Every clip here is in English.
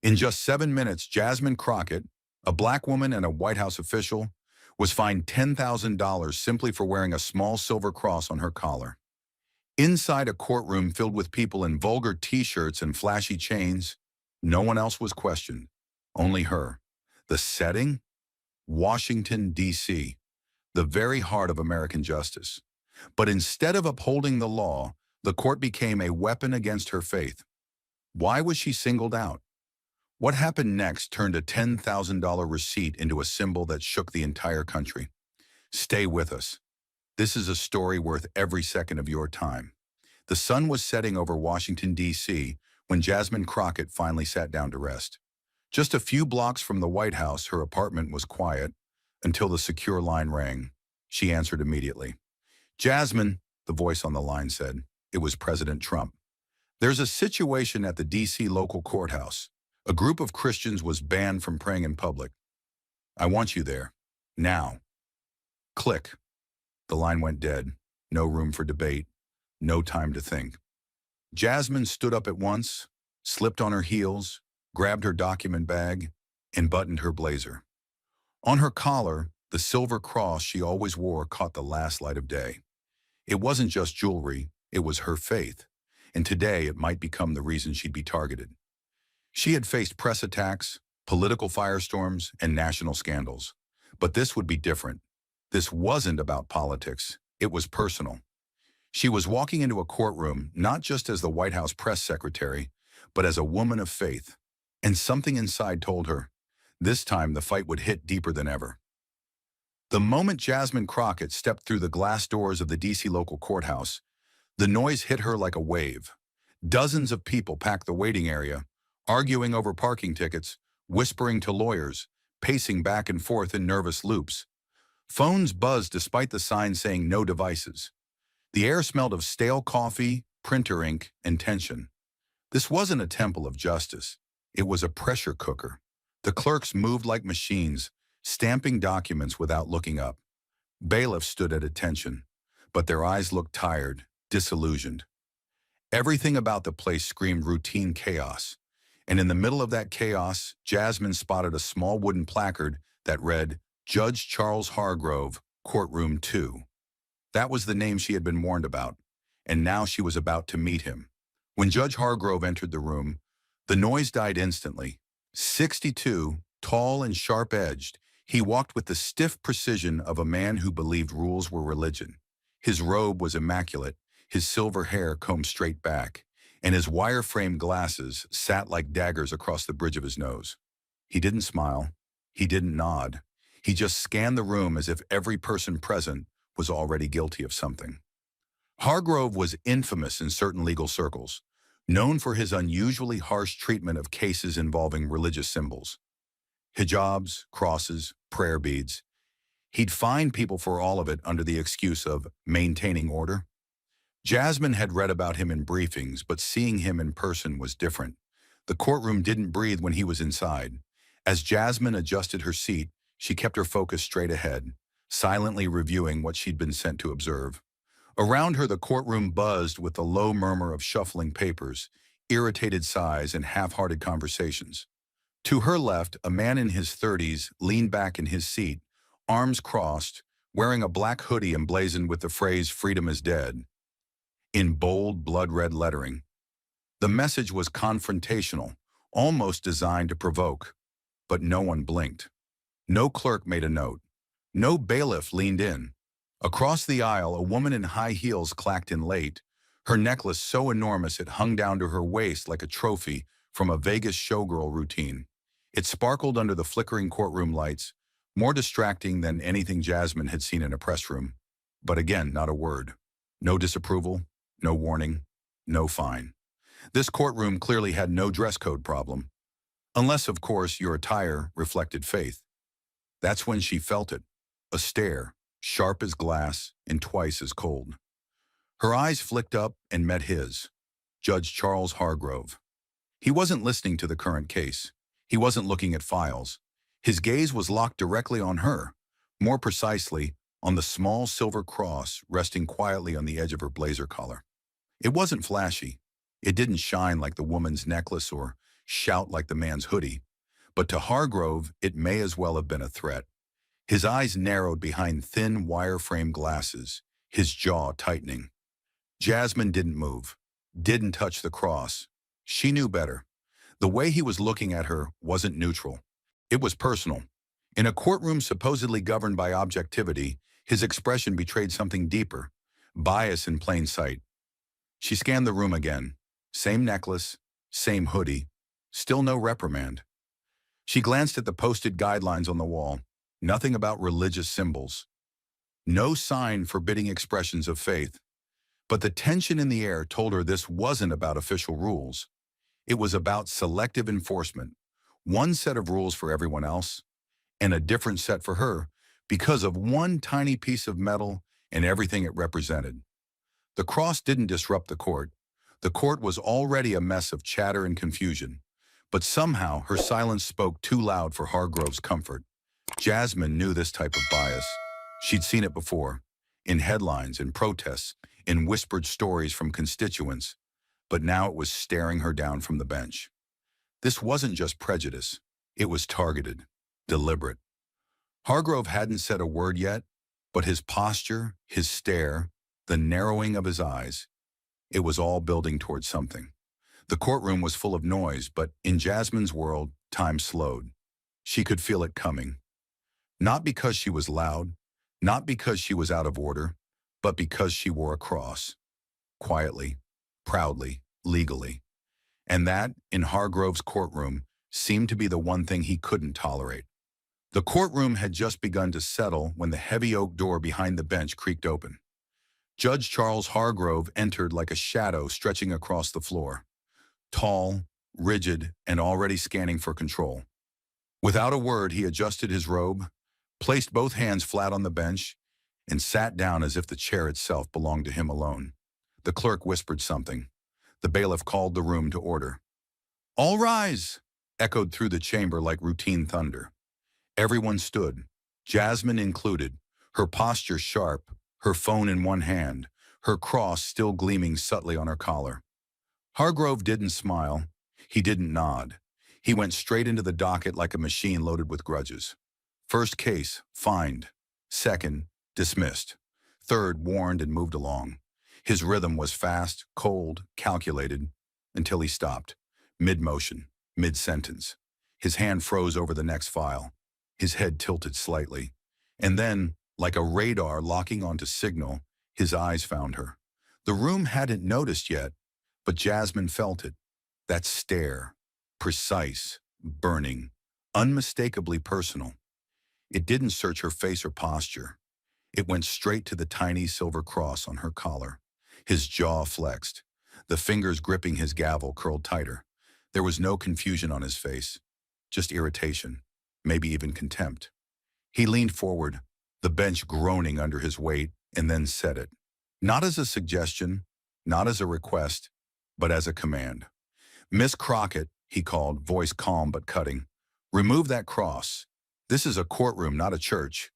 In just 7 minutes, Jasmine Crockett, a black woman and a White House official, was fined $10,000 simply for wearing a small silver cross on her collar. Inside a courtroom filled with people in vulgar t-shirts and flashy chains, no one else was questioned, only her. The setting? Washington, D.C., the very heart of American justice. But instead of upholding the law, the court became a weapon against her faith. Why was she singled out? What happened next turned a $10,000 receipt into a symbol that shook the entire country. Stay with us. This is a story worth every second of your time. The sun was setting over Washington, D.C. when Jasmine Crockett finally sat down to rest. Just a few blocks from the White House, her apartment was quiet until the secure line rang. She answered immediately. "Jasmine," the voice on the line said. It was President Trump. "There's a situation at the D.C. local courthouse. A group of Christians was banned from praying in public. I want you there. Now." Click. The line went dead. No room for debate. No time to think. Jasmine stood up at once, slipped on her heels, grabbed her document bag, and buttoned her blazer. On her collar, the silver cross she always wore caught the last light of day. It wasn't just jewelry, it was her faith, and today it might become the reason she'd be targeted. She had faced press attacks, political firestorms, and national scandals. But this would be different. This wasn't about politics, it was personal. She was walking into a courtroom not just as the White House press secretary, but as a woman of faith. And something inside told her, this time the fight would hit deeper than ever. The moment Jasmine Crockett stepped through the glass doors of the D.C. local courthouse, the noise hit her like a wave. Dozens of people packed the waiting area, arguing over parking tickets, whispering to lawyers, pacing back and forth in nervous loops. Phones buzzed despite the sign saying no devices. The air smelled of stale coffee, printer ink, and tension. This wasn't a temple of justice. It was a pressure cooker. The clerks moved like machines, stamping documents without looking up. Bailiffs stood at attention, but their eyes looked tired, disillusioned. Everything about the place screamed routine chaos. And in the middle of that chaos, Jasmine spotted a small wooden placard that read, "Judge Charles Hargrove, Courtroom 2. That was the name she had been warned about, and now she was about to meet him. When Judge Hargrove entered the room, the noise died instantly. 62, tall and sharp-edged, he walked with the stiff precision of a man who believed rules were religion. His robe was immaculate, his silver hair combed straight back, and his wire-framed glasses sat like daggers across the bridge of his nose. He didn't smile. He didn't nod. He just scanned the room as if every person present was already guilty of something. Hargrove was infamous in certain legal circles, known for his unusually harsh treatment of cases involving religious symbols. Hijabs, crosses, prayer beads. He'd fine people for all of it under the excuse of maintaining order. Jasmine had read about him in briefings, but seeing him in person was different. The courtroom didn't breathe when he was inside. As Jasmine adjusted her seat, she kept her focus straight ahead, silently reviewing what she'd been sent to observe. Around her, the courtroom buzzed with the low murmur of shuffling papers, irritated sighs, and half-hearted conversations. To her left, a man in his 30s leaned back in his seat, arms crossed, wearing a black hoodie emblazoned with the phrase "Freedom is dead" in bold, blood-red lettering. The message was confrontational, almost designed to provoke, but no one blinked. No clerk made a note. No bailiff leaned in. Across the aisle, a woman in high heels clacked in late, her necklace so enormous it hung down to her waist like a trophy from a Vegas showgirl routine. It sparkled under the flickering courtroom lights, more distracting than anything Jasmine had seen in a press room. But again, not a word. No disapproval, no warning, no fine. This courtroom clearly had no dress code problem. Unless, of course, your attire reflected faith. That's when she felt it. A stare, sharp as glass and twice as cold. Her eyes flicked up and met his. Judge Charles Hargrove. He wasn't listening to the current case. He wasn't looking at files. His gaze was locked directly on her, more precisely, on the small silver cross resting quietly on the edge of her blazer collar. It wasn't flashy. It didn't shine like the woman's necklace or shout like the man's hoodie. But to Hargrove, it may as well have been a threat. His eyes narrowed behind thin wire-frame glasses, his jaw tightening. Jasmine didn't move, didn't touch the cross. She knew better. The way he was looking at her wasn't neutral. It was personal. In a courtroom supposedly governed by objectivity, his expression betrayed something deeper, bias in plain sight. She scanned the room again. Same necklace, same hoodie, still no reprimand. She glanced at the posted guidelines on the wall. Nothing about religious symbols. No sign forbidding expressions of faith. But the tension in the air told her this wasn't about official rules. It was about selective enforcement. One set of rules for everyone else, and a different set for her because of one tiny piece of metal and everything it represented. The cross didn't disrupt the court. The court was already a mess of chatter and confusion. But somehow her silence spoke too loud for Hargrove's comfort. Jasmine knew this type of bias. She'd seen it before, in headlines, in protests, in whispered stories from constituents, but now it was staring her down from the bench. This wasn't just prejudice. It was targeted, deliberate. Hargrove hadn't said a word yet, but his posture, his stare, the narrowing of his eyes, it was all building towards something. The courtroom was full of noise, but in Jasmine's world, time slowed. She could feel it coming. Not because she was loud, not because she was out of order, but because she wore a cross. Quietly, proudly, legally. And that, in Hargrove's courtroom, seemed to be the one thing he couldn't tolerate. The courtroom had just begun to settle when the heavy oak door behind the bench creaked open. Judge Charles Hargrove entered like a shadow stretching across the floor. Tall, rigid, and already scanning for control. Without a word, he adjusted his robe, placed both hands flat on the bench, and sat down as if the chair itself belonged to him alone. The clerk whispered something. The bailiff called the room to order. "All rise!" echoed through the chamber like routine thunder. Everyone stood, Jasmine included, her posture sharp, her phone in one hand, her cross still gleaming subtly on her collar. Hargrove didn't smile. He didn't nod. He went straight into the docket like a machine loaded with grudges. First case, fined. Second, dismissed. Third, warned and moved along. His rhythm was fast, cold, calculated, until he stopped, mid-motion, mid-sentence. His hand froze over the next file. His head tilted slightly. And then, like a radar locking onto signal, his eyes found her. The room hadn't noticed yet, but Jasmine felt it. That stare, precise, burning, unmistakably personal. It didn't search her face or posture. It went straight to the tiny silver cross on her collar. His jaw flexed. The fingers gripping his gavel curled tighter. There was no confusion on his face, just irritation, maybe even contempt. He leaned forward, the bench groaning under his weight, and then said it. Not as a suggestion, not as a request, but as a command. "Miss Crockett," he called, voice calm but cutting. "Remove that cross. This is a courtroom, not a church."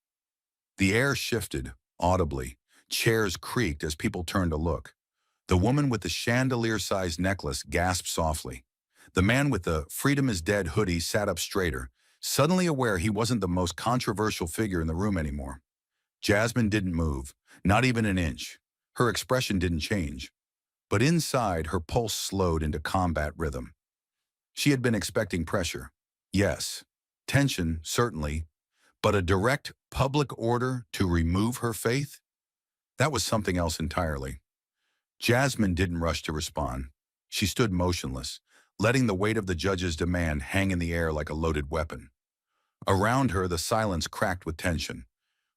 The air shifted, audibly. Chairs creaked as people turned to look. The woman with the chandelier-sized necklace gasped softly. The man with the "Freedom is Dead" hoodie sat up straighter, suddenly aware he wasn't the most controversial figure in the room anymore. Jasmine didn't move, not even an inch. Her expression didn't change. But inside, her pulse slowed into combat rhythm. She had been expecting pressure. Yes. Tension, certainly. But a direct public order to remove her faith? That was something else entirely. Jasmine didn't rush to respond. She stood motionless, letting the weight of the judge's demand hang in the air like a loaded weapon. Around her, the silence cracked with tension.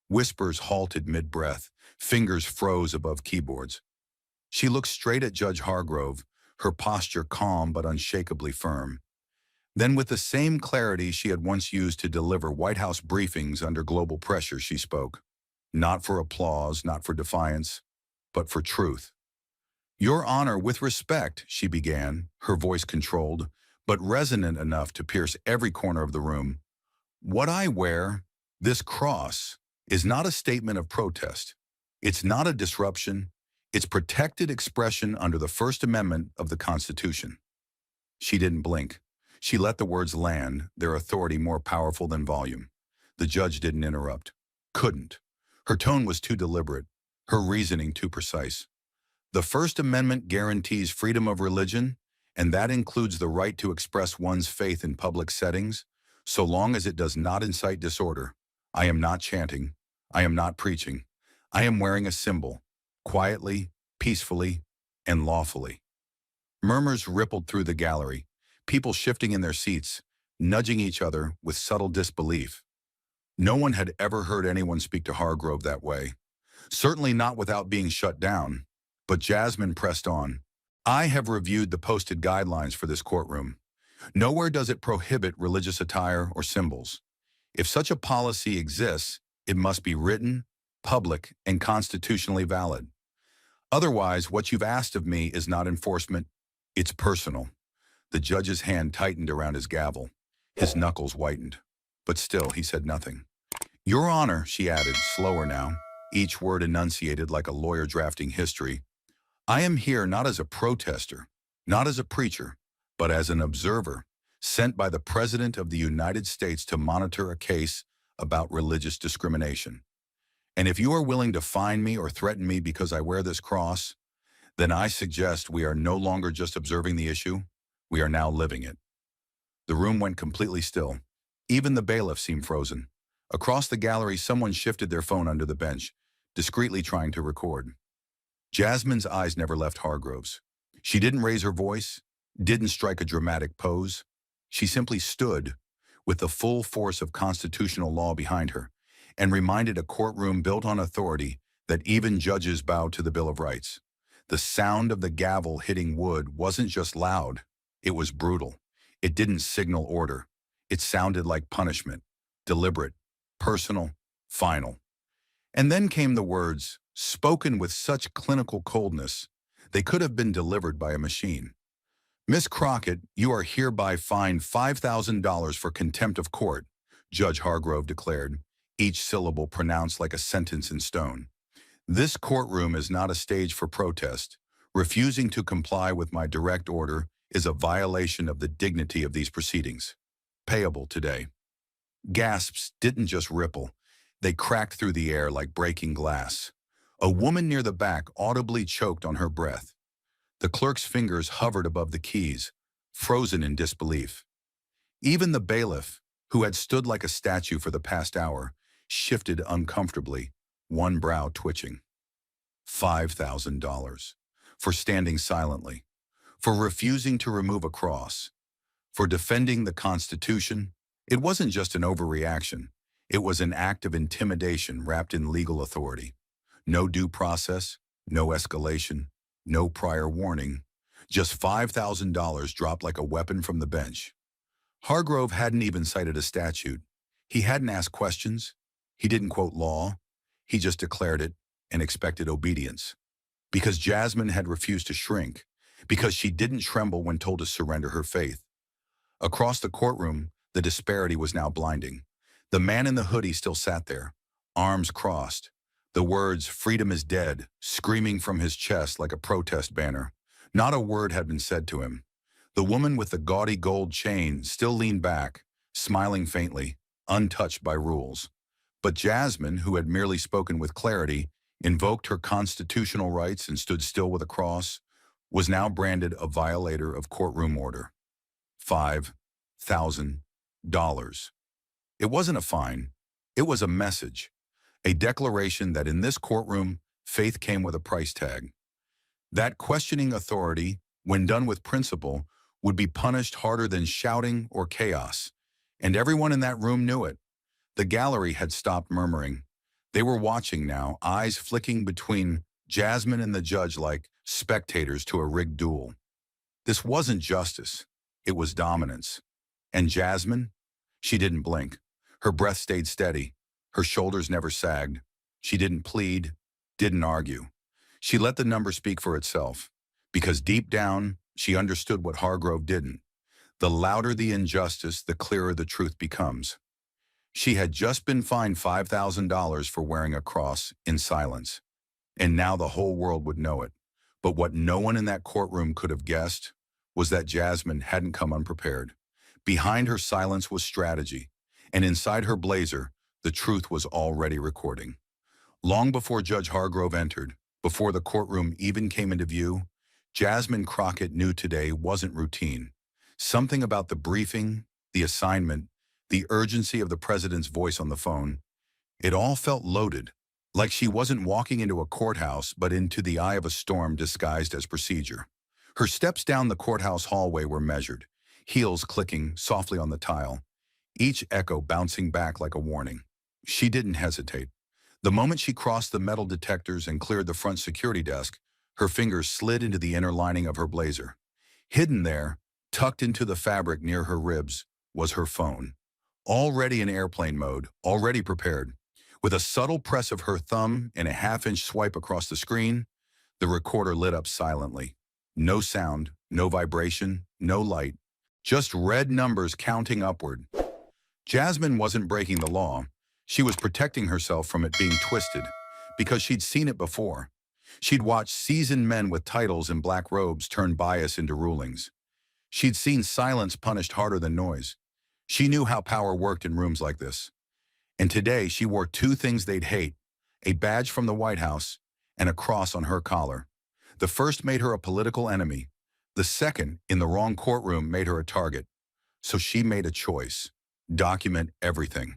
Whispers halted mid-breath. Fingers froze above keyboards. She looked straight at Judge Hargrove, her posture calm but unshakably firm. Then, with the same clarity she had once used to deliver White House briefings under global pressure, she spoke. Not for applause, not for defiance, but for truth. "Your Honor, with respect," she began, her voice controlled, but resonant enough to pierce every corner of the room. "What I wear, this cross, is not a statement of protest. It's not a disruption. It's protected expression under the First Amendment of the Constitution." She didn't blink. She let the words land, their authority more powerful than volume. The judge didn't interrupt. Couldn't. Her tone was too deliberate, her reasoning too precise. The First Amendment guarantees freedom of religion, and that includes the right to express one's faith in public settings, so long as it does not incite disorder. I am not chanting. I am not preaching. I am wearing a symbol, quietly, peacefully, and lawfully. Murmurs rippled through the gallery, people shifting in their seats, nudging each other with subtle disbelief. No one had ever heard anyone speak to Hargrove that way, certainly not without being shut down. But Jasmine pressed on. I have reviewed the posted guidelines for this courtroom. Nowhere does it prohibit religious attire or symbols. If such a policy exists, it must be written, public, and constitutionally valid. Otherwise, what you've asked of me is not enforcement, it's personal. The judge's hand tightened around his gavel. His knuckles whitened. But still, he said nothing. Your Honor, she added, slower now, each word enunciated like a lawyer drafting history. I am here not as a protester, not as a preacher, but as an observer, sent by the President of the United States to monitor a case about religious discrimination. And if you are willing to fine me or threaten me because I wear this cross, then I suggest we are no longer just observing the issue, we are now living it. The room went completely still. Even the bailiff seemed frozen. Across the gallery, someone shifted their phone under the bench, discreetly trying to record. Jasmine's eyes never left Hargrove's. She didn't raise her voice, didn't strike a dramatic pose. She simply stood, with the full force of constitutional law behind her, and reminded a courtroom built on authority that even judges bow to the Bill of Rights. The sound of the gavel hitting wood wasn't just loud, it was brutal. It didn't signal order. It sounded like punishment, deliberate, personal, final. And then came the words, spoken with such clinical coldness, they could have been delivered by a machine. Miss Crockett, you are hereby fined $5,000 for contempt of court, Judge Hargrove declared, each syllable pronounced like a sentence in stone. This courtroom is not a stage for protest. Refusing to comply with my direct order is a violation of the dignity of these proceedings. Payable today. Gasps didn't just ripple. They cracked through the air like breaking glass. A woman near the back audibly choked on her breath. The clerk's fingers hovered above the keys, frozen in disbelief. Even the bailiff, who had stood like a statue for the past hour, shifted uncomfortably, one brow twitching. $5,000. For standing silently. For refusing to remove a cross. For defending the Constitution. It wasn't just an overreaction. It was an act of intimidation wrapped in legal authority. No due process, no escalation, no prior warning. Just $5,000 dropped like a weapon from the bench. Hargrove hadn't even cited a statute. He hadn't asked questions. He didn't quote law. He just declared it and expected obedience. Because Jasmine had refused to shrink. Because she didn't tremble when told to surrender her faith. Across the courtroom, the disparity was now blinding. The man in the hoodie still sat there, arms crossed. The words, "Freedom is dead," screaming from his chest like a protest banner. Not a word had been said to him. The woman with the gaudy gold chain still leaned back, smiling faintly, untouched by rules. But Jasmine, who had merely spoken with clarity, invoked her constitutional rights and stood still with a cross, was now branded a violator of courtroom order. $5,000. It wasn't a fine. It was a message. A declaration that in this courtroom, faith came with a price tag. That questioning authority, when done with principle, would be punished harder than shouting or chaos. And everyone in that room knew it. The gallery had stopped murmuring. They were watching now, eyes flicking between Jasmine and the judge like spectators to a rigged duel. This wasn't justice. It was dominance. And Jasmine? She didn't blink. Her breath stayed steady. Her shoulders never sagged. She didn't plead, didn't argue. She let the number speak for itself. Because deep down, she understood what Hargrove didn't. The louder the injustice, the clearer the truth becomes. She had just been fined $5,000 for wearing a cross in silence. And now the whole world would know it. But what no one in that courtroom could have guessed was that Jasmine hadn't come unprepared. Behind her silence was strategy, and inside her blazer, the truth was already recording. Long before Judge Hargrove entered, before the courtroom even came into view, Jasmine Crockett knew today wasn't routine. Something about the briefing, the assignment, the urgency of the president's voice on the phone, it all felt loaded, like she wasn't walking into a courthouse but into the eye of a storm disguised as procedure. Her steps down the courthouse hallway were measured, heels clicking softly on the tile, each echo bouncing back like a warning. She didn't hesitate. The moment she crossed the metal detectors and cleared the front security desk, her fingers slid into the inner lining of her blazer. Hidden there, tucked into the fabric near her ribs, was her phone. Already in airplane mode, already prepared. With a subtle press of her thumb and a half-inch swipe across the screen, the recorder lit up silently. No sound, no vibration, no light. Just red numbers counting upward. Jasmine wasn't breaking the law. She was protecting herself from it being twisted, because she'd seen it before. She'd watched seasoned men with titles and black robes turn bias into rulings. She'd seen silence punished harder than noise. She knew how power worked in rooms like this. And today she wore two things they'd hate, a badge from the White House and a cross on her collar. The first made her a political enemy. The second, in the wrong courtroom, made her a target. So she made a choice. Document everything.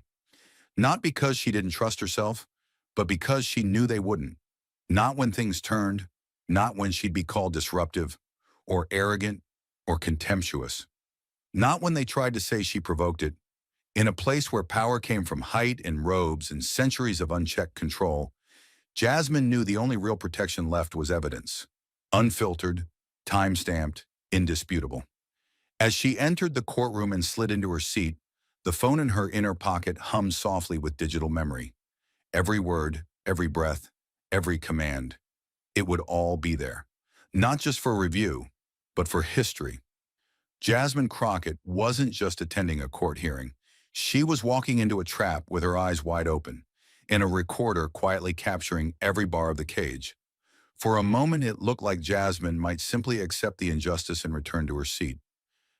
Not because she didn't trust herself, but because she knew they wouldn't. Not when things turned, not when she'd be called disruptive, or arrogant, or contemptuous. Not when they tried to say she provoked it. In a place where power came from height and robes and centuries of unchecked control, Jasmine knew the only real protection left was evidence. Unfiltered, time-stamped, indisputable. As she entered the courtroom and slid into her seat, the phone in her inner pocket hummed softly with digital memory. Every word, every breath, every command. It would all be there. Not just for review, but for history. Jasmine Crockett wasn't just attending a court hearing. She was walking into a trap with her eyes wide open, and a recorder quietly capturing every bar of the cage. For a moment, it looked like Jasmine might simply accept the injustice and return to her seat.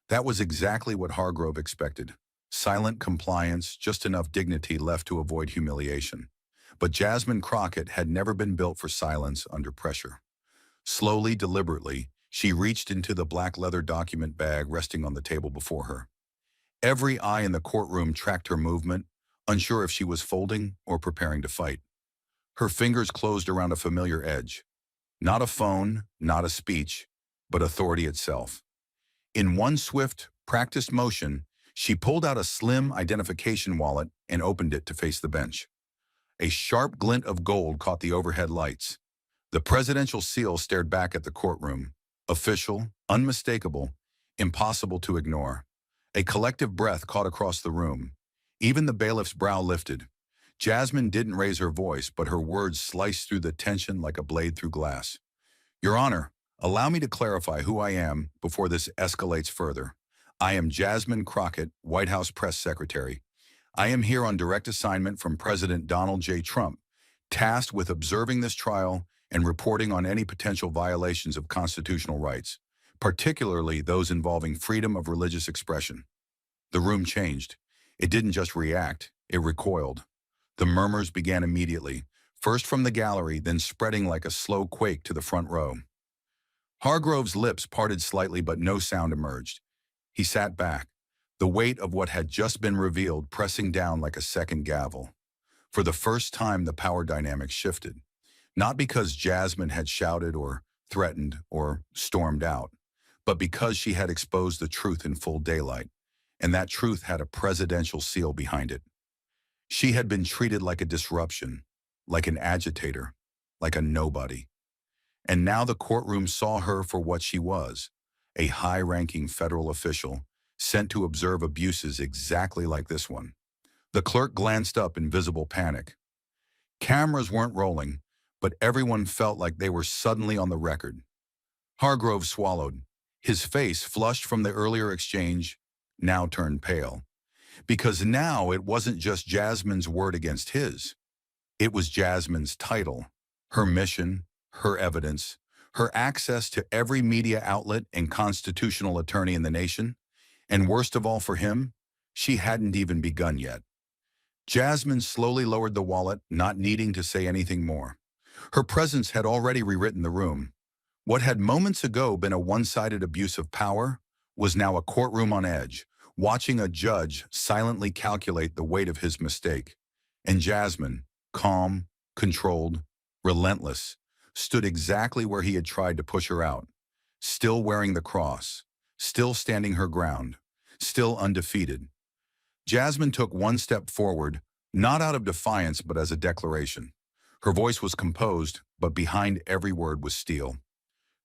That was exactly what Hargrove expected. Silent compliance, just enough dignity left to avoid humiliation. But Jasmine Crockett had never been built for silence under pressure. Slowly, deliberately, she reached into the black leather document bag resting on the table before her. Every eye in the courtroom tracked her movement, unsure if she was folding or preparing to fight. Her fingers closed around a familiar edge. Not a phone, not a speech, but authority itself. In one swift, practiced motion, she pulled out a slim identification wallet and opened it to face the bench. A sharp glint of gold caught the overhead lights. The presidential seal stared back at the courtroom. Official, unmistakable, impossible to ignore. A collective breath caught across the room. Even the bailiff's brow lifted. Jasmine didn't raise her voice, but her words sliced through the tension like a blade through glass. Your Honor, allow me to clarify who I am before this escalates further. I am Jasmine Crockett, White House Press Secretary. I am here on direct assignment from President Donald J. Trump, tasked with observing this trial and reporting on any potential violations of constitutional rights, particularly those involving freedom of religious expression. The room changed. It didn't just react, it recoiled. The murmurs began immediately, first from the gallery, then spreading like a slow quake to the front row. Hargrove's lips parted slightly, but no sound emerged. He sat back, the weight of what had just been revealed pressing down like a second gavel. For the first time, the power dynamics shifted. Not because Jasmine had shouted or threatened or stormed out, but because she had exposed the truth in full daylight, and that truth had a presidential seal behind it. She had been treated like a disruption, like an agitator, like a nobody. And now the courtroom saw her for what she was, a high-ranking federal official sent to observe abuses exactly like this one. The clerk glanced up in visible panic. Cameras weren't rolling, but everyone felt like they were suddenly on the record. Hargrove swallowed. His face, flushed from the earlier exchange, now turned pale. Because now it wasn't just Jasmine's word against his. It was Jasmine's title, her mission, her evidence, her access to every media outlet and constitutional attorney in the nation. And worst of all for him, she hadn't even begun yet. Jasmine slowly lowered the wallet, not needing to say anything more. Her presence had already rewritten the room. What had moments ago been a one-sided abuse of power was now a courtroom on edge, watching a judge silently calculate the weight of his mistake. And Jasmine, calm, controlled, relentless, stood exactly where he had tried to push her out, still wearing the cross, still standing her ground, still undefeated. Jasmine took one step forward, not out of defiance but as a declaration. Her voice was composed, but behind every word was steel.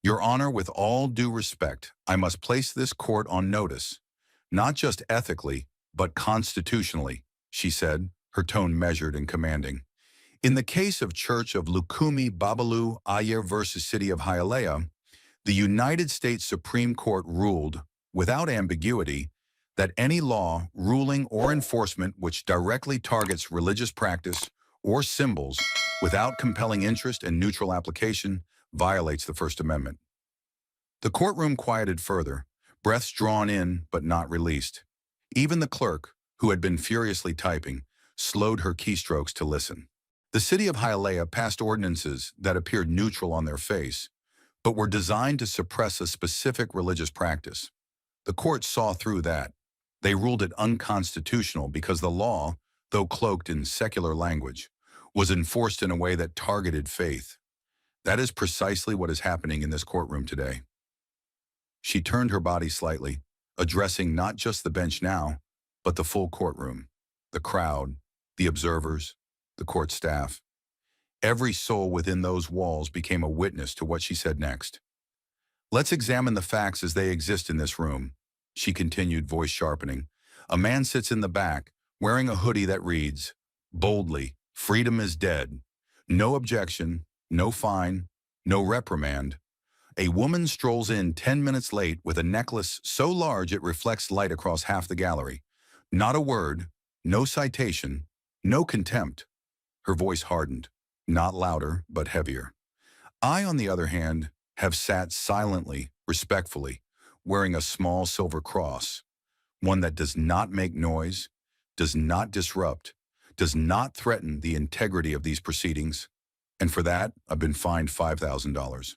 Your Honor, with all due respect, I must place this court on notice, not just ethically, but constitutionally, she said, her tone measured and commanding. In the case of Church of Lukumi Babalu Ayer versus City of Hialeah, the United States Supreme Court ruled, without ambiguity, that any law, ruling, or enforcement which directly targets religious practice or symbols without compelling interest and neutral application violates the First Amendment. The courtroom quieted further, breaths drawn in but not released. Even the clerk, who had been furiously typing, slowed her keystrokes to listen. The city of Hialeah passed ordinances that appeared neutral on their face, but were designed to suppress a specific religious practice. The court saw through that. They ruled it unconstitutional because the law, though cloaked in secular language, was enforced in a way that targeted faith. That is precisely what is happening in this courtroom today. She turned her body slightly, addressing not just the bench now, but the full courtroom, the crowd, the observers, the court staff. Every soul within those walls became a witness to what she said next. Let's examine the facts as they exist in this room, she continued, voice sharpening. A man sits in the back, wearing a hoodie that reads, boldly, "Freedom is dead." No objection, no fine, no reprimand. A woman strolls in 10 minutes late with a necklace so large it reflects light across half the gallery. Not a word, no citation, no contempt. Her voice hardened, not louder, but heavier. I, on the other hand, have sat silently, respectfully, wearing a small silver cross, one that does not make noise, does not disrupt, does not threaten the integrity of these proceedings, and for that, I've been fined $5,000.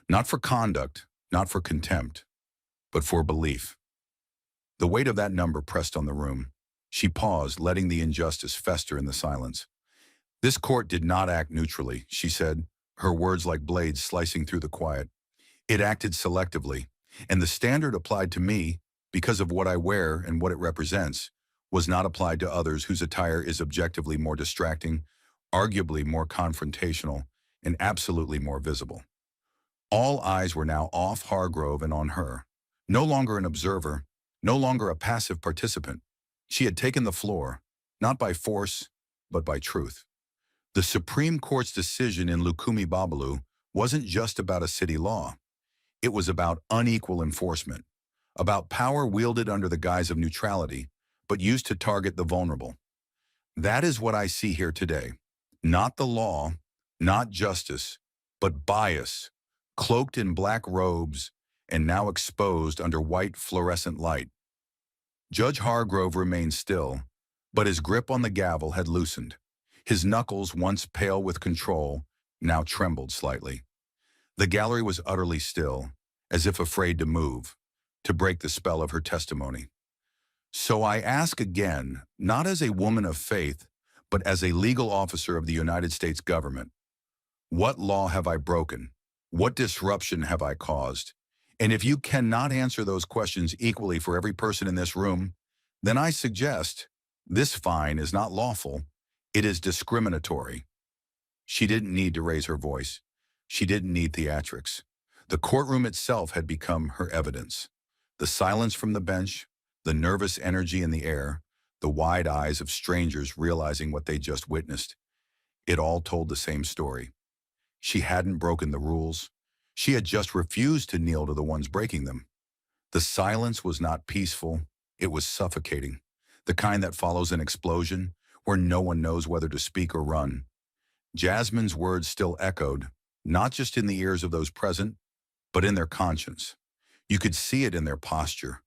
Not for conduct, not for contempt, but for belief. The weight of that number pressed on the room. She paused, letting the injustice fester in the silence. This court did not act neutrally, she said, her words like blades slicing through the quiet. It acted selectively, and the standard applied to me, because of what I wear and what it represents, was not applied to others whose attire is objectively more distracting, arguably more confrontational, and absolutely more visible. All eyes were now off Hargrove and on her. No longer an observer, no longer a passive participant. She had taken the floor, not by force, but by truth. The Supreme Court's decision in Lukumi Babalu wasn't just about a city law. It was about unequal enforcement, about power wielded under the guise of neutrality, but used to target the vulnerable. That is what I see here today. Not the law, not justice, but bias, cloaked in black robes and now exposed under white fluorescent light. Judge Hargrove remained still, but his grip on the gavel had loosened. His knuckles, once pale with control, now trembled slightly. The gallery was utterly still, as if afraid to move, to break the spell of her testimony. So I ask again, not as a woman of faith, but as a legal officer of the United States government, what law have I broken? What disruption have I caused? And if you cannot answer those questions equally for every person in this room, then I suggest this fine is not lawful, it is discriminatory. She didn't need to raise her voice. She didn't need theatrics. The courtroom itself had become her evidence. The silence from the bench, the nervous energy in the air, the wide eyes of strangers realizing what they just witnessed, it all told the same story. She hadn't broken the rules. She had just refused to kneel to the ones breaking them. The silence was not peaceful, it was suffocating, the kind that follows an explosion, where no one knows whether to speak or run. Jasmine's words still echoed, not just in the ears of those present, but in their conscience. You could see it in their posture.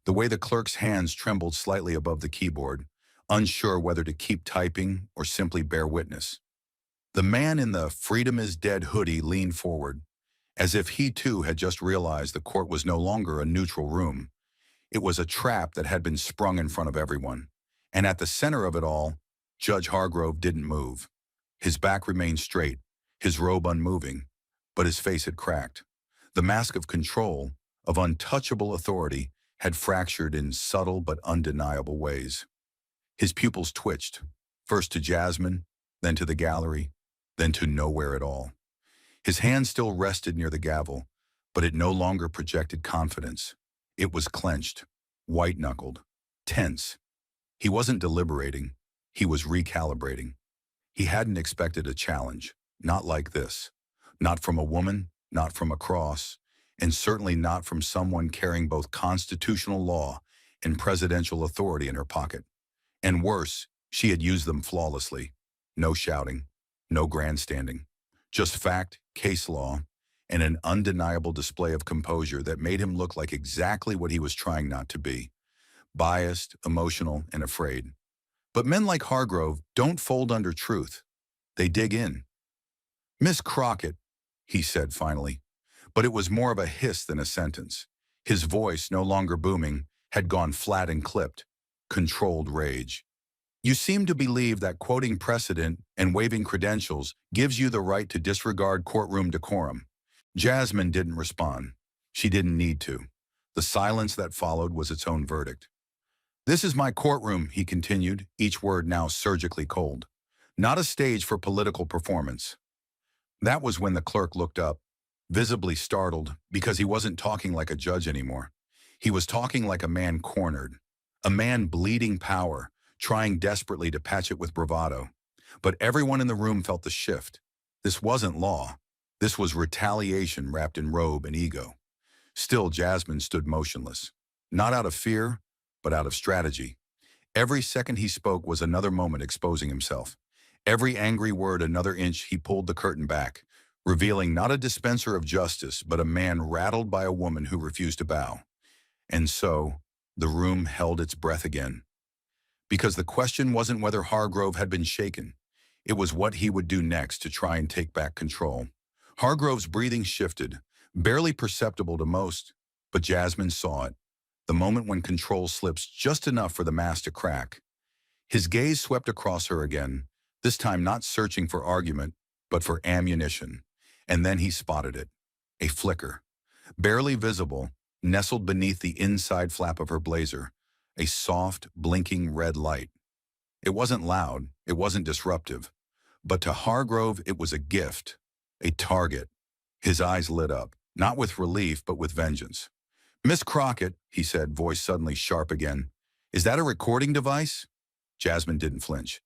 the way the clerk's hands trembled slightly above the keyboard, unsure whether to keep typing or simply bear witness. The man in the "Freedom is Dead" hoodie leaned forward, as if he too had just realized the court was no longer a neutral room. It was a trap that had been sprung in front of everyone. And at the center of it all, Judge Hargrove didn't move. His back remained straight, his robe unmoving, but his face had cracked. The mask of control, of untouchable authority, had fractured in subtle but undeniable ways. His pupils twitched, first to Jasmine, then to the gallery, then to nowhere at all. His hand still rested near the gavel, but it no longer projected confidence. It was clenched, white-knuckled, tense. He wasn't deliberating, he was recalibrating. He hadn't expected a challenge, not like this. Not from a woman, not from a cross, and certainly not from someone carrying both constitutional law and presidential authority in her pocket. And worse, she had used them flawlessly. No shouting, no grandstanding. Just fact, case law, and an undeniable display of composure that made him look like exactly what he was trying not to be. Biased, emotional, and afraid. But men like Hargrove don't fold under truth. They dig in. "Miss Crockett," he said finally, but it was more of a hiss than a sentence. His voice, no longer booming, had gone flat and clipped. Controlled rage. "You seem to believe that quoting precedent and waiving credentials gives you the right to disregard courtroom decorum." Jasmine didn't respond. She didn't need to. The silence that followed was its own verdict. "This is my courtroom," he continued, each word now surgically cold. "Not a stage for political performance." That was when the clerk looked up, visibly startled, because he wasn't talking like a judge anymore. He was talking like a man cornered, a man bleeding power, trying desperately to patch it with bravado. But everyone in the room felt the shift. This wasn't law. This was retaliation wrapped in robe and ego. Still, Jasmine stood motionless, not out of fear, but out of strategy. Every second he spoke was another moment exposing himself. Every angry word another inch he pulled the curtain back, revealing not a dispenser of justice, but a man rattled by a woman who refused to bow. And so, the room held its breath again. Because the question wasn't whether Hargrove had been shaken. It was what he would do next to try and take back control. Hargrove's breathing shifted, barely perceptible to most, but Jasmine saw it. The moment when control slips just enough for the mask to crack. His gaze swept across her again, this time not searching for argument, but for ammunition. And then he spotted it. A flicker. Barely visible, nestled beneath the inside flap of her blazer. A soft, blinking red light. It wasn't loud, it wasn't disruptive. But to Hargrove, it was a gift. A target. His eyes lit up, not with relief, but with vengeance. "Miss Crockett," he said, voice suddenly sharp again. "Is that a recording device?" Jasmine didn't flinch.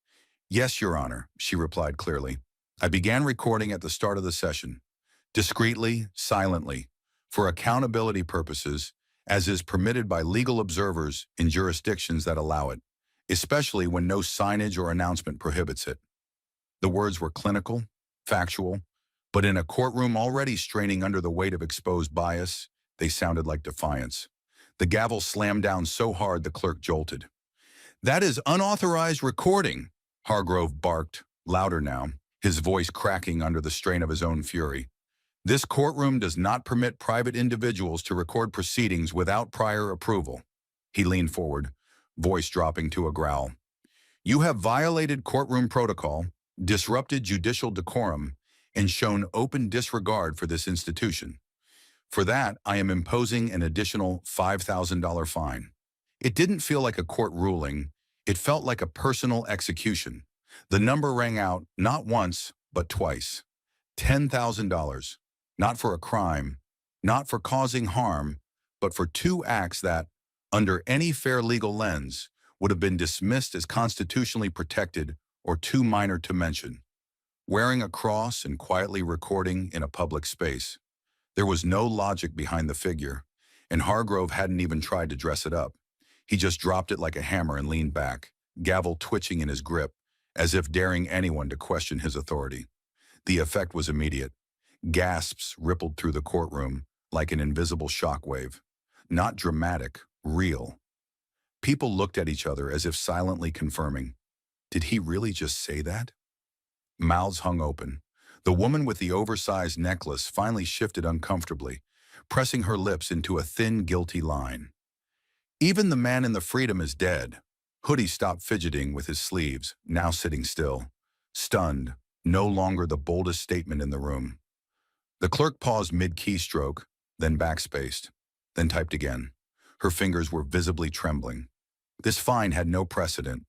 "Yes, Your Honor," she replied clearly. "I began recording at the start of the session. Discreetly, silently, for accountability purposes, as is permitted by legal observers in jurisdictions that allow it, especially when no signage or announcement prohibits it." The words were clinical, factual, but in a courtroom already straining under the weight of exposed bias, they sounded like defiance. The gavel slammed down so hard the clerk jolted. "That is unauthorized recording," Hargrove barked, louder now, his voice cracking under the strain of his own fury. "This courtroom does not permit private individuals to record proceedings without prior approval." He leaned forward, voice dropping to a growl. "You have violated courtroom protocol, disrupted judicial decorum, and shown open disregard for this institution. For that, I am imposing an additional $5,000 fine." It didn't feel like a court ruling. It felt like a personal execution. The number rang out not once, but twice. $10,000. Not for a crime, not for causing harm, but for two acts that, under any fair legal lens, would have been dismissed as constitutionally protected or too minor to mention. Wearing a cross and quietly recording in a public space. There was no logic behind the figure, and Hargrove hadn't even tried to dress it up. He just dropped it like a hammer and leaned back, gavel twitching in his grip, as if daring anyone to question his authority. The effect was immediate. Gasps rippled through the courtroom like an invisible shockwave. Not dramatic, Real. People looked at each other as if silently confirming, did he really just say that? Mouths hung open. The woman with the oversized necklace finally shifted uncomfortably, pressing her lips into a thin, guilty line. Even the man in the freedom is dead. Hoodie stopped fidgeting with his sleeves, now sitting still. Stunned, no longer the boldest statement in the room. The clerk paused mid-keystroke, then backspaced, then typed again. Her fingers were visibly trembling. This fine had no precedent.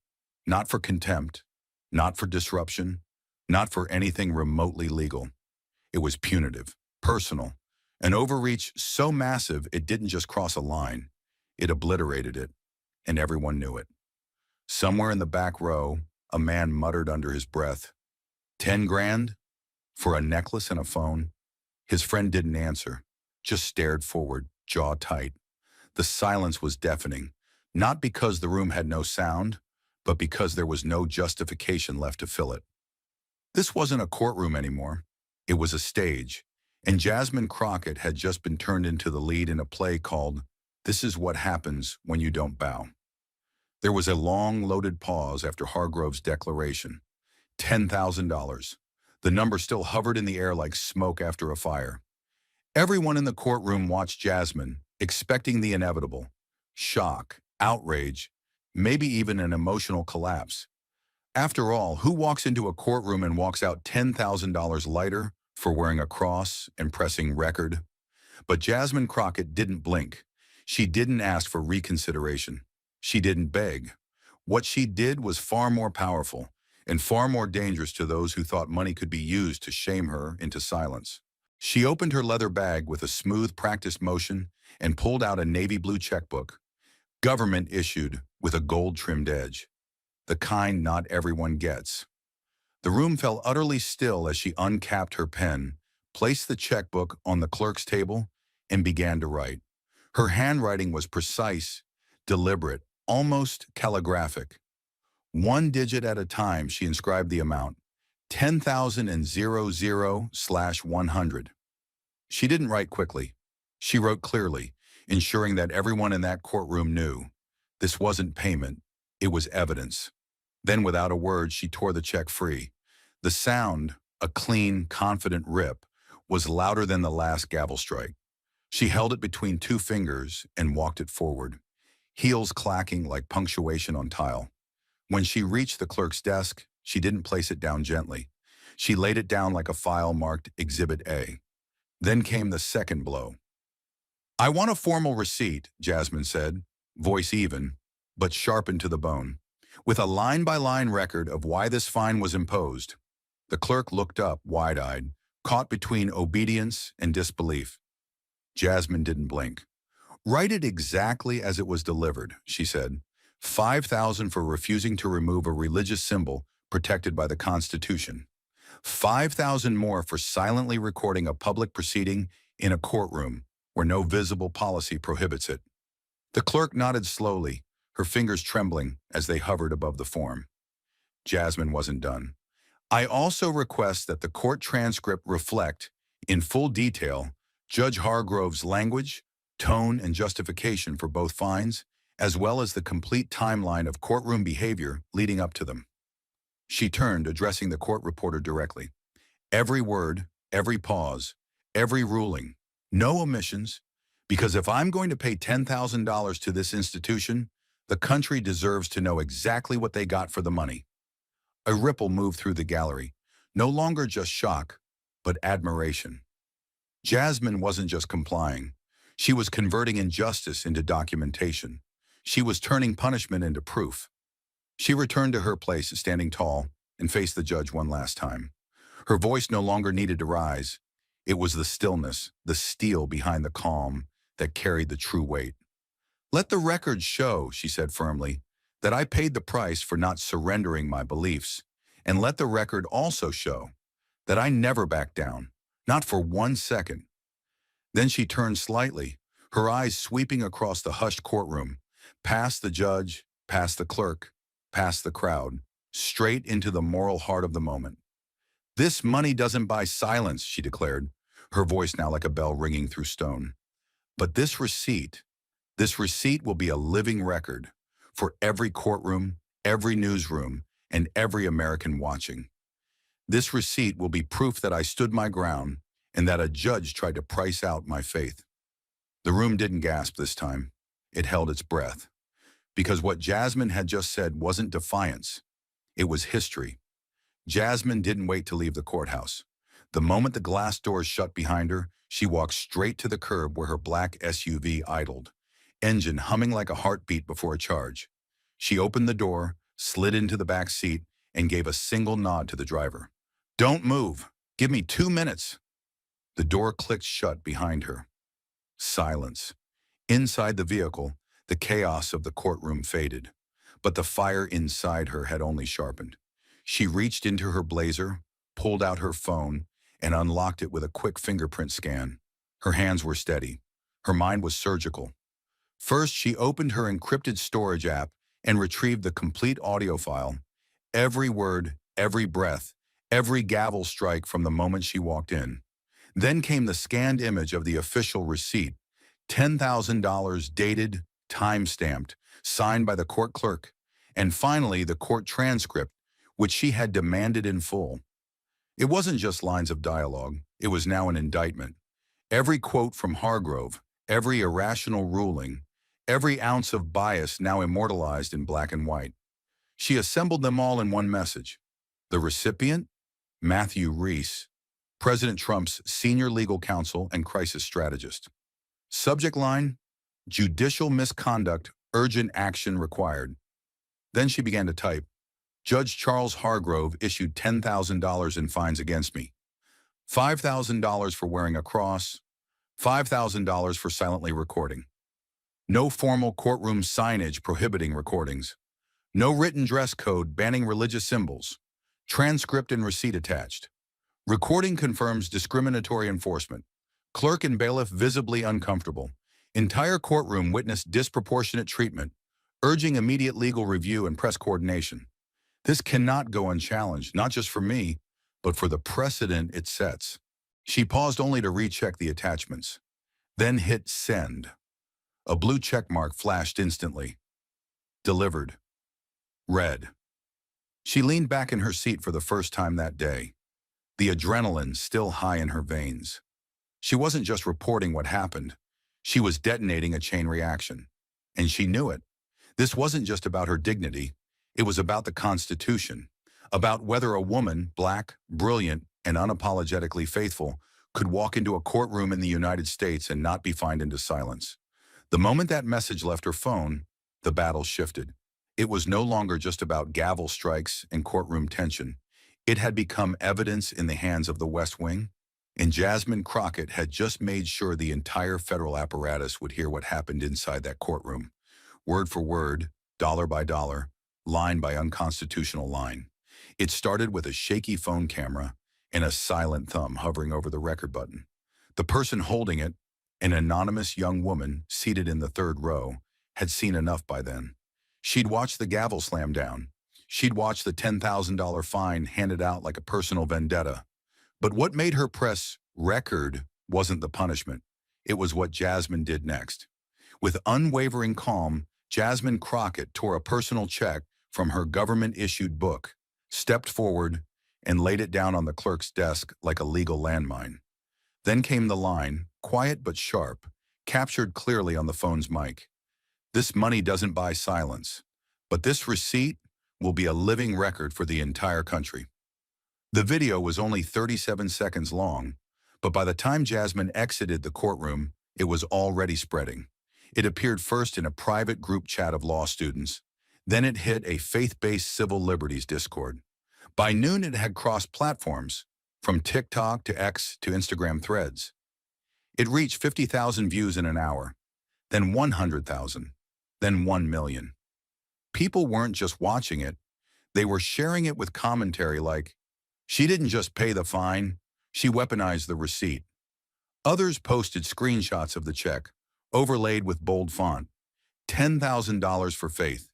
Not for contempt, not for disruption, not for anything remotely legal. It was punitive, personal, an overreach so massive it didn't just cross a line. It obliterated it, and everyone knew it. Somewhere in the back row, a man muttered under his breath, 10 grand? For a necklace and a phone? His friend didn't answer, just stared forward, jaw tight. The silence was deafening, not because the room had no sound, but because there was no justification left to fill it. This wasn't a courtroom anymore. It was a stage, and Jasmine Crockett had just been turned into the lead in a play called This Is What Happens When You Don't Bow. There was a long, loaded pause after Hargrove's declaration. $10,000. The number still hovered in the air like smoke after a fire. Everyone in the courtroom watched Jasmine, expecting the inevitable. Shock, outrage, maybe even an emotional collapse. After all, who walks into a courtroom and walks out $10,000 lighter for wearing a cross and pressing record? But Jasmine Crockett didn't blink. She didn't ask for reconsideration. She didn't beg. What she did was far more powerful and far more dangerous to those who thought money could be used to shame her into silence. She opened her leather bag with a smooth, practiced motion and pulled out a navy blue checkbook, government issued with a gold-trimmed edge. The kind not everyone gets. The room fell utterly still as she uncapped her pen, placed the checkbook on the clerk's table, and began to write. Her handwriting was precise, deliberate, almost calligraphic. One digit at a time, she inscribed the amount, 10,000/100. She didn't write quickly. She wrote clearly, ensuring that everyone in that courtroom knew. This wasn't payment, it was evidence. Then without a word, she tore the check free. The sound, a clean, confident rip, was louder than the last gavel strike. She held it between two fingers and walked it forward, heels clacking like punctuation on tile. When she reached the clerk's desk, she didn't place it down gently. She laid it down like a file marked Exhibit A. Then came the second blow. I want a formal receipt, Jasmine said, voice even, but sharpened to the bone, with a line-by-line record of why this fine was imposed. The clerk looked up, wide-eyed, caught between obedience and disbelief. Jasmine didn't blink. Write it exactly as it was delivered, she said. 5,000 for refusing to remove a religious symbol protected by the Constitution. 5,000 more for silently recording a public proceeding in a courtroom where no visible policy prohibits it. The clerk nodded slowly, her fingers trembling as they hovered above the form. Jasmine wasn't done. I also request that the court transcript reflect, in full detail, Judge Hargrove's language, tone, and justification for both fines, as well as the complete timeline of courtroom behavior leading up to them. She turned, addressing the court reporter directly. Every word, every pause, every ruling, no omissions, because if I'm going to pay $10,000 to this institution, the country deserves to know exactly what they got for the money. A ripple moved through the gallery, no longer just shock, but admiration. Jasmine wasn't just complying. She was converting injustice into documentation. She was turning punishment into proof. She returned to her place, standing tall, and faced the judge one last time. Her voice no longer needed to rise. It was the stillness, the steel behind the calm, that carried the true weight. Let the record show, she said firmly, that I paid the price for not surrendering my beliefs. And let the record also show that I never backed down, not for 1 second. Then she turned slightly, her eyes sweeping across the hushed courtroom, past the judge, past the clerk, past the crowd, straight into the moral heart of the moment. This money doesn't buy silence, she declared, her voice now like a bell ringing through stone. But this receipt, This receipt will be a living record for every courtroom, every newsroom, and every American watching. This receipt will be proof that I stood my ground and that a judge tried to price out my faith. The room didn't gasp this time. It held its breath. Because what Jasmine had just said wasn't defiance. It was history. Jasmine didn't wait to leave the courthouse. The moment the glass doors shut behind her, she walked straight to the curb where her black SUV idled, engine humming like a heartbeat before a charge. She opened the door, slid into the back seat, and gave a single nod to the driver. "Don't move. Give me 2 minutes." The door clicked shut behind her. Silence. Inside the vehicle, the chaos of the courtroom faded, but the fire inside her had only sharpened. She reached into her blazer, pulled out her phone, and unlocked it with a quick fingerprint scan. Her hands were steady. Her mind was surgical. First, she opened her encrypted storage app and retrieved the complete audio file. Every word, every breath, every gavel strike from the moment she walked in. Then came the scanned image of the official receipt, $10,000 dated, time-stamped, signed by the court clerk, and finally the court transcript, which she had demanded in full. It wasn't just lines of dialogue, it was now an indictment. Every quote from Hargrove, every irrational ruling, every ounce of bias now immortalized in black and white. She assembled them all in one message. The recipient? Matthew Reese, President Trump's senior legal counsel and crisis strategist. Subject line, judicial misconduct, urgent action required. Then she began to type, Judge Charles Hargrove issued $10,000 in fines against me. $5,000 for wearing a cross, $5,000 for silently recording. No formal courtroom signage prohibiting recordings. No written dress code banning religious symbols. Transcript and receipt attached. Recording confirms discriminatory enforcement. Clerk and bailiff visibly uncomfortable. Entire courtroom witnessed disproportionate treatment, urging immediate legal review and press coordination. This cannot go unchallenged, not just for me, but for the precedent it sets. She paused only to recheck the attachments, then hit send. A blue check mark flashed instantly. Delivered. Read. She leaned back in her seat for the first time that day, the adrenaline still high in her veins. She wasn't just reporting what happened. She was detonating a chain reaction. And she knew it. This wasn't just about her dignity. It was about the Constitution, about whether a woman, black, brilliant, and unapologetically faithful, could walk into a courtroom in the United States and not be fined into silence. The moment that message left her phone, the battle shifted. It was no longer just about gavel strikes and courtroom tension. It had become evidence in the hands of the West Wing, and Jasmine Crockett had just made sure the entire federal apparatus would hear what happened inside that courtroom. Word for word, dollar by dollar, line by unconstitutional line. It started with a shaky phone camera and a silent thumb hovering over the record button. The person holding it, an anonymous young woman seated in the third row, had seen enough by then. She'd watched the gavel slam down. She'd watched the $10,000 fine handed out like a personal vendetta. But what made her press record wasn't the punishment. It was what Jasmine did next. With unwavering calm, Jasmine Crockett tore a personal check from her government-issued book, stepped forward, and laid it down on the clerk's desk like a legal landmine. Then came the line, quiet but sharp, captured clearly on the phone's mic. This money doesn't buy silence, but this receipt will be a living record for the entire country. The video was only 37 seconds long, but by the time Jasmine exited the courtroom, it was already spreading. It appeared first in a private group chat of law students, then it hit a faith-based civil liberties Discord. By noon, it had crossed platforms, from TikTok to X to Instagram threads. It reached 50,000 views in an hour, then 100,000, then 1 million. People weren't just watching it, they were sharing it with commentary like, "She didn't just pay the fine, she weaponized the receipt." Others posted screenshots of the check, overlaid with bold font, $10,000 for faith.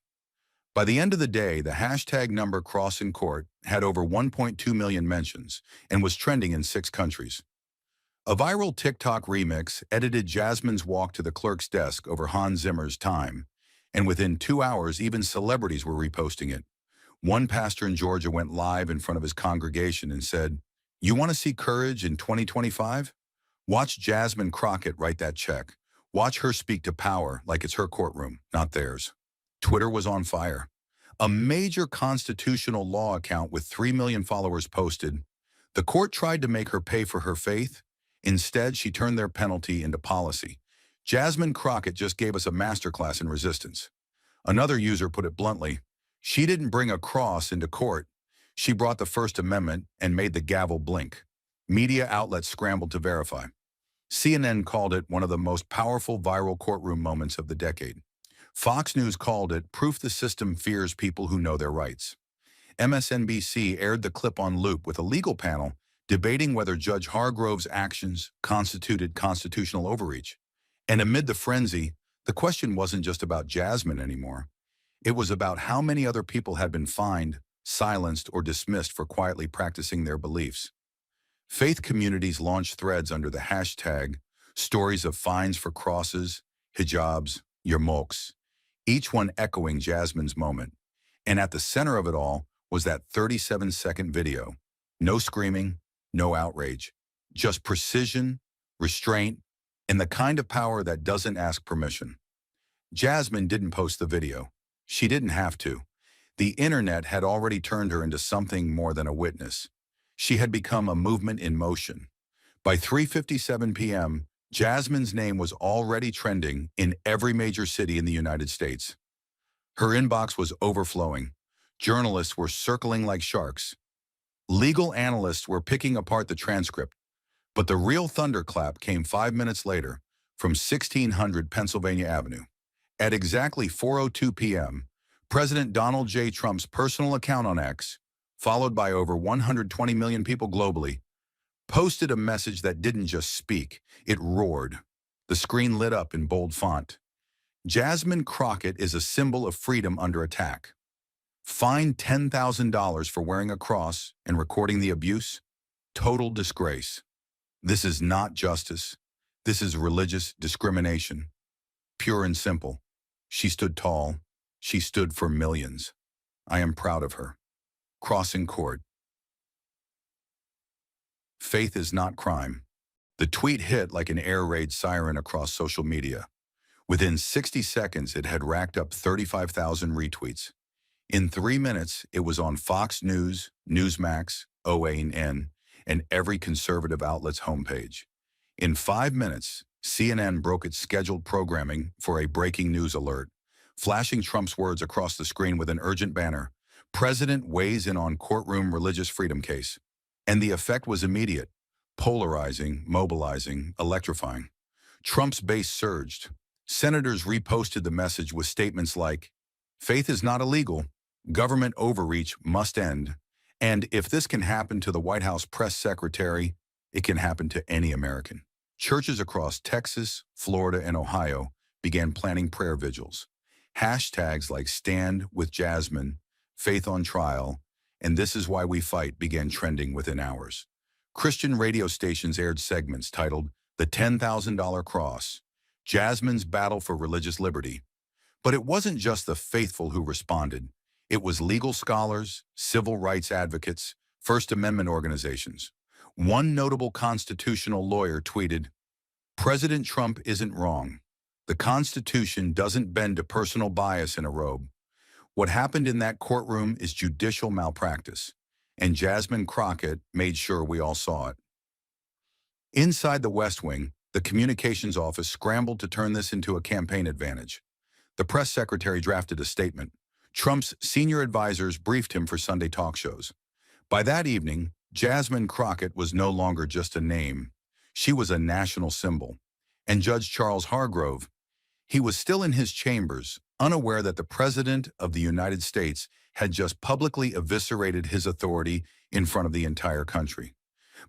By the end of the day, the hashtag number cross in court had over 1.2 million mentions and was trending in 6 countries. A viral TikTok remix edited Jasmine's walk to the clerk's desk over Hans Zimmer's Time, and within 2 hours, even celebrities were reposting it. One pastor in Georgia went live in front of his congregation and said, "You want to see courage in 2025? Watch Jasmine Crockett write that check. Watch her speak to power like it's her courtroom, not theirs." Twitter was on fire. A major constitutional law account with 3 million followers posted, "The court tried to make her pay for her faith. Instead, she turned their penalty into policy. Jasmine Crockett just gave us a masterclass in resistance." Another user put it bluntly, "She didn't bring a cross into court. She brought the First Amendment and made the gavel blink." Media outlets scrambled to verify. CNN called it one of the most powerful viral courtroom moments of the decade. Fox News called it proof the system fears people who know their rights. MSNBC aired the clip on loop with a legal panel debating whether Judge Hargrove's actions constituted constitutional overreach. And amid the frenzy, the question wasn't just about Jasmine anymore. It was about how many other people had been fined, silenced, or dismissed for quietly practicing their beliefs. Faith communities launched threads under the hashtag stories of fines for crosses, hijabs, yarmulkes, each one echoing Jasmine's moment. And at the center of it all was that 37-second video. No screaming, no outrage, just precision, restraint, and the kind of power that doesn't ask permission. Jasmine didn't post the video. She didn't have to. The internet had already turned her into something more than a witness. She had become a movement in motion. By 3:57 p.m., Jasmine's name was already trending in every major city in the United States. Her inbox was overflowing. Journalists were circling like sharks. Legal analysts were picking apart the transcript. But the real thunderclap came 5 minutes later from 1600 Pennsylvania Avenue. At exactly 4:02 p.m., President Donald J. Trump's personal account on X, followed by over 120 million people globally, posted a message that didn't just speak, it roared. The screen lit up in bold font. Jasmine Crockett is a symbol of freedom under attack. Fined $10,000 for wearing a cross and recording the abuse? Total disgrace. This is not justice. This is religious discrimination. Pure and simple. She stood tall. She stood for millions. I am proud of her. Crossing court. Faith is not crime. The tweet hit like an air raid siren across social media. Within 60 seconds, it had racked up 35,000 retweets. In 3 minutes, it was on Fox News, Newsmax, OAN, and every conservative outlet's homepage. In 5 minutes, CNN broke its scheduled programming for a breaking news alert, flashing Trump's words across the screen with an urgent banner, "President weighs in on courtroom religious freedom case." And the effect was immediate, polarizing, mobilizing, electrifying. Trump's base surged. Senators reposted the message with statements like, "Faith is not illegal. Government overreach must end. And if this can happen to the White House press secretary, it can happen to any American." Churches across Texas, Florida, and Ohio began planning prayer vigils. Hashtags like "Stand with Jasmine," "Faith on Trial," and "This is why we fight" began trending within hours. Christian radio stations aired segments titled "The $10,000 Cross," Jasmine's Battle for Religious Liberty. But it wasn't just the faithful who responded. It was legal scholars, civil rights advocates, First Amendment organizations. One notable constitutional lawyer tweeted, "President Trump isn't wrong. The Constitution doesn't bend to personal bias in a robe. What happened in that courtroom is judicial malpractice, and Jasmine Crockett made sure we all saw it." Inside the West Wing, the communications office scrambled to turn this into a campaign advantage. The press secretary drafted a statement. Trump's senior advisors briefed him for Sunday talk shows. By that evening, Jasmine Crockett was no longer just a name. She was a national symbol. And Judge Charles Hargrove, he was still in his chambers, unaware that the President of the United States had just publicly eviscerated his authority in front of the entire country.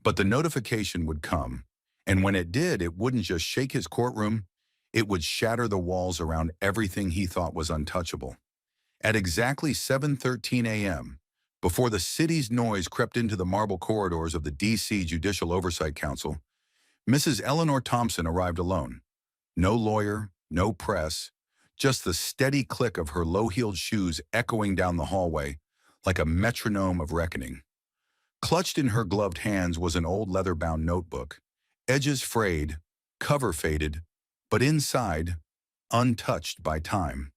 But the notification would come, and when it did, it wouldn't just shake his courtroom, it would shatter the walls around everything he thought was untouchable. At exactly 7:13 a.m., before the city's noise crept into the marble corridors of the D.C. Judicial Oversight Council, Mrs. Eleanor Thompson arrived alone. No lawyer, no press, just the steady click of her low-heeled shoes echoing down the hallway like a metronome of reckoning. Clutched in her gloved hands was an old leather-bound notebook, edges frayed, cover faded, but inside, untouched by time.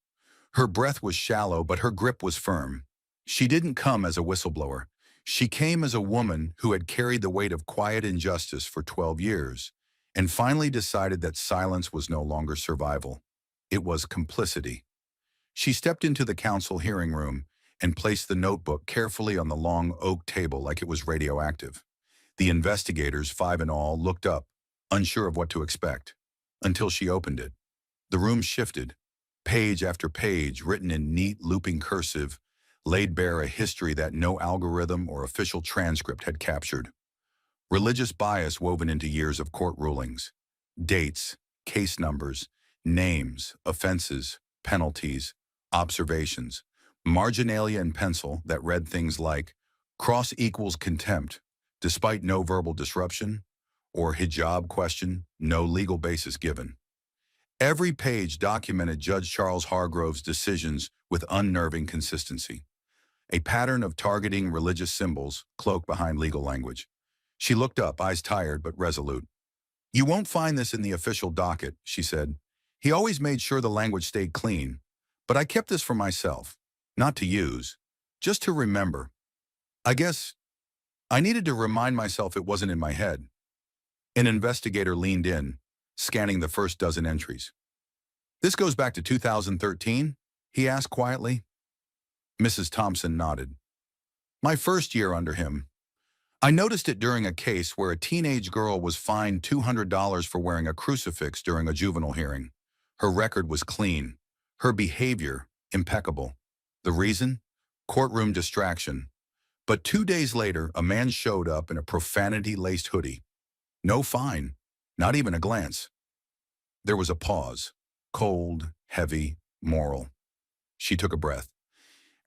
Her breath was shallow, but her grip was firm. She didn't come as a whistleblower. She came as a woman who had carried the weight of quiet injustice for 12 years and finally decided that silence was no longer survival. It was complicity. She stepped into the council hearing room and placed the notebook carefully on the long oak table like it was radioactive. The investigators, 5 in all, looked up, unsure of what to expect, until she opened it. The room shifted. Page after page, written in neat, looping cursive, laid bare a history that no algorithm or official transcript had captured. Religious bias woven into years of court rulings. Dates, case numbers, names, offenses, penalties, observations. Marginalia in pencil that read things like cross equals contempt, despite no verbal disruption, or hijab question, no legal basis given. Every page documented Judge Charles Hargrove's decisions with unnerving consistency, a pattern of targeting religious symbols cloaked behind legal language. She looked up, eyes tired but resolute. "You won't find this in the official docket," she said. "He always made sure the language stayed clean, but I kept this for myself, not to use, just to remember. I guess I needed to remind myself it wasn't in my head." An investigator leaned in, scanning the first dozen entries. "This goes back to 2013? He asked quietly. Mrs. Thompson nodded. "My first year under him. I noticed it during a case where a teenage girl was fined $200 for wearing a crucifix during a juvenile hearing. Her record was clean. Her behavior, impeccable. The reason? Courtroom distraction. But 2 days later, a man showed up in a profanity-laced hoodie. No fine, not even a glance." There was a pause. Cold, heavy, moral. She took a breath.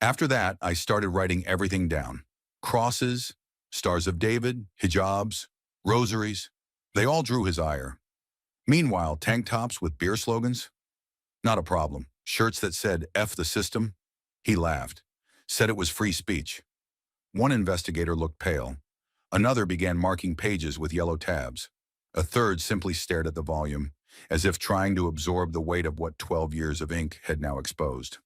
"After that, I started writing everything down. Crosses, Stars of David, hijabs, rosaries. They all drew his ire. Meanwhile, tank tops with beer slogans? Not a problem. Shirts that said, 'F the system'? He laughed. Said it was free speech." One investigator looked pale. Another began marking pages with yellow tabs. A third simply stared at the volume, as if trying to absorb the weight of what 12 years of ink had now exposed.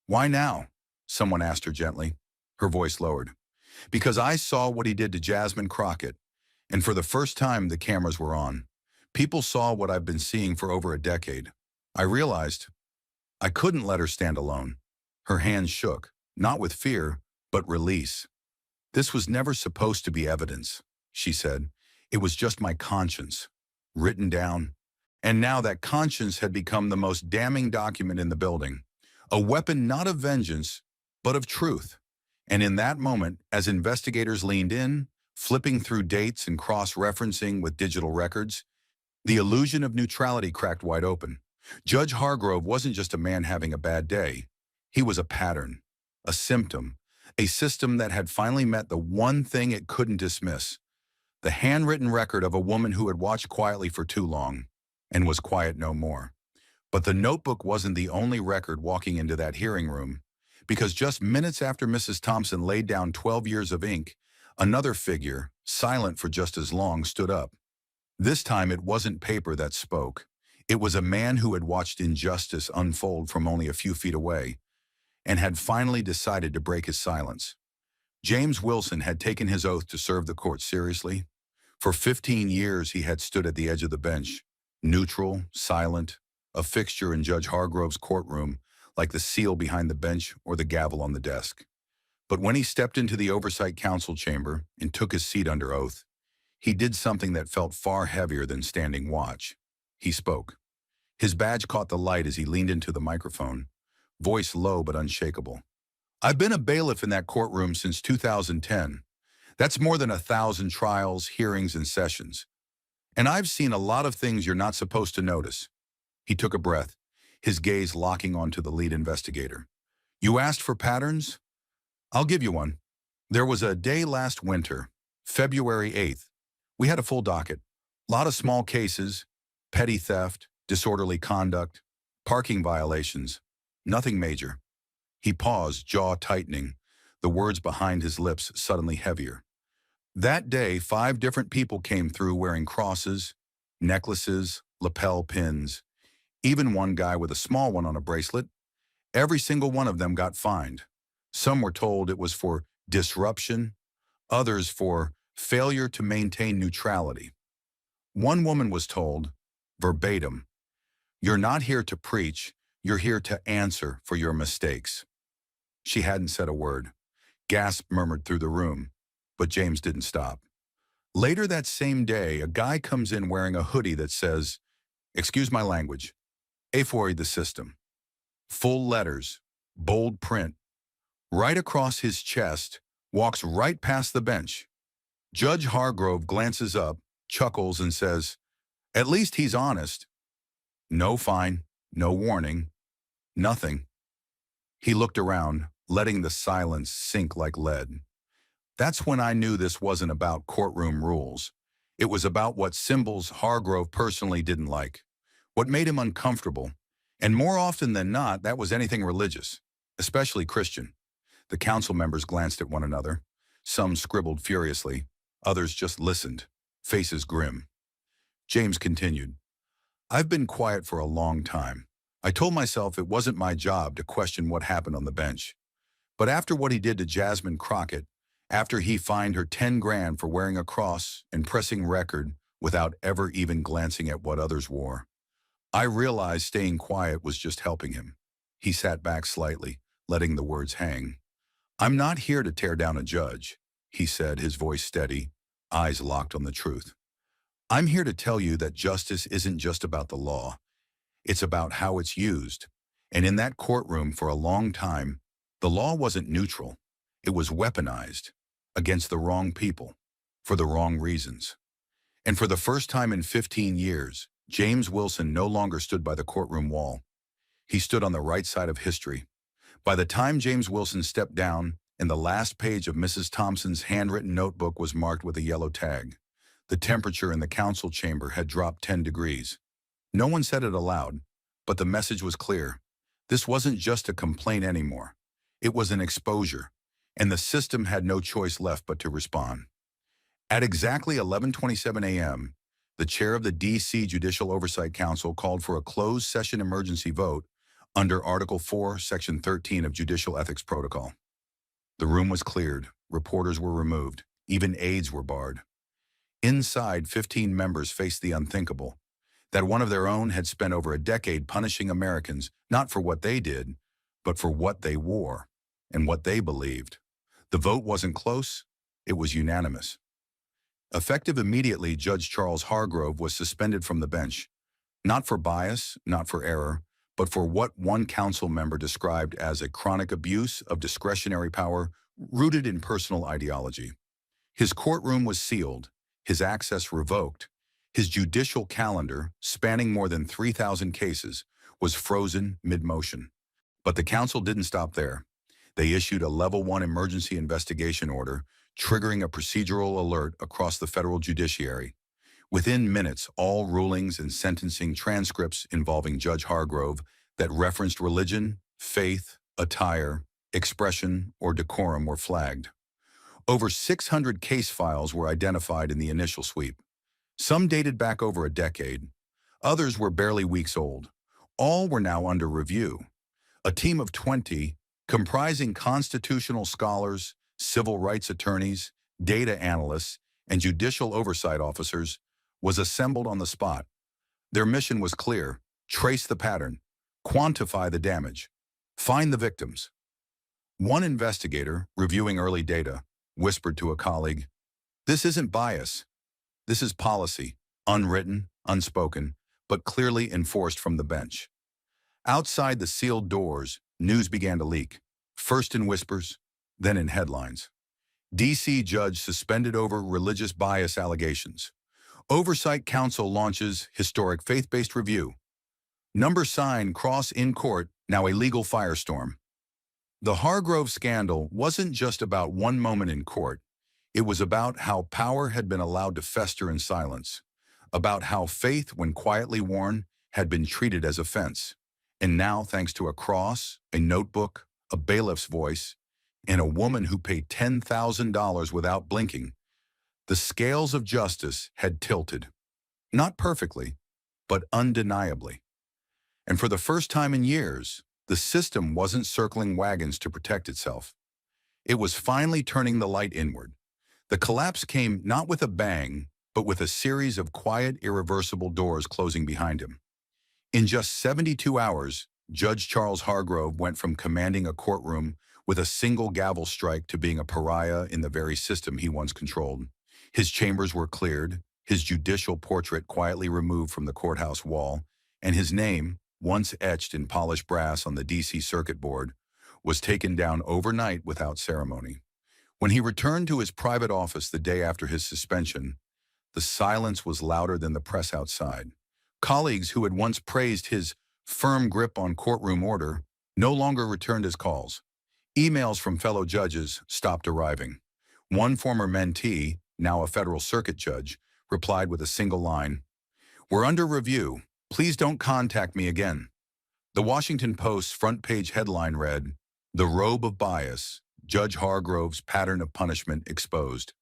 "Why now?" someone asked her gently. Her voice lowered. "Because I saw what he did to Jasmine Crockett, and for the first time the cameras were on. People saw what I've been seeing for over a decade. I realized I couldn't let her stand alone." Her hands shook, not with fear, but release. "This was never supposed to be evidence," she said. "It was just my conscience, written down." And now that conscience had become the most damning document in the building. A weapon not of vengeance, but of truth. And in that moment, as investigators leaned in, flipping through dates and cross-referencing with digital records, the illusion of neutrality cracked wide open. Judge Hargrove wasn't just a man having a bad day. He was a pattern, a symptom, a system that had finally met the one thing it couldn't dismiss: the handwritten record of a woman who had watched quietly for too long and was quiet no more. But the notebook wasn't the only record walking into that hearing room, because just minutes after Mrs. Thompson laid down 12 years of ink, another figure, silent for just as long, stood up. This time it wasn't paper that spoke. It was a man who had watched injustice unfold from only a few feet away and had finally decided to break his silence. James Wilson had taken his oath to serve the court seriously. For 15 years he had stood at the edge of the bench, neutral, silent, a fixture in Judge Hargrove's courtroom, like the seal behind the bench or the gavel on the desk. But when he stepped into the Oversight Council chamber and took his seat under oath, he did something that felt far heavier than standing watch. He spoke. His badge caught the light as he leaned into the microphone, voice low but unshakable. "I've been a bailiff in that courtroom since 2010. That's more than 1,000 trials, hearings, and sessions. And I've seen a lot of things you're not supposed to notice." He took a breath, his gaze locking onto the lead investigator. "You asked for patterns? I'll give you one. There was a day last winter, February 8th. We had a full docket. Lot of small cases, petty theft, disorderly conduct, parking violations. Nothing major. He paused, jaw tightening, the words behind his lips suddenly heavier. That day, 5 different people came through wearing crosses, necklaces, lapel pins, even one guy with a small one on a bracelet. Every single one of them got fined. Some were told it was for disruption, others for failure to maintain neutrality. One woman was told, verbatim, "You're not here to preach, you're here to answer for your mistakes." She hadn't said a word. Gasp murmured through the room, but James didn't stop. Later that same day, a guy comes in wearing a hoodie that says, "Excuse my language, avoid the system." Full letters, bold print, right across his chest, walks right past the bench. Judge Hargrove glances up, chuckles, and says, "At least he's honest." No fine, no warning, nothing. He looked around, letting the silence sink like lead. That's when I knew this wasn't about courtroom rules. It was about what symbols Hargrove personally didn't like, what made him uncomfortable, and more often than not, that was anything religious, especially Christian. The council members glanced at one another. Some scribbled furiously, others just listened, faces grim. James continued, "I've been quiet for a long time. I told myself it wasn't my job to question what happened on the bench. But after what he did to Jasmine Crockett, after he fined her 10 grand for wearing a cross and pressing record without ever even glancing at what others wore, I realized staying quiet was just helping him." He sat back slightly, letting the words hang. "I'm not here to tear down a judge," he said, his voice steady, eyes locked on the truth. "I'm here to tell you that justice isn't just about the law. It's about how it's used. And in that courtroom for a long time, the law wasn't neutral. It was weaponized against the wrong people for the wrong reasons. And for the first time in 15 years, James Wilson no longer stood by the courtroom wall. He stood on the right side of history. By the time James Wilson stepped down, and the last page of Mrs. Thompson's handwritten notebook was marked with a yellow tag, the temperature in the council chamber had dropped 10 degrees. No one said it aloud, but the message was clear. This wasn't just a complaint anymore. It was an exposure, and the system had no choice left but to respond. At exactly 11:27 a.m., the chair of the D.C. Judicial Oversight Council called for a closed session emergency vote under Article 4, Section 13 of Judicial Ethics Protocol. The room was cleared, reporters were removed, even aides were barred. Inside, 15 members faced the unthinkable, that one of their own had spent over a decade punishing Americans not for what they did, but for what they wore and what they believed. The vote wasn't close, it was unanimous. Effective immediately, Judge Charles Hargrove was suspended from the bench, not for bias, not for error, but for what one council member described as a chronic abuse of discretionary power rooted in personal ideology. His courtroom was sealed, his access revoked, his judicial calendar, spanning more than 3,000 cases, was frozen mid-motion. But the council didn't stop there. They issued a Level 1 emergency investigation order, triggering a procedural alert across the federal judiciary. Within minutes, all rulings and sentencing transcripts involving Judge Hargrove that referenced religion, faith, attire, expression, or decorum were flagged. Over 600 case files were identified in the initial sweep. Some dated back over a decade. Others were barely weeks old. All were now under review. A team of 20, comprising constitutional scholars, civil rights attorneys, data analysts, and judicial oversight officers, was assembled on the spot. Their mission was clear: trace the pattern, quantify the damage, find the victims. One investigator, reviewing early data, whispered to a colleague, "This isn't bias. This is policy, unwritten, unspoken, but clearly enforced from the bench." Outside the sealed doors, news began to leak, first in whispers, then in headlines. D.C. judge suspended over religious bias allegations. Oversight Council launches historic faith-based review. Number sign cross in court, now a legal firestorm. The Hargrove scandal wasn't just about one moment in court. It was about how power had been allowed to fester in silence. about how faith, when quietly worn, had been treated as offense. And now, thanks to a cross, a notebook, a bailiff's voice, and a woman who paid $10,000 without blinking, the scales of justice had tilted. Not perfectly, but undeniably. And for the first time in years, the system wasn't circling wagons to protect itself. It was finally turning the light inward. The collapse came not with a bang, but with a series of quiet, irreversible doors closing behind him. In just 72 hours, Judge Charles Hargrove went from commanding a courtroom with a single gavel strike to being a pariah in the very system he once controlled. His chambers were cleared, his judicial portrait quietly removed from the courthouse wall, and his name, once etched in polished brass on the D.C. Circuit Board, was taken down overnight without ceremony. When he returned to his private office the day after his suspension, the silence was louder than the press outside. Colleagues who had once praised his firm grip on courtroom order no longer returned his calls. Emails from fellow judges stopped arriving. One former mentee, now a federal circuit judge, replied with a single line, "We're under review. Please don't contact me again." The Washington Post's front-page headline read, "The Robe of Bias, Judge Hargrove's Pattern of Punishment Exposed."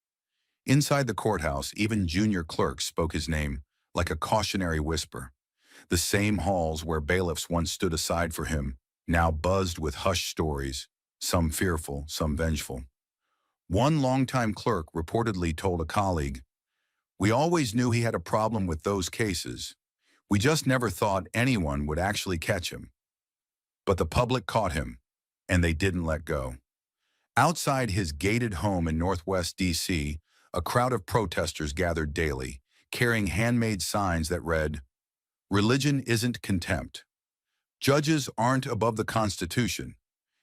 Inside the courthouse, even junior clerks spoke his name like a cautionary whisper. The same halls where bailiffs once stood aside for him now buzzed with hushed stories, some fearful, some vengeful. One longtime clerk reportedly told a colleague, "We always knew he had a problem with those cases. We just never thought anyone would actually catch him." But the public caught him, and they didn't let go. Outside his gated home in Northwest D.C., a crowd of protesters gathered daily, carrying handmade signs that read, "Religion isn't contempt. Judges aren't above the Constitution."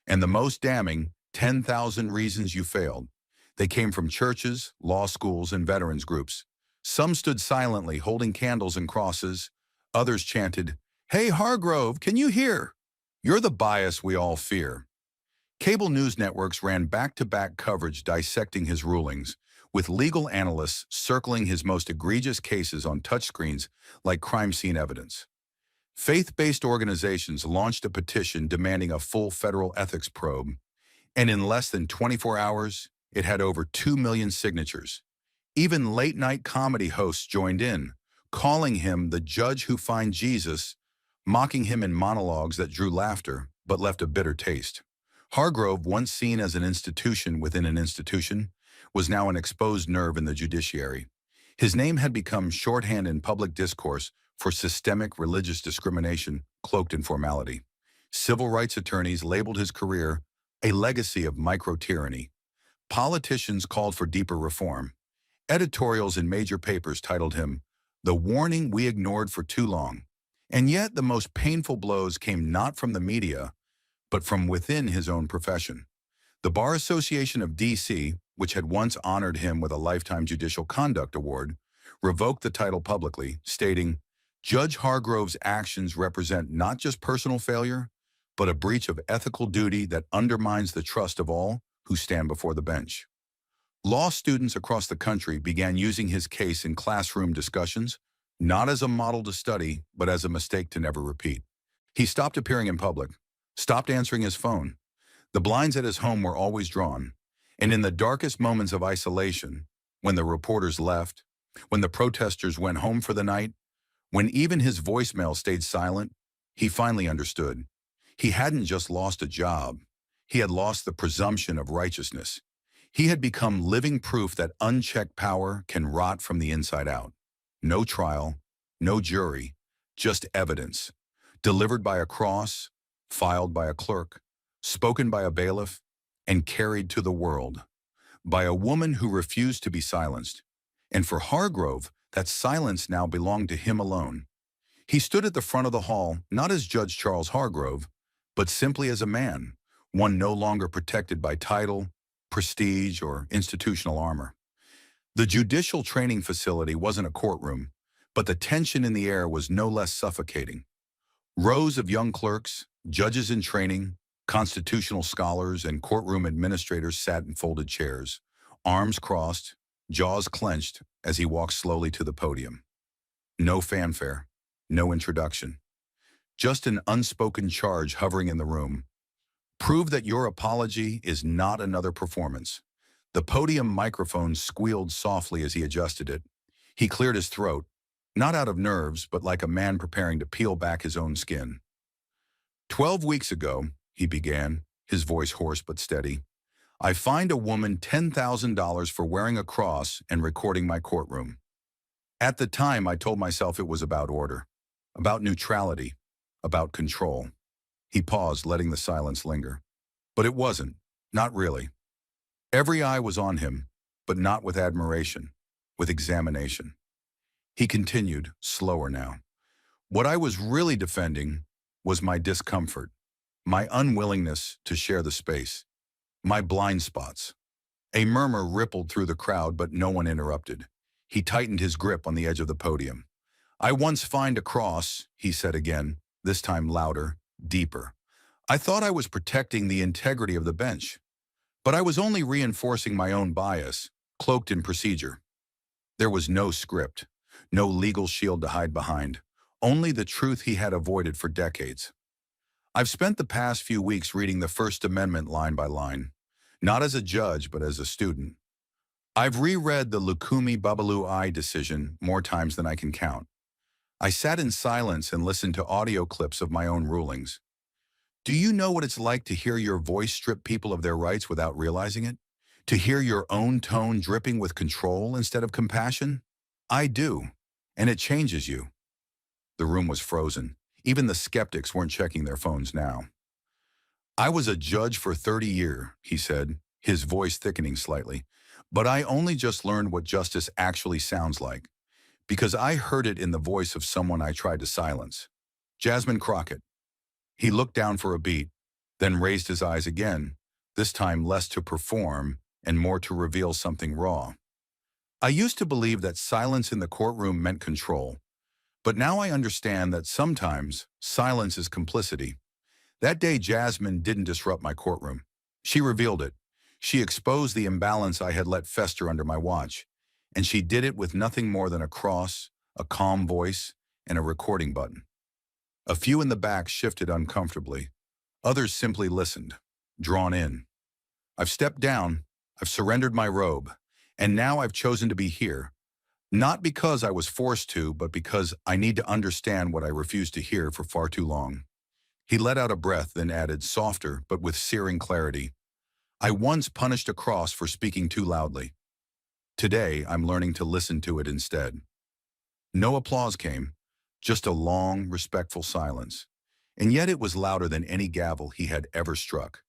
And the most damning, 10,000 reasons you failed. They came from churches, law schools, and veterans groups. Some stood silently, holding candles and crosses. Others chanted, "Hey Hargrove, can you hear? You're the bias we all fear." Cable news networks ran back-to-back coverage dissecting his rulings, with legal analysts circling his most egregious cases on touchscreens like crime scene evidence. Faith-based organizations launched a petition demanding a full federal ethics probe, and in less than 24 hours, it had over 2 million signatures. Even late-night comedy hosts joined in, calling him the judge who fined Jesus, mocking him in monologues that drew laughter but left a bitter taste. Hargrove, once seen as an institution within an institution, was now an exposed nerve in the judiciary. His name had become shorthand in public discourse for systemic religious discrimination cloaked in formality. Civil rights attorneys labeled his career a legacy of micro-tyranny. Politicians called for deeper reform. Editorials in major papers titled him, "The Warning We Ignored for Too Long." And yet the most painful blows came not from the media, but from within his own profession. The Bar Association of D.C., which had once honored him with a Lifetime Judicial Conduct Award, revoked the title publicly, stating, "Judge Hargrove's actions represent not just personal failure, but a breach of ethical duty that undermines the trust of all who stand before the bench." Law students across the country began using his case in classroom discussions, not as a model to study, but as a mistake to never repeat. He stopped appearing in public, stopped answering his phone. The blinds at his home were always drawn, and in the darkest moments of isolation, when the reporters left, when the protesters went home for the night, when even his voicemail stayed silent, he finally understood. He hadn't just lost a job. He had lost the presumption of righteousness. He had become living proof that unchecked power can rot from the inside out. No trial, no jury, just evidence, delivered by a cross, filed by a clerk, spoken by a bailiff, and carried to the world by a woman who refused to be silenced. And for Hargrove, that silence now belonged to him alone. He stood at the front of the hall, not as Judge Charles Hargrove, but simply as a man, one no longer protected by title, prestige, or institutional armor. The judicial training facility wasn't a courtroom, but the tension in the air was no less suffocating. Rows of young clerks, judges in training, constitutional scholars, and courtroom administrators sat in folded chairs, arms crossed, jaws clenched as he walked slowly to the podium. No fanfare, no introduction. Just an unspoken charge hovering in the room. Prove that your apology is not another performance. The podium microphone squealed softly as he adjusted it. He cleared his throat, not out of nerves, but like a man preparing to peel back his own skin. 12 weeks ago, he began, his voice hoarse but steady, I fined a woman $10,000 for wearing a cross and recording my courtroom. At the time, I told myself it was about order, about neutrality, about control. He paused, letting the silence linger. But it wasn't, not really. Every eye was on him, but not with admiration, with examination. He continued, slower now. What I was really defending was my discomfort, my unwillingness to share the space, my blind spots. A murmur rippled through the crowd, but no one interrupted. He tightened his grip on the edge of the podium. I once fined a cross, he said again, this time louder, deeper. I thought I was protecting the integrity of the bench, but I was only reinforcing my own bias, cloaked in procedure. There was no script, no legal shield to hide behind, only the truth he had avoided for decades. I've spent the past few weeks reading the First Amendment line by line, not as a judge, but as a student. I've reread the Lukumi Babalu I decision more times than I can count. I sat in silence and listened to audio clips of my own rulings. Do you know what it's like to hear your voice strip people of their rights without realizing it? To hear your own tone dripping with control instead of compassion? I do, and it changes you. The room was frozen. Even the skeptics weren't checking their phones now. I was a judge for 30 years, he said, his voice thickening slightly, but I only just learned what justice actually sounds like, because I heard it in the voice of someone I tried to silence. Jasmine Crockett. He looked down for a beat, then raised his eyes again, this time less to perform and more to reveal something raw. I used to believe that silence in the courtroom meant control, but now I understand that sometimes silence is complicity. That day, Jasmine didn't disrupt my courtroom. She revealed it. She exposed the imbalance I had let fester under my watch, and she did it with nothing more than a cross, a calm voice, and a recording button. A few in the back shifted uncomfortably. Others simply listened, drawn in. I've stepped down, I've surrendered my robe, and now I've chosen to be here. Not because I was forced to, but because I need to understand what I refused to hear for far too long. He let out a breath, then added, softer but with searing clarity, I once punished a cross for speaking too loudly. Today, I'm learning to listen to it instead. No applause came, just a long, respectful silence. And yet it was louder than any gavel he had ever struck.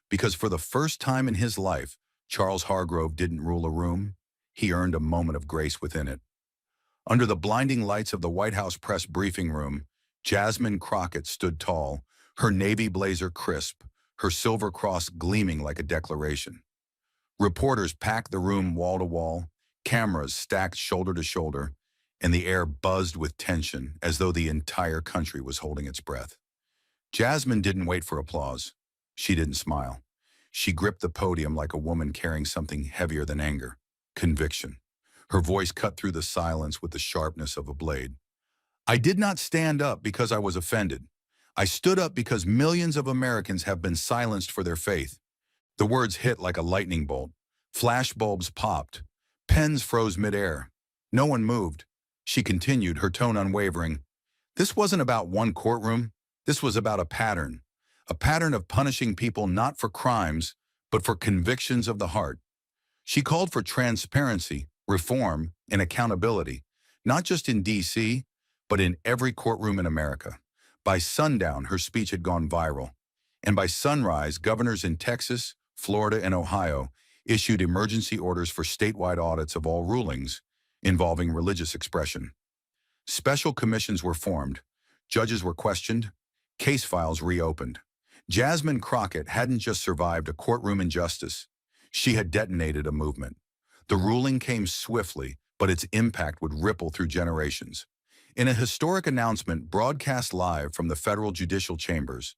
Because for the first time in his life, Charles Hargrove didn't rule a room. He earned a moment of grace within it. Under the blinding lights of the White House press briefing room, Jasmine Crockett stood tall, her navy blazer crisp, her silver cross gleaming like a declaration. Reporters packed the room wall to wall, cameras stacked shoulder to shoulder, and the air buzzed with tension as though the entire country was holding its breath. Jasmine didn't wait for applause. She didn't smile. She gripped the podium like a woman carrying something heavier than anger, conviction. Her voice cut through the silence with the sharpness of a blade. I did not stand up because I was offended. I stood up because millions of Americans have been silenced for their faith. The words hit like a lightning bolt. Flash bulbs popped. Pens froze midair. No one moved. She continued, her tone unwavering. This wasn't about one courtroom. This was about a pattern of punishing people not for crimes, but for convictions of the heart. She called for transparency, reform, and accountability, not just in D.C., but in every courtroom in America. By sundown, her speech had gone viral. And by sunrise, governors in Texas, Florida, and Ohio issued emergency orders for statewide audits of all rulings involving religious expression. Special commissions were formed. Judges were questioned. Case files reopened. Jasmine Crockett hadn't just survived a courtroom injustice. She had detonated a movement. The ruling came swiftly, but its impact would ripple through generations. In a historic announcement broadcast live from the federal judicial chambers,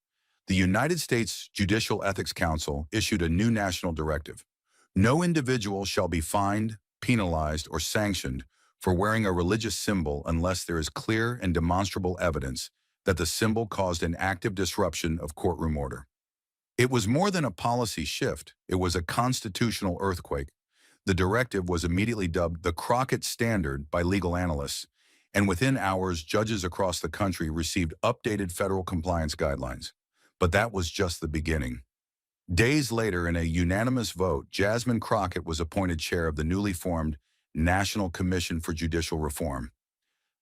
the United States Judicial Ethics Council issued a new national directive. No individual shall be fined, penalized, or sanctioned for wearing a religious symbol unless there is clear and demonstrable evidence that the symbol caused an active disruption of courtroom order. It was more than a policy shift, it was a constitutional earthquake. The directive was immediately dubbed the Crockett Standard by legal analysts, and within hours, judges across the country received updated federal compliance guidelines. But that was just the beginning. Days later, in a unanimous vote, Jasmine Crockett was appointed chair of the newly formed National Commission for Judicial Reform,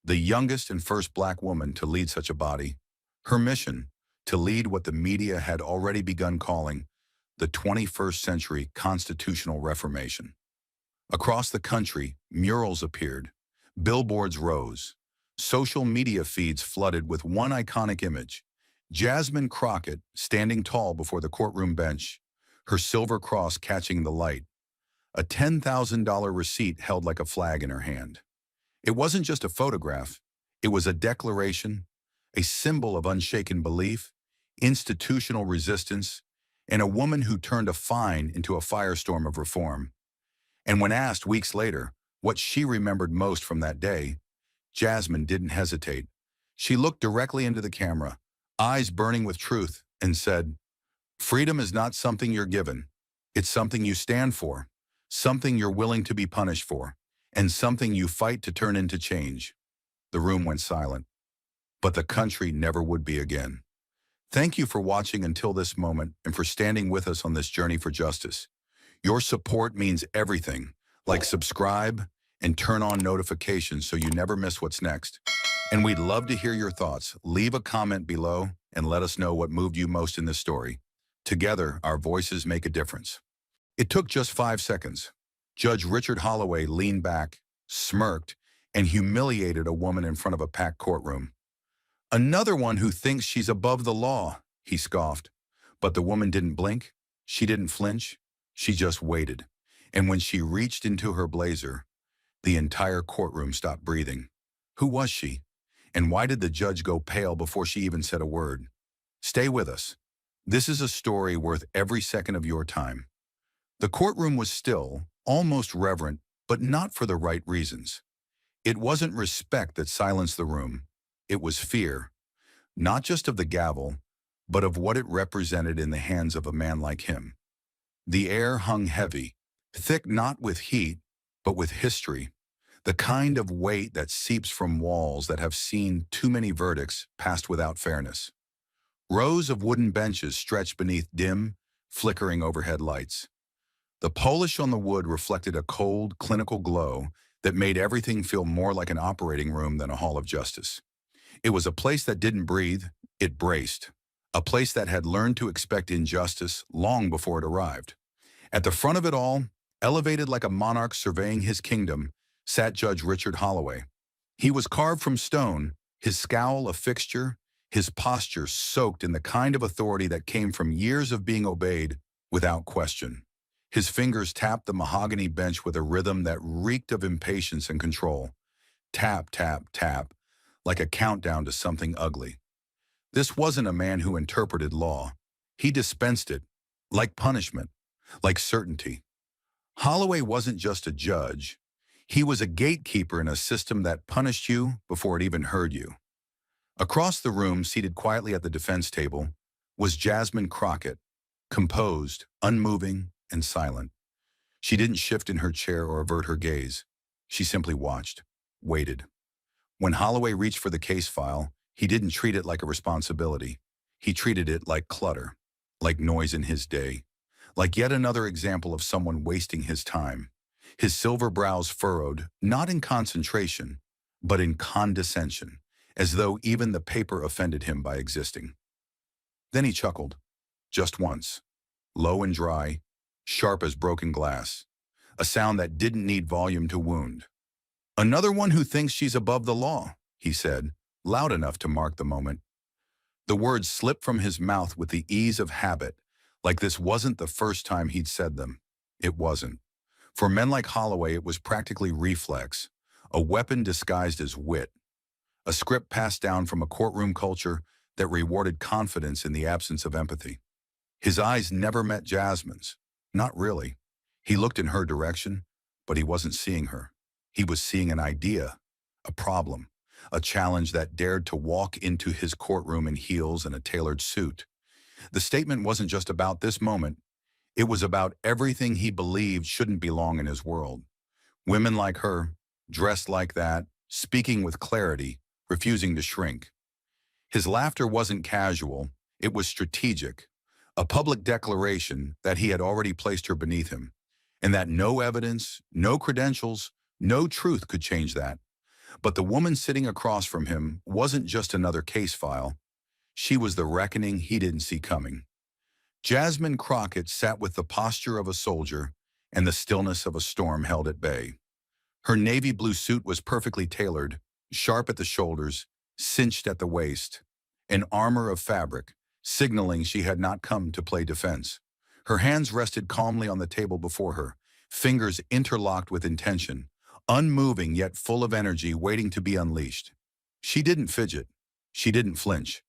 the youngest and first black woman to lead such a body. Her mission, to lead what the media had already begun calling the 21st century constitutional reformation. Across the country, murals appeared, billboards rose, social media feeds flooded with one iconic image: Jasmine Crockett standing tall before the courtroom bench, her silver cross catching the light, a $10,000 receipt held like a flag in her hand. It wasn't just a photograph, it was a declaration, a symbol of unshaken belief, institutional resistance, and a woman who turned a fine into a firestorm of reform. And when asked weeks later what she remembered most from that day, Jasmine didn't hesitate. She looked directly into the camera, eyes burning with truth, and said, "Freedom is not something you're given. It's something you stand for, something you're willing to be punished for, and something you fight to turn into change." The room went silent, but the country never would be again. Thank you for watching until this moment and for standing with us on this journey for justice. Your support means everything, like subscribe and turn on notifications so you never miss what's next. And we'd love to hear your thoughts. Leave a comment below and let us know what moved you most in this story. Together, our voices make a difference. It took just 5 seconds. Judge Richard Holloway leaned back, smirked, and humiliated a woman in front of a packed courtroom. "Another one who thinks she's above the law," he scoffed. But the woman didn't blink. She didn't flinch. She just waited. And when she reached into her blazer, the entire courtroom stopped breathing. Who was she? And why did the judge go pale before she even said a word? Stay with us. This is a story worth every second of your time. The courtroom was still, almost reverent, but not for the right reasons. It wasn't respect that silenced the room. It was fear, not just of the gavel, but of what it represented in the hands of a man like him. The air hung heavy, thick not with heat, but with history, the kind of weight that seeps from walls that have seen too many verdicts passed without fairness. Rows of wooden benches stretched beneath dim, flickering overhead lights. The polish on the wood reflected a cold, clinical glow that made everything feel more like an operating room than a hall of justice. It was a place that didn't breathe, it braced. A place that had learned to expect injustice long before it arrived. At the front of it all, elevated like a monarch surveying his kingdom, sat Judge Richard Holloway. He was carved from stone, his scowl a fixture, his posture soaked in the kind of authority that came from years of being obeyed without question. His fingers tapped the mahogany bench with a rhythm that reeked of impatience and control. Tap, tap, tap, like a countdown to something ugly. This wasn't a man who interpreted law. He dispensed it, like punishment, like certainty. Holloway wasn't just a judge. He was a gatekeeper in a system that punished you before it even heard you. Across the room, seated quietly at the defense table, was Jasmine Crockett, composed, unmoving, and silent. She didn't shift in her chair or avert her gaze. She simply watched, waited. When Holloway reached for the case file, he didn't treat it like a responsibility. He treated it like clutter, like noise in his day, like yet another example of someone wasting his time. His silver brows furrowed, not in concentration, but in condescension, as though even the paper offended him by existing. Then he chuckled, just once, low and dry, sharp as broken glass, a sound that didn't need volume to wound. "Another one who thinks she's above the law," he said, loud enough to mark the moment. The words slipped from his mouth with the ease of habit, like this wasn't the first time he'd said them. It wasn't. For men like Holloway, it was practically reflex, a weapon disguised as wit, a script passed down from a courtroom culture that rewarded confidence in the absence of empathy. His eyes never met Jasmine's. Not really. He looked in her direction, but he wasn't seeing her. He was seeing an idea, a problem, a challenge that dared to walk into his courtroom in heels and a tailored suit. The statement wasn't just about this moment. It was about everything he believed shouldn't belong in his world. Women like her, dressed like that, speaking with clarity, refusing to shrink. His laughter wasn't casual, it was strategic, a public declaration that he had already placed her beneath him, and that no evidence, no credentials, no truth could change that. But the woman sitting across from him wasn't just another case file. She was the reckoning he didn't see coming. Jasmine Crockett sat with the posture of a soldier and the stillness of a storm held at bay. Her navy blue suit was perfectly tailored, sharp at the shoulders, cinched at the waist, an armor of fabric, signaling she had not come to play defense. Her hands rested calmly on the table before her, fingers interlocked with intention, unmoving yet full of energy waiting to be unleashed. She didn't fidget. She didn't flinch.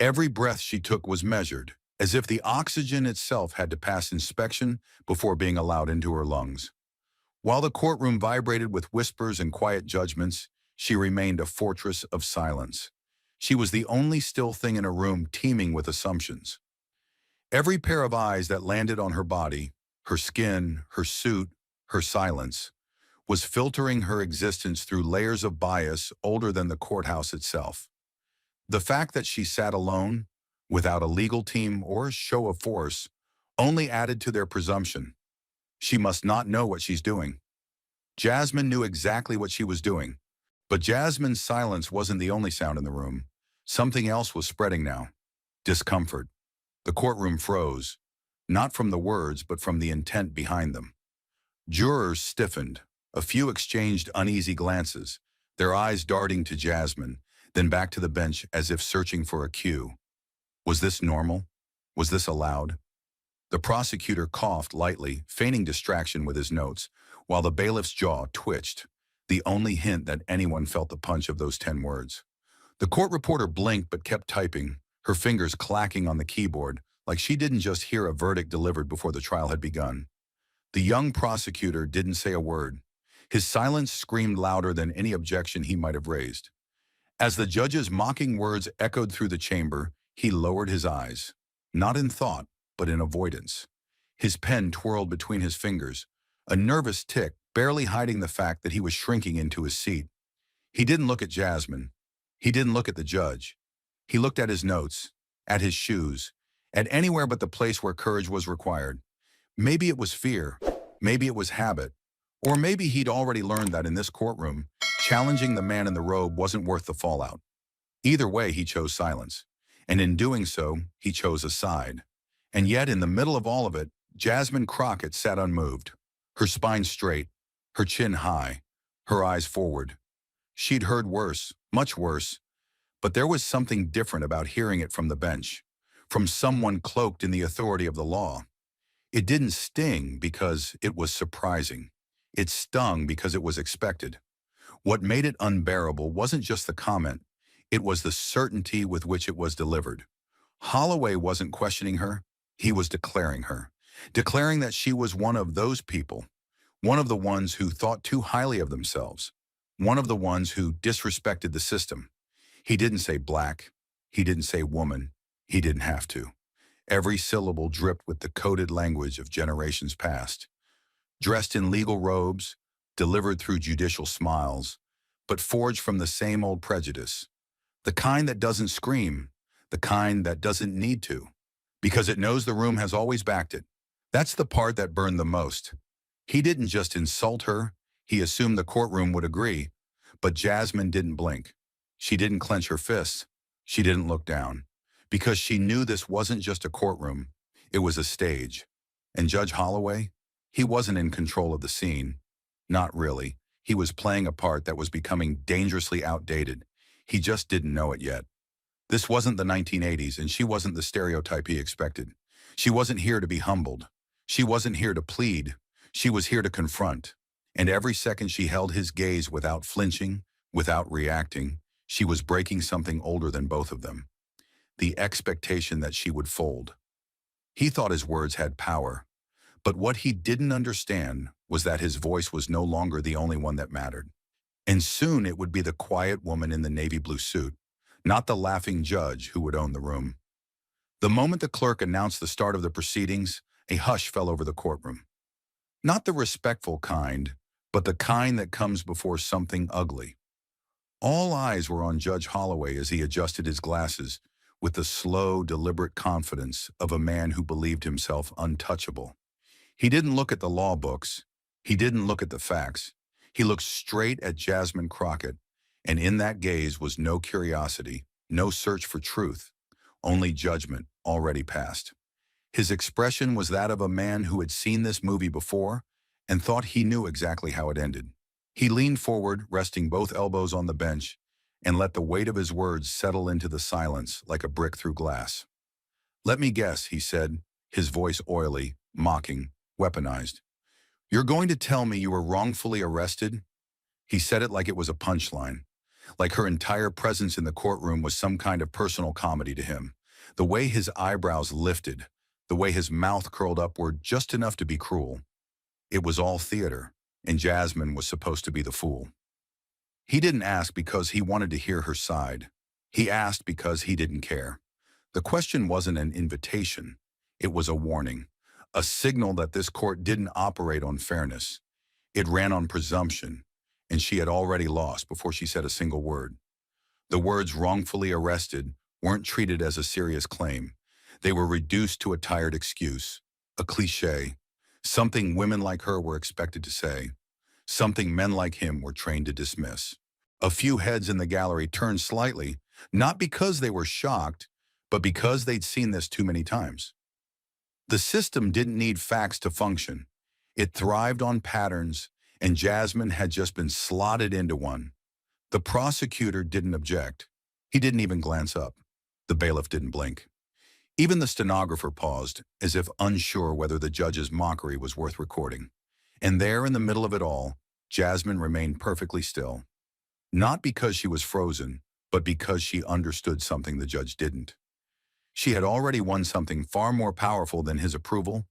Every breath she took was measured, as if the oxygen itself had to pass inspection before being allowed into her lungs. While the courtroom vibrated with whispers and quiet judgments, she remained a fortress of silence. She was the only still thing in a room teeming with assumptions. Every pair of eyes that landed on her body, her skin, her suit, her silence, was filtering her existence through layers of bias older than the courthouse itself. The fact that she sat alone, without a legal team or show of force, only added to their presumption. She must not know what she's doing. Jasmine knew exactly what she was doing, but Jasmine's silence wasn't the only sound in the room. Something else was spreading now. Discomfort. The courtroom froze, not from the words, but from the intent behind them. Jurors stiffened. A few exchanged uneasy glances, their eyes darting to Jasmine, then back to the bench as if searching for a cue. Was this normal? Was this allowed? The prosecutor coughed lightly, feigning distraction with his notes, while the bailiff's jaw twitched, the only hint that anyone felt the punch of those 10 words. The court reporter blinked but kept typing, her fingers clacking on the keyboard, like she didn't just hear a verdict delivered before the trial had begun. The young prosecutor didn't say a word. His silence screamed louder than any objection he might have raised. As the judge's mocking words echoed through the chamber, he lowered his eyes, not in thought, but in avoidance. His pen twirled between his fingers, a nervous tick barely hiding the fact that he was shrinking into his seat. He didn't look at Jasmine. He didn't look at the judge. He looked at his notes, at his shoes, at anywhere but the place where courage was required. Maybe it was fear, maybe it was habit, or maybe he'd already learned that in this courtroom, challenging the man in the robe wasn't worth the fallout. Either way, he chose silence. And in doing so, he chose a side. And yet, in the middle of all of it, Jasmine Crockett sat unmoved, her spine straight, her chin high, her eyes forward. She'd heard worse, much worse, but there was something different about hearing it from the bench, from someone cloaked in the authority of the law. It didn't sting because it was surprising. It stung because it was expected. What made it unbearable wasn't just the comment, it was the certainty with which it was delivered. Holloway wasn't questioning her, he was declaring her. Declaring that she was one of those people, one of the ones who thought too highly of themselves, one of the ones who disrespected the system. He didn't say black, he didn't say woman, he didn't have to. Every syllable dripped with the coded language of generations past. Dressed in legal robes, delivered through judicial smiles, but forged from the same old prejudice. The kind that doesn't scream, the kind that doesn't need to, because it knows the room has always backed it. That's the part that burned the most. He didn't just insult her, he assumed the courtroom would agree, but Jasmine didn't blink. She didn't clench her fists. She didn't look down, because she knew this wasn't just a courtroom, it was a stage. And Judge Holloway? He wasn't in control of the scene. Not really. He was playing a part that was becoming dangerously outdated. He just didn't know it yet. This wasn't the 1980s, and she wasn't the stereotype he expected. She wasn't here to be humbled. She wasn't here to plead. She was here to confront. And every second she held his gaze without flinching, without reacting, she was breaking something older than both of them. The expectation that she would fold. He thought his words had power, But what he didn't understand was that his voice was no longer the only one that mattered. And soon it would be the quiet woman in the navy blue suit, not the laughing judge who would own the room. The moment the clerk announced the start of the proceedings, a hush fell over the courtroom. Not the respectful kind, but the kind that comes before something ugly. All eyes were on Judge Holloway as he adjusted his glasses with the slow, deliberate confidence of a man who believed himself untouchable. He didn't look at the law books. He didn't look at the facts. He looked straight at Jasmine Crockett, and in that gaze was no curiosity, no search for truth, only judgment already passed. His expression was that of a man who had seen this movie before and thought he knew exactly how it ended. He leaned forward, resting both elbows on the bench, and let the weight of his words settle into the silence like a brick through glass. "Let me guess," he said, his voice oily, mocking, weaponized. "You're going to tell me you were wrongfully arrested?" He said it like it was a punchline, like her entire presence in the courtroom was some kind of personal comedy to him. The way his eyebrows lifted, the way his mouth curled upward just enough to be cruel. It was all theater, and Jasmine was supposed to be the fool. He didn't ask because he wanted to hear her side. He asked because he didn't care. The question wasn't an invitation. It was a warning, a signal that this court didn't operate on fairness. It ran on presumption, and she had already lost before she said a single word. The words "wrongfully arrested" weren't treated as a serious claim. They were reduced to a tired excuse, a cliché, something women like her were expected to say, something men like him were trained to dismiss. A few heads in the gallery turned slightly, not because they were shocked, but because they'd seen this too many times. The system didn't need facts to function. It thrived on patterns, and Jasmine had just been slotted into one. The prosecutor didn't object. He didn't even glance up. The bailiff didn't blink. Even the stenographer paused, as if unsure whether the judge's mockery was worth recording. And there in the middle of it all, Jasmine remained perfectly still. Not because she was frozen, but because she understood something the judge didn't. She had already won something far more powerful than his approval: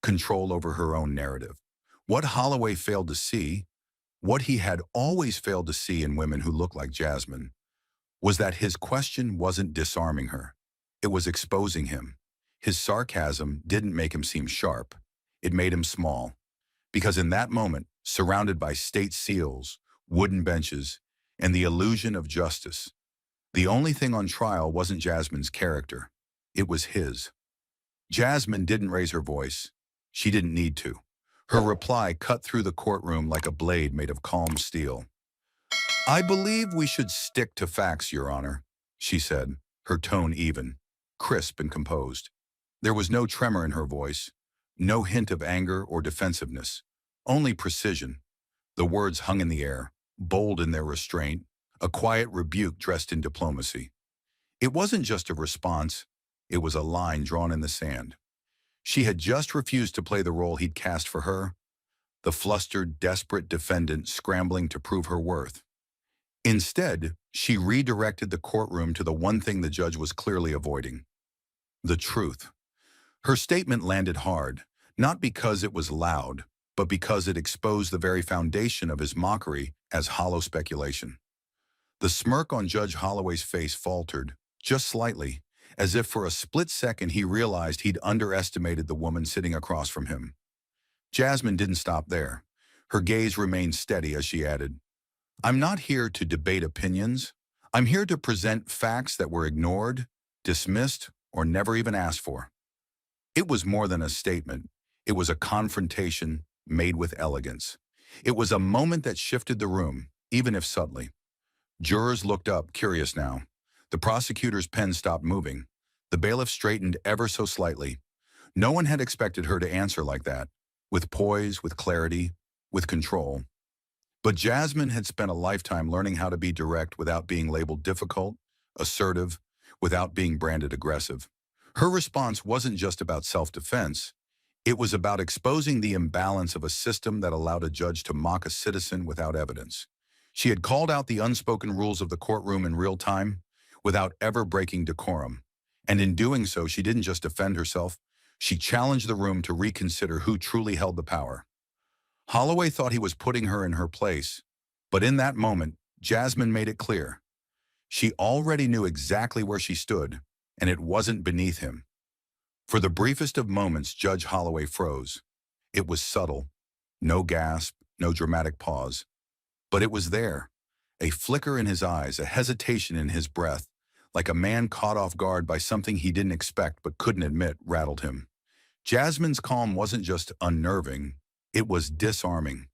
control over her own narrative. What Holloway failed to see, what he had always failed to see in women who looked like Jasmine, was that his question wasn't disarming her. It was exposing him. His sarcasm didn't make him seem sharp. It made him small. Because in that moment, surrounded by state seals, wooden benches, and the illusion of justice, the only thing on trial wasn't Jasmine's character. It was his. Jasmine didn't raise her voice. She didn't need to. Her reply cut through the courtroom like a blade made of calm steel. "I believe we should stick to facts, Your Honor," she said, her tone even, crisp and composed. There was no tremor in her voice, no hint of anger or defensiveness, only precision. The words hung in the air, bold in their restraint, a quiet rebuke dressed in diplomacy. It wasn't just a response, it was a line drawn in the sand. She had just refused to play the role he'd cast for her, the flustered, desperate defendant scrambling to prove her worth. Instead, she redirected the courtroom to the one thing the judge was clearly avoiding: the truth. Her statement landed hard, not because it was loud, but because it exposed the very foundation of his mockery as hollow speculation. The smirk on Judge Holloway's face faltered, just slightly, as if for a split second he realized he'd underestimated the woman sitting across from him. Jasmine didn't stop there. Her gaze remained steady as she added, "I'm not here to debate opinions. I'm here to present facts that were ignored, dismissed, or never even asked for." It was more than a statement. It was a confrontation made with elegance. It was a moment that shifted the room, even if subtly. Jurors looked up, curious now. The prosecutor's pen stopped moving. The bailiff straightened ever so slightly. No one had expected her to answer like that, with poise, with clarity, with control. But Jasmine had spent a lifetime learning how to be direct without being labeled difficult, assertive, without being branded aggressive. Her response wasn't just about self-defense. It was about exposing the imbalance of a system that allowed a judge to mock a citizen without evidence. She had called out the unspoken rules of the courtroom in real time, without ever breaking decorum. And in doing so, she didn't just defend herself, She challenged the room to reconsider who truly held the power. Holloway thought he was putting her in her place, but in that moment, Jasmine made it clear. She already knew exactly where she stood, and it wasn't beneath him. For the briefest of moments, Judge Holloway froze. It was subtle. No gasp, no dramatic pause. But it was there. A flicker in his eyes, a hesitation in his breath, like a man caught off guard by something he didn't expect but couldn't admit rattled him. Jasmine's calm wasn't just unnerving, it was disarming.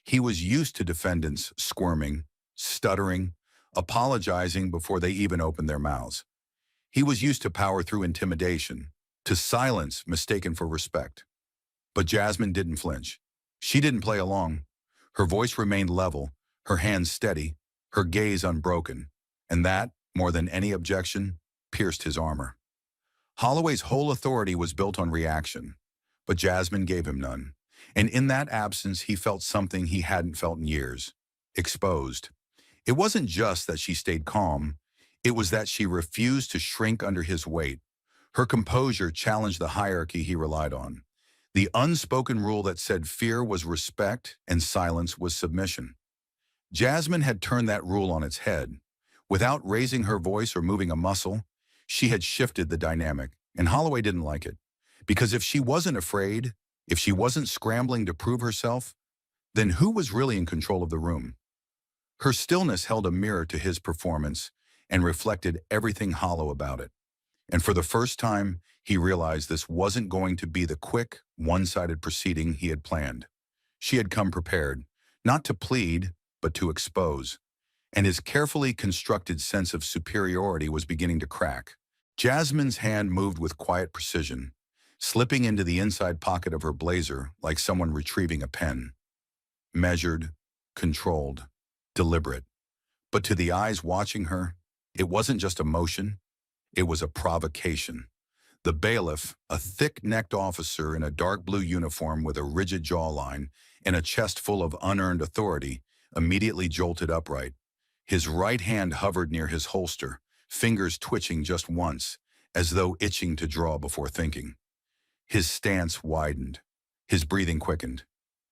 He was used to defendants squirming, stuttering, apologizing before they even opened their mouths. He was used to power through intimidation, to silence mistaken for respect. But Jasmine didn't flinch. She didn't play along. Her voice remained level, her hands steady, her gaze unbroken, and that, more than any objection, pierced his armor. Holloway's whole authority was built on reaction, but Jasmine gave him none. And in that absence, he felt something he hadn't felt in years. Exposed. It wasn't just that she stayed calm, it was that she refused to shrink under his weight. Her composure challenged the hierarchy he relied on. The unspoken rule that said fear was respect and silence was submission. Jasmine had turned that rule on its head. Without raising her voice or moving a muscle, she had shifted the dynamic, and Holloway didn't like it. Because if she wasn't afraid, if she wasn't scrambling to prove herself, then who was really in control of the room? Her stillness held a mirror to his performance and reflected everything hollow about it. And for the first time, he realized this wasn't going to be the quick, one-sided proceeding he had planned. She had come prepared, not to plead, but to expose. And his carefully constructed sense of superiority was beginning to crack. Jasmine's hand moved with quiet precision, slipping into the inside pocket of her blazer like someone retrieving a pen. Measured, controlled, deliberate. But to the eyes watching her, it wasn't just a motion, it was a provocation. The bailiff, a thick-necked officer in a dark blue uniform with a rigid jawline and a chest full of unearned authority, immediately jolted upright. His right hand hovered near his holster, fingers twitching just once, as though itching to draw before thinking. His stance widened. His breathing quickened.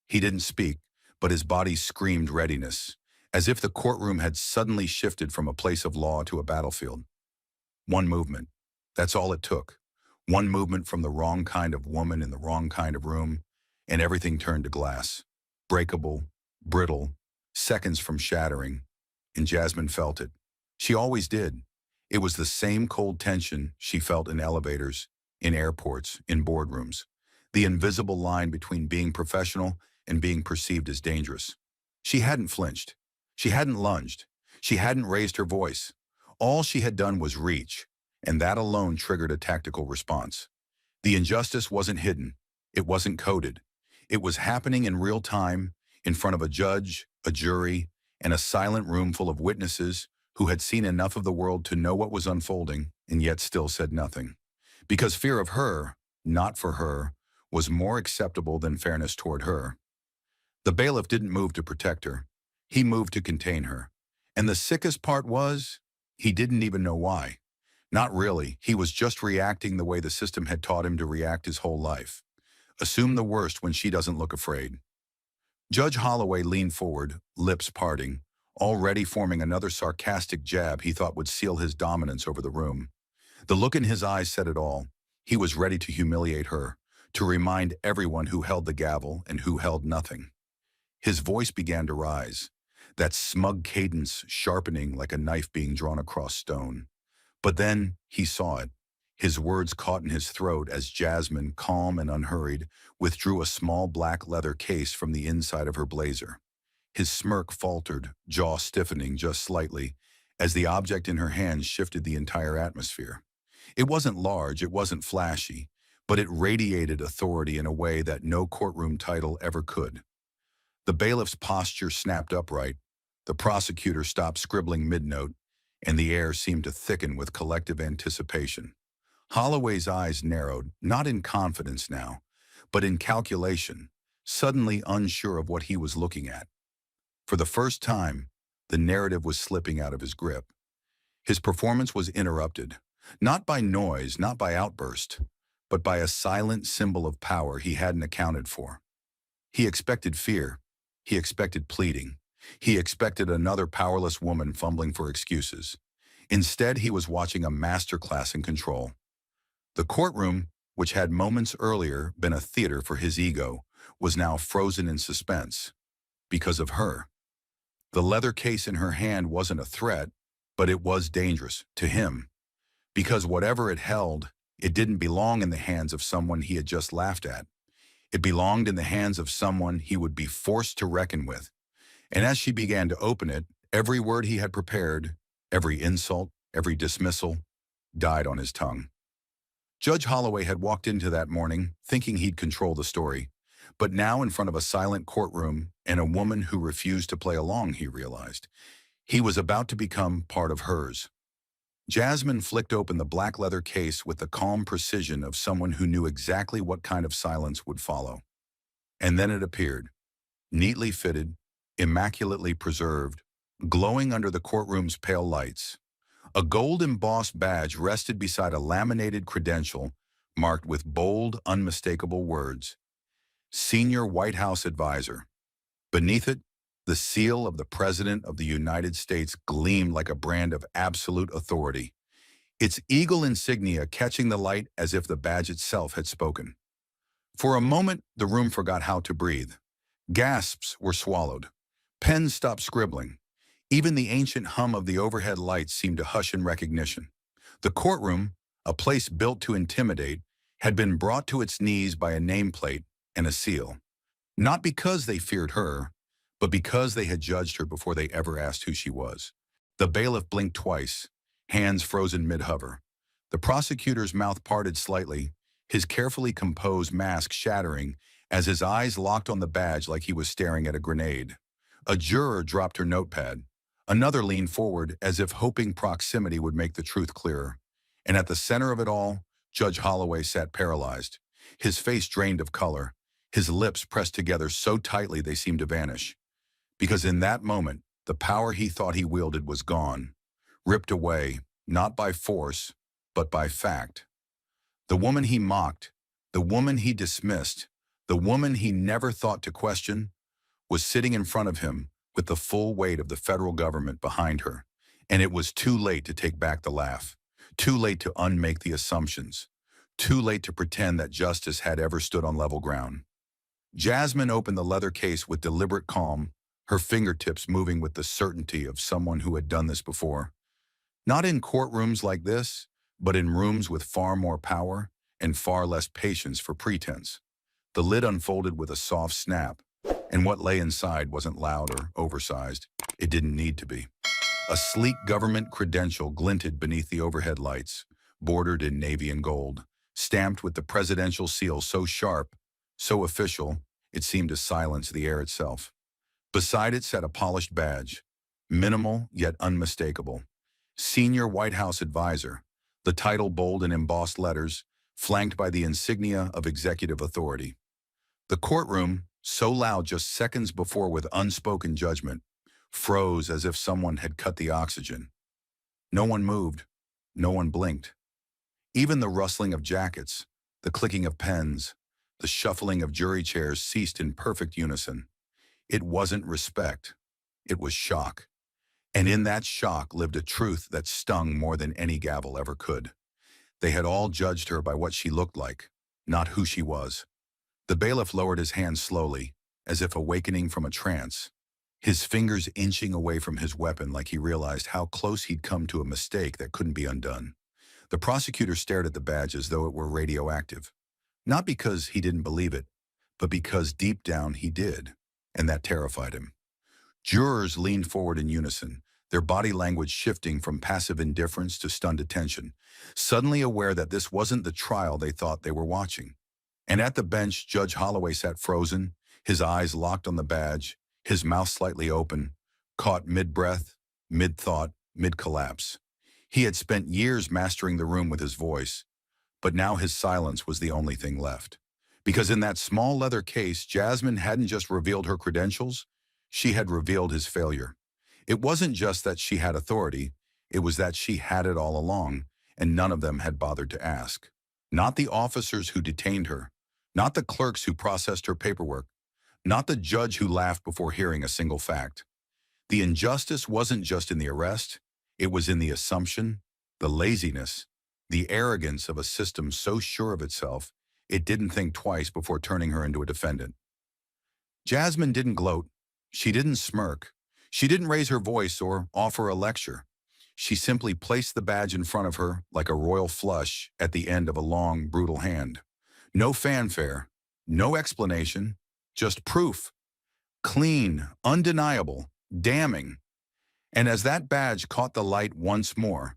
He didn't speak, but his body screamed readiness, as if the courtroom had suddenly shifted from a place of law to a battlefield. One movement. That's all it took. One movement from the wrong kind of woman in the wrong kind of room, and everything turned to glass. Breakable, brittle, seconds from shattering, and Jasmine felt it. She always did. It was the same cold tension she felt in elevators, in airports, in boardrooms. The invisible line between being professional and being perceived as dangerous. She hadn't flinched. She hadn't lunged. She hadn't raised her voice. All she had done was reach, and that alone triggered a tactical response. The injustice wasn't hidden. It wasn't coded. It was happening in real time, in front of a judge, a jury, and a silent room full of witnesses who had seen enough of the world to know what was unfolding and yet still said nothing. Because fear of her, not for her, was more acceptable than fairness toward her. The bailiff didn't move to protect her. He moved to contain her. And the sickest part was, he didn't even know why. Not really. He was just reacting the way the system had taught him to react his whole life. Assume the worst when she doesn't look afraid. Judge Holloway leaned forward, lips parting, already forming another sarcastic jab he thought would seal his dominance over the room. The look in his eyes said it all. He was ready to humiliate her, to remind everyone who held the gavel and who held nothing. His voice began to rise, that smug cadence sharpening like a knife being drawn across stone. But then he saw it. His words caught in his throat as Jasmine, calm and unhurried, withdrew a small black leather case from the inside of her blazer. His smirk faltered, jaw stiffening just slightly, as the object in her hands shifted the entire atmosphere. It wasn't large, it wasn't flashy, but it radiated authority in a way that no courtroom title ever could. The bailiff's posture snapped upright, the prosecutor stopped scribbling mid-note, and the air seemed to thicken with collective anticipation. Holloway's eyes narrowed, not in confidence now, but in calculation, suddenly unsure of what he was looking at. For the first time, the narrative was slipping out of his grip. His performance was interrupted, not by noise, not by outburst, but by a silent symbol of power he hadn't accounted for. He expected fear. He expected pleading. He expected another powerless woman fumbling for excuses. Instead, he was watching a masterclass in control. The courtroom, which had moments earlier been a theater for his ego, was now frozen in suspense. Because of her. The leather case in her hand wasn't a threat, but it was dangerous to him. Because whatever it held, it didn't belong in the hands of someone he had just laughed at. It belonged in the hands of someone he would be forced to reckon with. And as she began to open it, every word he had prepared, every insult, every dismissal, died on his tongue. Judge Holloway had walked into that morning, thinking he'd control the story. But now in front of a silent courtroom and a woman who refused to play along, he realized. He was about to become part of hers. Jasmine flicked open the black leather case with the calm precision of someone who knew exactly what kind of silence would follow. And then it appeared, neatly fitted, immaculately preserved, glowing under the courtroom's pale lights. A gold-embossed badge rested beside a laminated credential marked with bold, unmistakable words. Senior White House Advisor. Beneath it, the seal of the President of the United States gleamed like a brand of absolute authority, its eagle insignia catching the light as if the badge itself had spoken. For a moment, the room forgot how to breathe. Gasps were swallowed. Pens stopped scribbling. Even the ancient hum of the overhead lights seemed to hush in recognition. The courtroom, a place built to intimidate, had been brought to its knees by a nameplate and a seal. Not because they feared her, but because they had judged her before they ever asked who she was. The bailiff blinked twice, hands frozen mid-hover. The prosecutor's mouth parted slightly, his carefully composed mask shattering as his eyes locked on the badge like he was staring at a grenade. A juror dropped her notepad. Another leaned forward as if hoping proximity would make the truth clearer. And at the center of it all, Judge Holloway sat paralyzed, his face drained of color, his lips pressed together so tightly they seemed to vanish. Because in that moment, the power he thought he wielded was gone, ripped away, not by force, but by fact. The woman he mocked, the woman he dismissed, the woman he never thought to question, was sitting in front of him with the full weight of the federal government behind her. And it was too late to take back the laugh, too late to unmake the assumptions, too late to pretend that justice had ever stood on level ground. Jasmine opened the leather case with deliberate calm, her fingertips moving with the certainty of someone who had done this before. Not in courtrooms like this, but in rooms with far more power and far less patience for pretense. The lid unfolded with a soft snap, and what lay inside wasn't loud or oversized. It didn't need to be. A sleek government credential glinted beneath the overhead lights, bordered in navy and gold, stamped with the presidential seal so sharp, so official, it seemed to silence the air itself. Beside it sat a polished badge, minimal yet unmistakable. Senior White House Advisor, the title bold in embossed letters, flanked by the insignia of executive authority. The courtroom, so loud just seconds before with unspoken judgment, froze as if someone had cut the oxygen. No one moved. No one blinked. Even the rustling of jackets, the clicking of pens, the shuffling of jury chairs ceased in perfect unison. It wasn't respect. It was shock. And in that shock lived a truth that stung more than any gavel ever could. They had all judged her by what she looked like, not who she was. The bailiff lowered his hand slowly, as if awakening from a trance, his fingers inching away from his weapon like he realized how close he'd come to a mistake that couldn't be undone. The prosecutor stared at the badge as though it were radioactive. Not because he didn't believe it, but because deep down he did, and that terrified him. Jurors leaned forward in unison, their body language shifting from passive indifference to stunned attention, suddenly aware that this wasn't the trial they thought they were watching. And at the bench, Judge Holloway sat frozen, his eyes locked on the badge, his mouth slightly open, caught mid-breath, mid-thought, mid-collapse. He had spent years mastering the room with his voice, but now his silence was the only thing left. Because in that small leather case, Jasmine hadn't just revealed her credentials, she had revealed his failure. It wasn't just that she had authority, it was that she had it all along, and none of them had bothered to ask. Not the officers who detained her, not the clerks who processed her paperwork, not the judge who laughed before hearing a single fact. The injustice wasn't just in the arrest, it was in the assumption, the laziness, the arrogance of a system so sure of itself, it didn't think twice before turning her into a defendant. Jasmine didn't gloat. She didn't smirk. She didn't raise her voice or offer a lecture. She simply placed the badge in front of her like a royal flush at the end of a long, brutal hand. No fanfare, no explanation, just proof. Clean, undeniable, damning. And as that badge caught the light once more,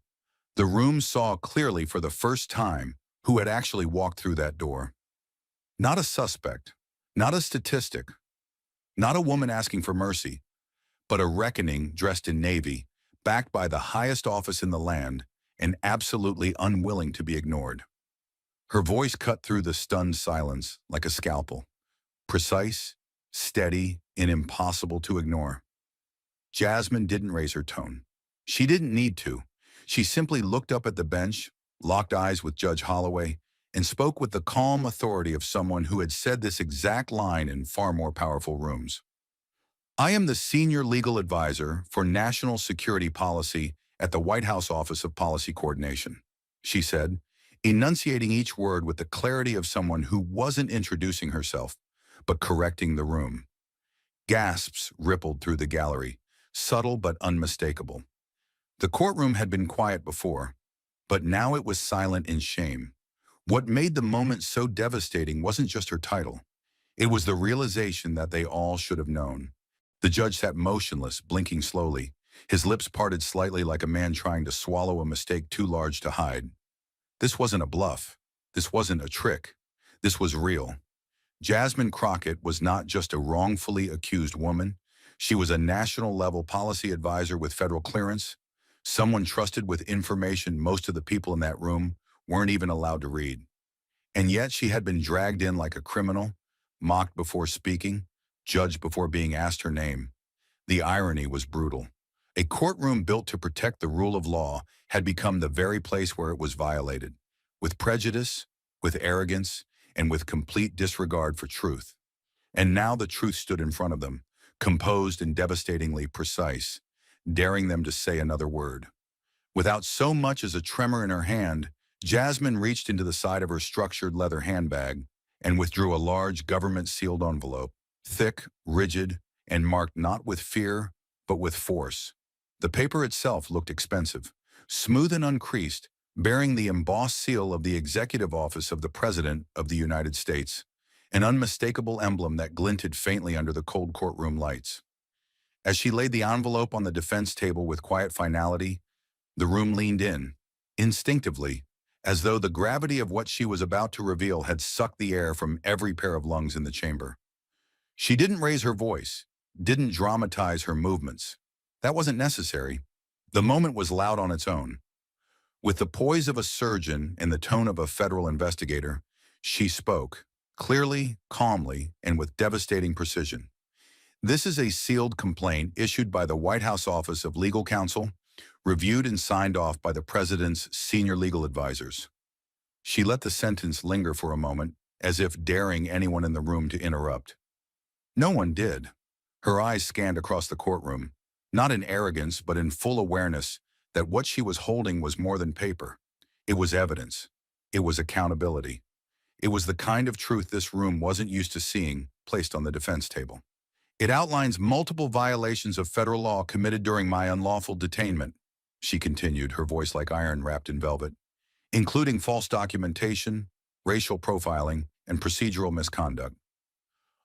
the room saw clearly for the first time who had actually walked through that door. Not a suspect, not a statistic, not a woman asking for mercy, but a reckoning dressed in navy, backed by the highest office in the land, and absolutely unwilling to be ignored. Her voice cut through the stunned silence like a scalpel, precise, steady, and impossible to ignore. Jasmine didn't raise her tone. She didn't need to. She simply looked up at the bench, locked eyes with Judge Holloway, and spoke with the calm authority of someone who had said this exact line in far more powerful rooms. I am the senior legal advisor for national security policy at the White House Office of Policy Coordination, she said, enunciating each word with the clarity of someone who wasn't introducing herself, but correcting the room. Gasps rippled through the gallery, subtle but unmistakable. The courtroom had been quiet before, but now it was silent in shame. What made the moment so devastating wasn't just her title. It was the realization that they all should have known. The judge sat motionless, blinking slowly, his lips parted slightly like a man trying to swallow a mistake too large to hide. This wasn't a bluff. This wasn't a trick. This was real. Jasmine Crockett was not just a wrongfully accused woman. She was a national-level policy advisor with federal clearance, someone trusted with information most of the people in that room weren't even allowed to read. And yet she had been dragged in like a criminal, mocked before speaking, judged before being asked her name. The irony was brutal. A courtroom built to protect the rule of law had become the very place where it was violated, with prejudice, with arrogance, and with complete disregard for truth. And now the truth stood in front of them, composed and devastatingly precise, daring them to say another word. Without so much as a tremor in her hand, Jasmine reached into the side of her structured leather handbag and withdrew a large government-sealed envelope, thick, rigid, and marked not with fear, but with force. The paper itself looked expensive, smooth and uncreased, bearing the embossed seal of the Executive Office of the President of the United States, an unmistakable emblem that glinted faintly under the cold courtroom lights. As she laid the envelope on the defense table with quiet finality, the room leaned in, instinctively, as though the gravity of what she was about to reveal had sucked the air from every pair of lungs in the chamber. She didn't raise her voice, didn't dramatize her movements. That wasn't necessary. The moment was loud on its own. With the poise of a surgeon and the tone of a federal investigator, she spoke, clearly, calmly, and with devastating precision. This is a sealed complaint issued by the White House Office of Legal Counsel, reviewed and signed off by the President's senior legal advisors. She let the sentence linger for a moment, as if daring anyone in the room to interrupt. No one did. Her eyes scanned across the courtroom, not in arrogance but in full awareness that what she was holding was more than paper. It was evidence. It was accountability. It was the kind of truth this room wasn't used to seeing placed on the defense table. It outlines multiple violations of federal law committed during my unlawful detainment, she continued, her voice like iron wrapped in velvet, including false documentation, racial profiling, and procedural misconduct.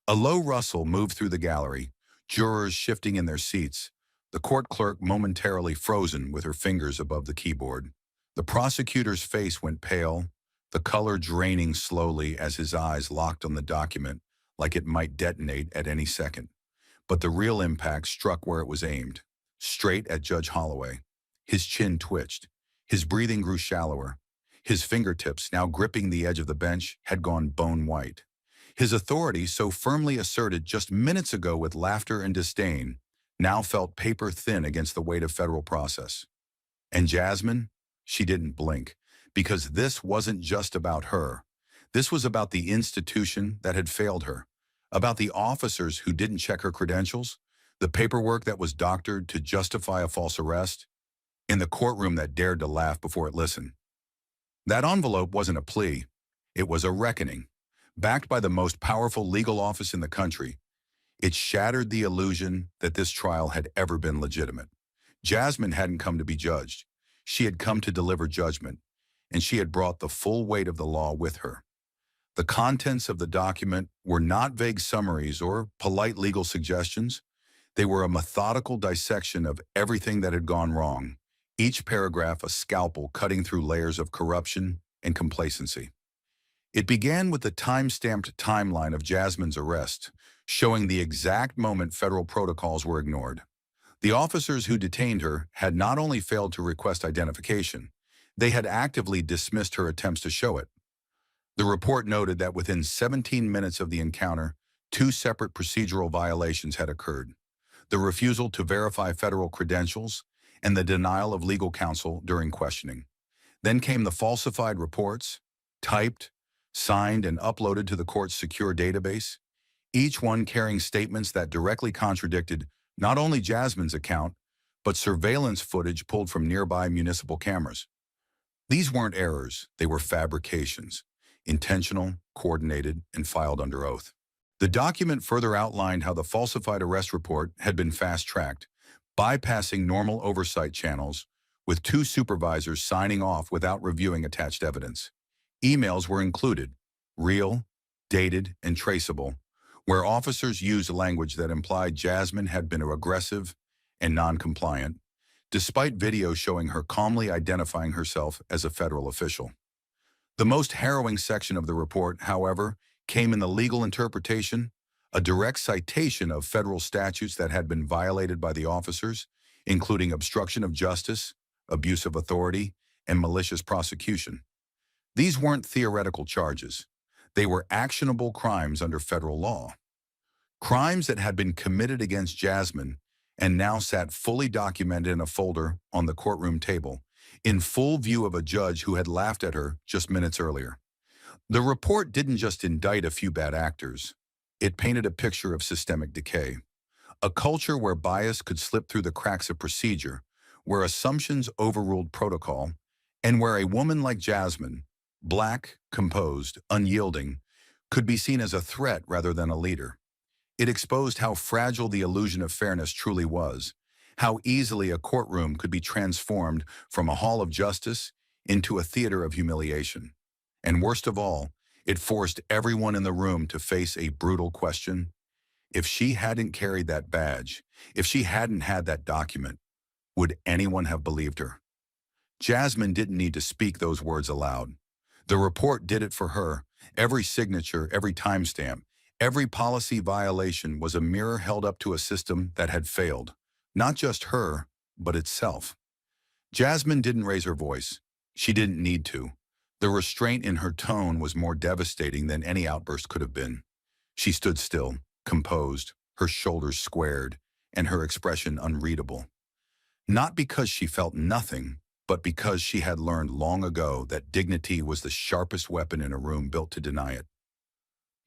A low rustle moved through the gallery, jurors shifting in their seats, the court clerk momentarily frozen with her fingers above the keyboard. The prosecutor's face went pale, the color draining slowly as his eyes locked on the document like it might detonate at any second. But the real impact struck where it was aimed, straight at Judge Holloway. His chin twitched. His breathing grew shallower. His fingertips, now gripping the edge of the bench, had gone bone white. His authority, so firmly asserted just minutes ago with laughter and disdain, now felt paper thin against the weight of federal process. And Jasmine? She didn't blink. because this wasn't just about her. This was about the institution that had failed her, about the officers who didn't check her credentials, the paperwork that was doctored to justify a false arrest, and the courtroom that dared to laugh before it listened. That envelope wasn't a plea. It was a reckoning. Backed by the most powerful legal office in the country, it shattered the illusion that this trial had ever been legitimate. Jasmine hadn't come to be judged. She had come to deliver judgment, and she had brought the full weight of the law with her. The contents of the document were not vague summaries or polite legal suggestions. They were a methodical dissection of everything that had gone wrong, each paragraph a scalpel cutting through layers of corruption and complacency. It began with the time-stamped timeline of Jasmine's arrest, showing the exact moment federal protocols were ignored. The officers who detained her had not only failed to request identification, they had actively dismissed her attempts to show it. The report noted that within 17 minutes of the encounter, two separate procedural violations had occurred: the refusal to verify federal credentials and the denial of legal counsel during questioning. Then came the falsified reports, typed, signed, and uploaded to the court's secure database, each one carrying statements that directly contradicted not only Jasmine's account, but surveillance footage pulled from nearby municipal cameras. These weren't errors, they were fabrications, intentional, coordinated, and filed under oath. The document further outlined how the falsified arrest report had been fast-tracked, bypassing normal oversight channels, with two supervisors signing off without reviewing attached evidence. Emails were included, real, dated, and traceable, where officers used language that implied Jasmine had been aggressive and non-compliant, despite video showing her calmly identifying herself as a federal official. The most harrowing section of the report, however, came in the legal interpretation, a direct citation of federal statutes that had been violated by the officers, including obstruction of justice, abuse of authority, and malicious prosecution. These weren't theoretical charges. They were actionable crimes under federal law. Crimes that had been committed against Jasmine and now sat fully documented in a folder on the courtroom table, in full view of a judge who had laughed at her just minutes earlier. The report didn't just indict a few bad actors. It painted a picture of systemic decay, a culture where bias could slip through the cracks of procedure, where assumptions overruled protocol, and where a woman like Jasmine, black, composed, unyielding, could be seen as a threat rather than a leader. It exposed how fragile the illusion of fairness truly was, how easily a courtroom could be transformed from a hall of justice into a theater of humiliation. And worst of all, it forced everyone in the room to face a brutal question. If she hadn't carried that badge, if she hadn't had that document, would anyone have believed her? Jasmine didn't need to speak those words aloud. The report did it for her. Every signature, every timestamp, every policy violation was a mirror held up to a system that had failed, not just her, but itself. Jasmine didn't raise her voice. She didn't need to. The restraint in her tone was more devastating than any outburst could have been. She stood still, composed, her shoulders squared, and her expression unreadable. Not because she felt nothing, but because she had learned long ago that dignity was the sharpest weapon in a room built to deny it.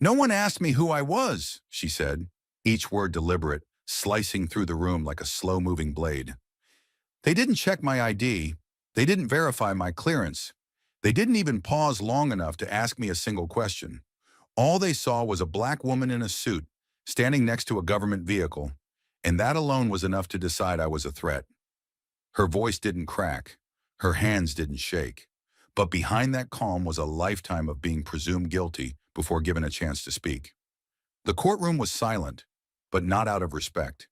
"No one asked me who I was," she said, each word deliberate, slicing through the room like a slow-moving blade. "They didn't check my ID. They didn't verify my clearance. They didn't even pause long enough to ask me a single question. All they saw was a black woman in a suit, standing next to a government vehicle, and that alone was enough to decide I was a threat." Her voice didn't crack. Her hands didn't shake. But behind that calm was a lifetime of being presumed guilty before given a chance to speak. The courtroom was silent, but not out of respect.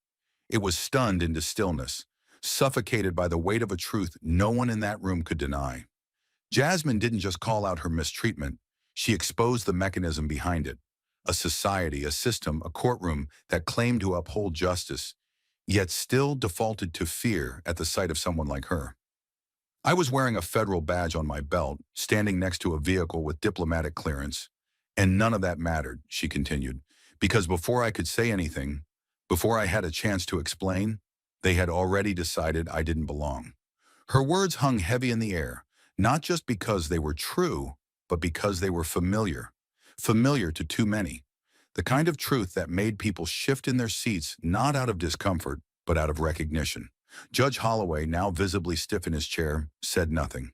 It was stunned into stillness, suffocated by the weight of a truth no one in that room could deny. Jasmine didn't just call out her mistreatment, she exposed the mechanism behind it. A society, a system, a courtroom that claimed to uphold justice, yet still defaulted to fear at the sight of someone like her. "I was wearing a federal badge on my belt, standing next to a vehicle with diplomatic clearance, and none of that mattered," she continued, "because before I could say anything, before I had a chance to explain, they had already decided I didn't belong." Her words hung heavy in the air, Not just because they were true, but because they were familiar. Familiar to too many. The kind of truth that made people shift in their seats not out of discomfort, but out of recognition. Judge Holloway, now visibly stiff in his chair, said nothing.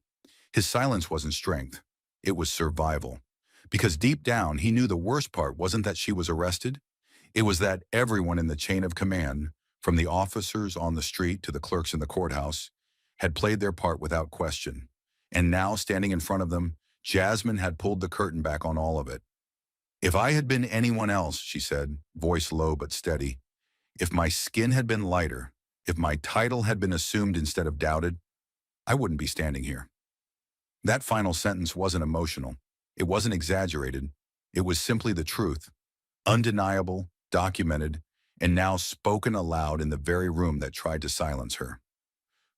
His silence wasn't strength. It was survival. Because deep down, he knew the worst part wasn't that she was arrested. It was that everyone in the chain of command, from the officers on the street to the clerks in the courthouse, had played their part without question. And now, standing in front of them, Jasmine had pulled the curtain back on all of it. "If I had been anyone else," she said, voice low but steady, "if my skin had been lighter, if my title had been assumed instead of doubted, I wouldn't be standing here." That final sentence wasn't emotional. It wasn't exaggerated. It was simply the truth, undeniable, documented, and now spoken aloud in the very room that tried to silence her.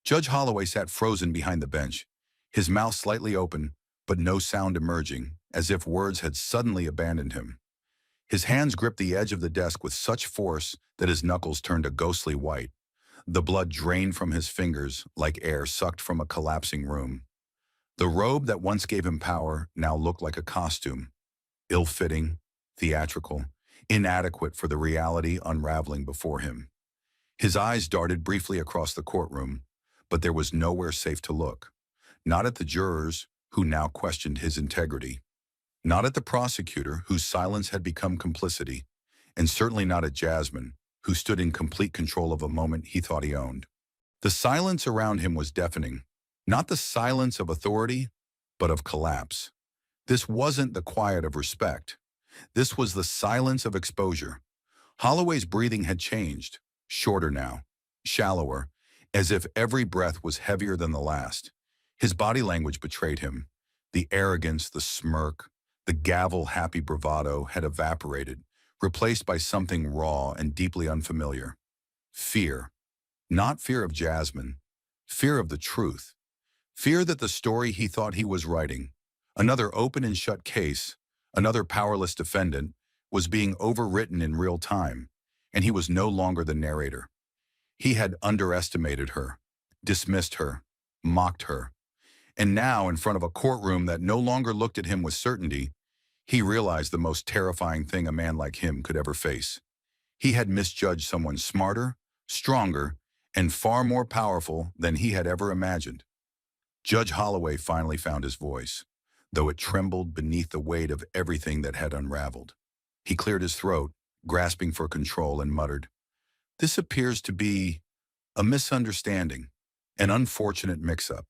Judge Holloway sat frozen behind the bench, his mouth slightly open, but no sound emerging, as if words had suddenly abandoned him. His hands gripped the edge of the desk with such force that his knuckles turned a ghostly white. The blood drained from his fingers like air sucked from a collapsing room. The robe that once gave him power now looked like a costume, ill-fitting, theatrical, inadequate for the reality unraveling before him. His eyes darted briefly across the courtroom, but there was nowhere safe to look. Not at the jurors, who now questioned his integrity. Not at the prosecutor, whose silence had become complicity. And certainly not at Jasmine, who stood in complete control of a moment he thought he owned. The silence around him was deafening. Not the silence of authority, but of collapse. This wasn't the quiet of respect. This was the silence of exposure. Holloway's breathing had changed, shorter now, shallower, as if every breath was heavier than the last. His body language betrayed him. The arrogance, the smirk, the gavel-happy bravado had evaporated, replaced by something raw and deeply unfamiliar. Fear. Not fear of Jasmine. Fear of the truth. Fear that the story he thought he was writing, another open and shut case, another powerless defendant, was being overwritten in real time, and he was no longer the narrator. He had underestimated her, dismissed her, mocked her. And now, in front of a courtroom that no longer looked at him with certainty, he realized the most terrifying thing a man like him could ever face. He had misjudged someone smarter, stronger, and far more powerful than he had ever imagined. Judge Holloway finally found his voice, though it trembled beneath the weight of everything that had unraveled. He cleared his throat, grasping for control, and muttered, "This appears to be a misunderstanding, an unfortunate mix-up."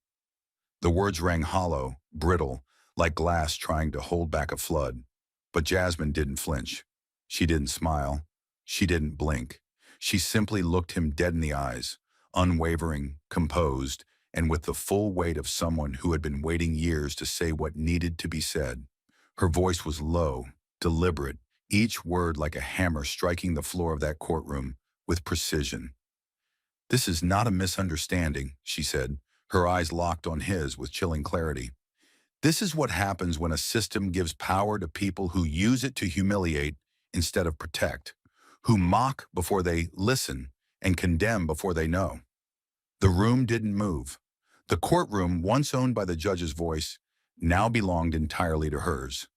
The words rang hollow, brittle, like glass trying to hold back a flood. But Jasmine didn't flinch. She didn't smile. She didn't blink. She simply looked him dead in the eyes, unwavering, composed, and with the full weight of someone who had been waiting years to say what needed to be said. Her voice was low, deliberate, each word like a hammer striking the floor of that courtroom with precision. "This is not a misunderstanding," she said, her eyes locked on his with chilling clarity. "This is what happens when a system gives power to people who use it to humiliate instead of protect, who mock before they listen and condemn before they know." The room didn't move. The courtroom, once owned by the judge's voice, now belonged entirely to hers.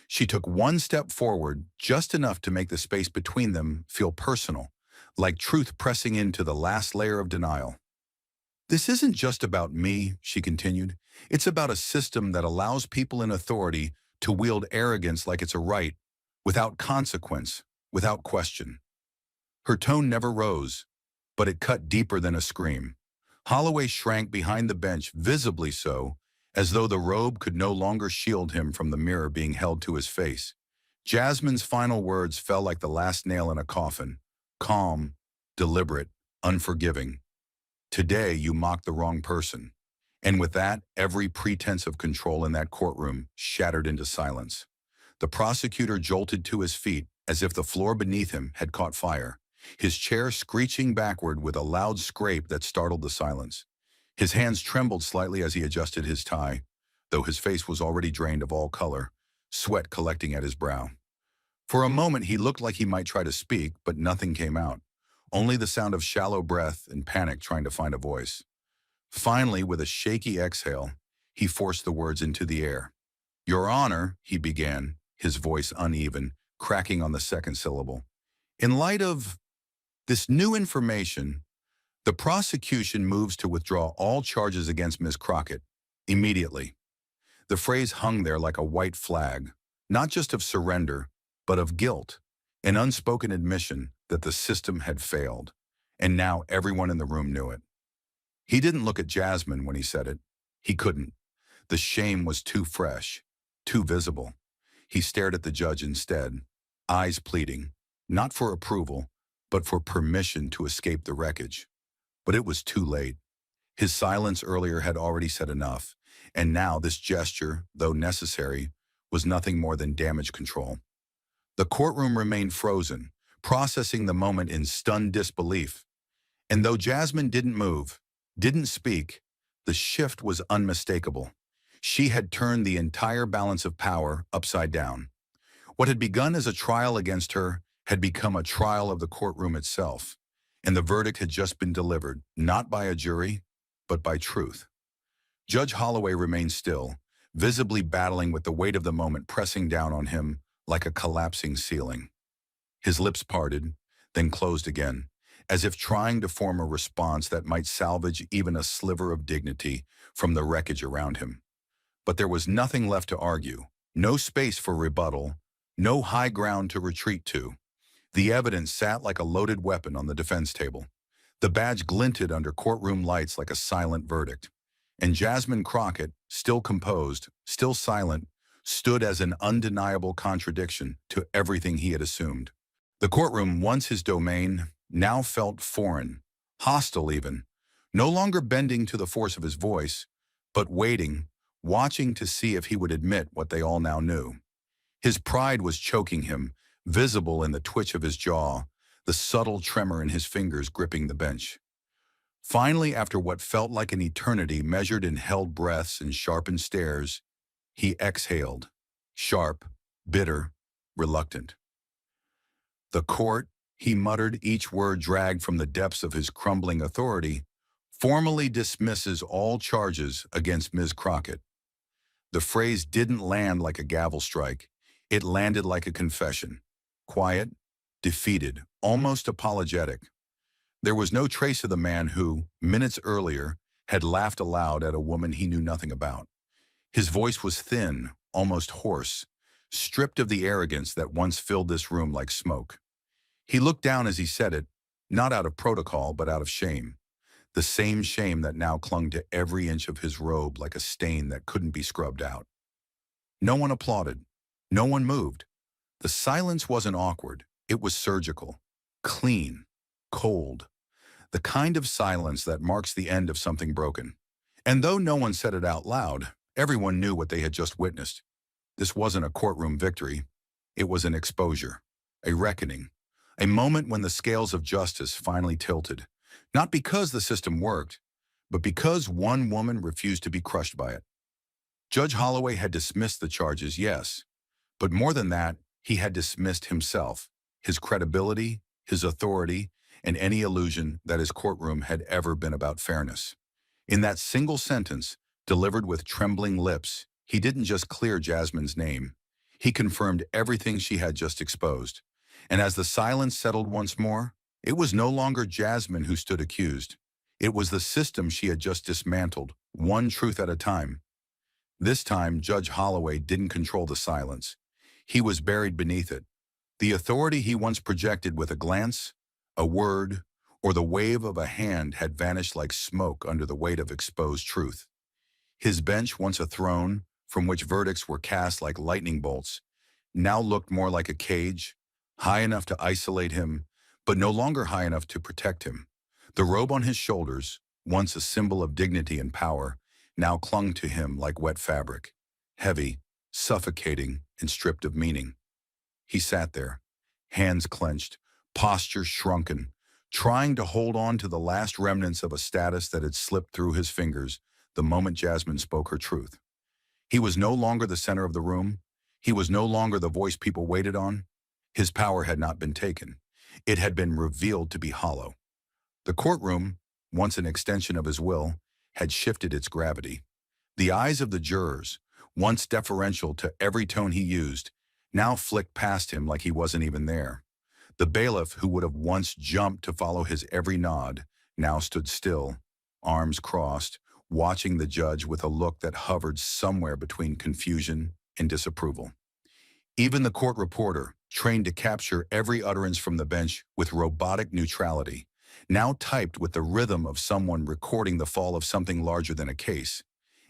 She took one step forward, just enough to make the space between them feel personal, like truth pressing into the last layer of denial. "This isn't just about me," she continued. "It's about a system that allows people in authority to wield arrogance like it's a right, without consequence, without question." Her tone never rose, but it cut deeper than a scream. Holloway shrank behind the bench, visibly so, as though the robe could no longer shield him from the mirror being held to his face. Jasmine's final words fell like the last nail in a coffin, calm, deliberate, unforgiving. "Today you mocked the wrong person." And with that, every pretense of control in that courtroom shattered into silence. The prosecutor jolted to his feet as if the floor beneath him had caught fire, his chair screeching backward with a loud scrape that startled the silence. His hands trembled slightly as he adjusted his tie, though his face was already drained of all color, sweat collecting at his brow. For a moment he looked like he might try to speak, but nothing came out. Only the sound of shallow breath and panic trying to find a voice. Finally, with a shaky exhale, He forced the words into the air. Your Honor, he began, his voice uneven, cracking on the second syllable. In light of this new information, the prosecution moves to withdraw all charges against Ms. Crockett immediately. The phrase hung there like a white flag, not just of surrender, but of guilt, an unspoken admission that the system had failed, and now everyone in the room knew it. He didn't look at Jasmine when he said it. He couldn't. The shame was too fresh, too visible. He stared at the judge instead, eyes pleading, not for approval, but for permission to escape the wreckage. But it was too late. His silence earlier had already said enough, and now this gesture, though necessary, was nothing more than damage control. The courtroom remained frozen, processing the moment in stunned disbelief. And though Jasmine didn't move, didn't speak, the shift was unmistakable. She had turned the entire balance of power upside down. What had begun as a trial against her had become a trial of the courtroom itself, and the verdict had just been delivered, not by a jury, but by truth. Judge Holloway remained still, visibly battling with the weight of the moment pressing down on him like a collapsing ceiling. His lips parted, then closed again, as if trying to form a response that might salvage even a sliver of dignity from the wreckage around him. But there was nothing left to argue, no space for rebuttal, no high ground to retreat to. The evidence sat like a loaded weapon on the defense table. The badge glinted under courtroom lights like a silent verdict. And Jasmine Crockett, still composed, still silent, stood as an undeniable contradiction to everything he had assumed. The courtroom, once his domain, now felt foreign, hostile even, no longer bending to the force of his voice, but waiting, watching to see if he would admit what they all now knew. His pride was choking him, visible in the twitch of his jaw, the subtle tremor in his fingers gripping the bench. Finally, after what felt like an eternity measured in held breaths and sharpened stares, he exhaled, sharp, bitter, reluctant. The court, he muttered, each word dragged from the depths of his crumbling authority, formally dismisses all charges against Ms. Crockett. The phrase didn't land like a gavel strike. It landed like a confession. Quiet, defeated, almost apologetic. There was no trace of the man who, minutes earlier, had laughed aloud at a woman he knew nothing about. His voice was thin, almost hoarse, stripped of the arrogance that once filled this room like smoke. He looked down as he said it, not out of protocol, but out of shame. The same shame that now clung to every inch of his robe like a stain that couldn't be scrubbed out. No one applauded. No one moved. The silence wasn't awkward. It was surgical, clean, cold. The kind of silence that marks the end of something broken. And though no one said it out loud, everyone knew what they had just witnessed. This wasn't a courtroom victory. It was an exposure, a reckoning, a moment when the scales of justice finally tilted. Not because the system worked, but because one woman refused to be crushed by it. Judge Holloway had dismissed the charges, yes, but more than that, he had dismissed himself, his credibility, his authority, and any illusion that his courtroom had ever been about fairness. In that single sentence, delivered with trembling lips, he didn't just clear Jasmine's name. He confirmed everything she had just exposed. And as the silence settled once more, it was no longer Jasmine who stood accused. It was the system she had just dismantled, one truth at a time. This time, Judge Holloway didn't control the silence. He was buried beneath it. The authority he once projected with a glance, a word, or the wave of a hand had vanished like smoke under the weight of exposed truth. His bench, once a throne, from which verdicts were cast like lightning bolts, now looked more like a cage, high enough to isolate him, but no longer high enough to protect him. The robe on his shoulders, once a symbol of dignity and power, now clung to him like wet fabric, heavy, suffocating, and stripped of meaning. He sat there, hands clenched, posture shrunken, trying to hold on to the last remnants of a status that had slipped through his fingers the moment Jasmine spoke her truth. He was no longer the center of the room. He was no longer the voice people waited on. His power had not been taken. It had been revealed to be hollow. The courtroom, once an extension of his will, had shifted its gravity. The eyes of the jurors, once deferential to every tone he used, now flicked past him like he wasn't even there. The bailiff, who would have once jumped to follow his every nod, now stood still, arms crossed, watching the judge with a look that hovered somewhere between confusion and disapproval. Even the court reporter, trained to capture every utterance from the bench with robotic neutrality, now typed with the rhythm of someone recording the fall of something larger than a case.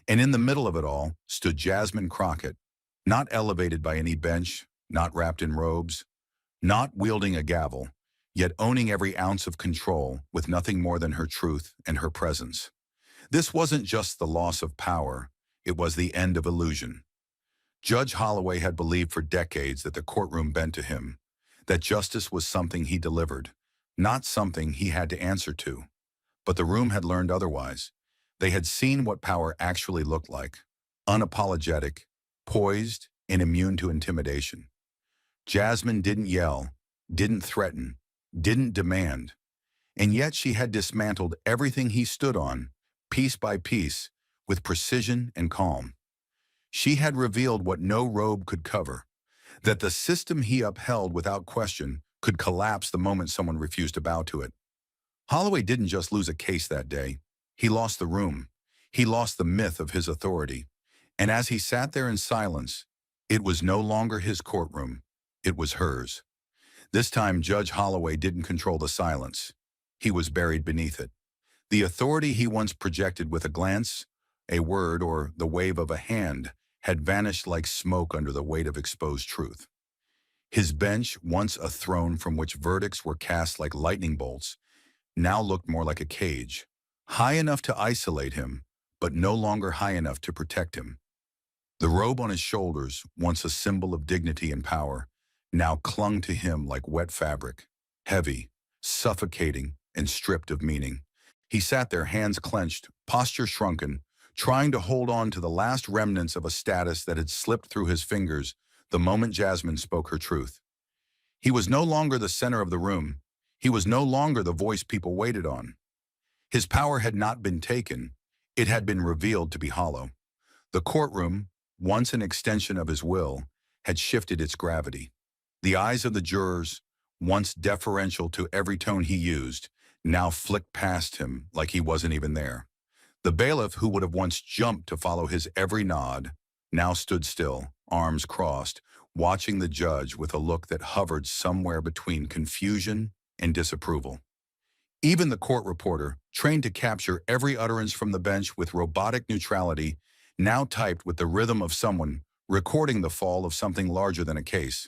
And in the middle of it all stood Jasmine Crockett, not elevated by any bench, not wrapped in robes, not wielding a gavel, yet owning every ounce of control with nothing more than her truth and her presence. This wasn't just the loss of power, it was the end of illusion. Judge Holloway had believed for decades that the courtroom bent to him, that justice was something he delivered, not something he had to answer to. But the room had learned otherwise. They had seen what power actually looked like, unapologetic, poised, and immune to intimidation. Jasmine didn't yell, didn't threaten, didn't demand, and yet she had dismantled everything he stood on, piece by piece, with precision and calm. She had revealed what no robe could cover, that the system he upheld without question could collapse the moment someone refused to bow to it. Holloway didn't just lose a case that day. He lost the room. He lost the myth of his authority. And as he sat there in silence, it was no longer his courtroom. It was hers. This time, Judge Holloway didn't control the silence. He was buried beneath it. The authority he once projected with a glance, a word, or the wave of a hand had vanished like smoke under the weight of exposed truth. His bench, once a throne from which verdicts were cast like lightning bolts, now looked more like a cage, high enough to isolate him, but no longer high enough to protect him. The robe on his shoulders, once a symbol of dignity and power, now clung to him like wet fabric, heavy, suffocating, and stripped of meaning. He sat there, hands clenched, posture shrunken, trying to hold on to the last remnants of a status that had slipped through his fingers the moment Jasmine spoke her truth. He was no longer the center of the room. He was no longer the voice people waited on. His power had not been taken. It had been revealed to be hollow. The courtroom, once an extension of his will, had shifted its gravity. The eyes of the jurors, once deferential to every tone he used, now flicked past him like he wasn't even there. The bailiff, who would have once jumped to follow his every nod, now stood still, arms crossed, watching the judge with a look that hovered somewhere between confusion and disapproval. Even the court reporter, trained to capture every utterance from the bench with robotic neutrality, now typed with the rhythm of someone recording the fall of something larger than a case.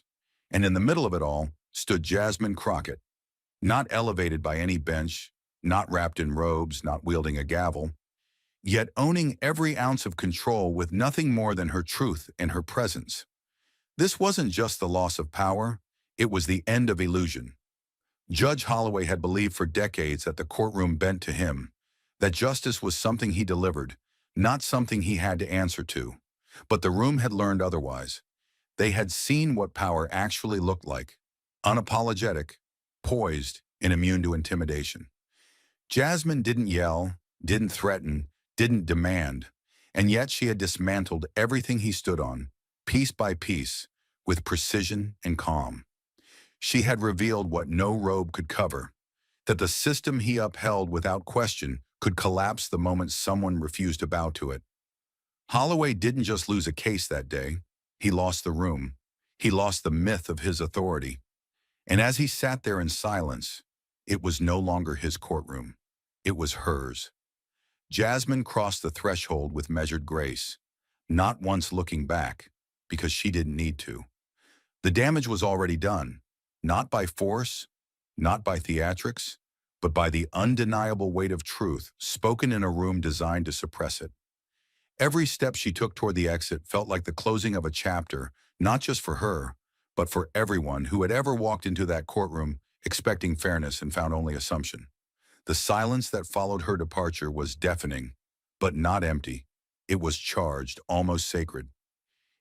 And in the middle of it all stood Jasmine Crockett, not elevated by any bench, not wrapped in robes, not wielding a gavel, yet owning every ounce of control with nothing more than her truth and her presence. This wasn't just the loss of power, it was the end of illusion. Judge Holloway had believed for decades that the courtroom bent to him, that justice was something he delivered, not something he had to answer to. But the room had learned otherwise. They had seen what power actually looked like, unapologetic, poised, and immune to intimidation. Jasmine didn't yell, didn't threaten, didn't demand, and yet she had dismantled everything he stood on, piece by piece, with precision and calm. She had revealed what no robe could cover, that the system he upheld without question could collapse the moment someone refused to bow to it. Holloway didn't just lose a case that day. He lost the room. He lost the myth of his authority. And as he sat there in silence, it was no longer his courtroom. It was hers. Jasmine crossed the threshold with measured grace, not once looking back, because she didn't need to. The damage was already done, not by force, not by theatrics, but by the undeniable weight of truth spoken in a room designed to suppress it. Every step she took toward the exit felt like the closing of a chapter, not just for her, but for everyone who had ever walked into that courtroom expecting fairness and found only assumption. The silence that followed her departure was deafening, but not empty. It was charged, almost sacred.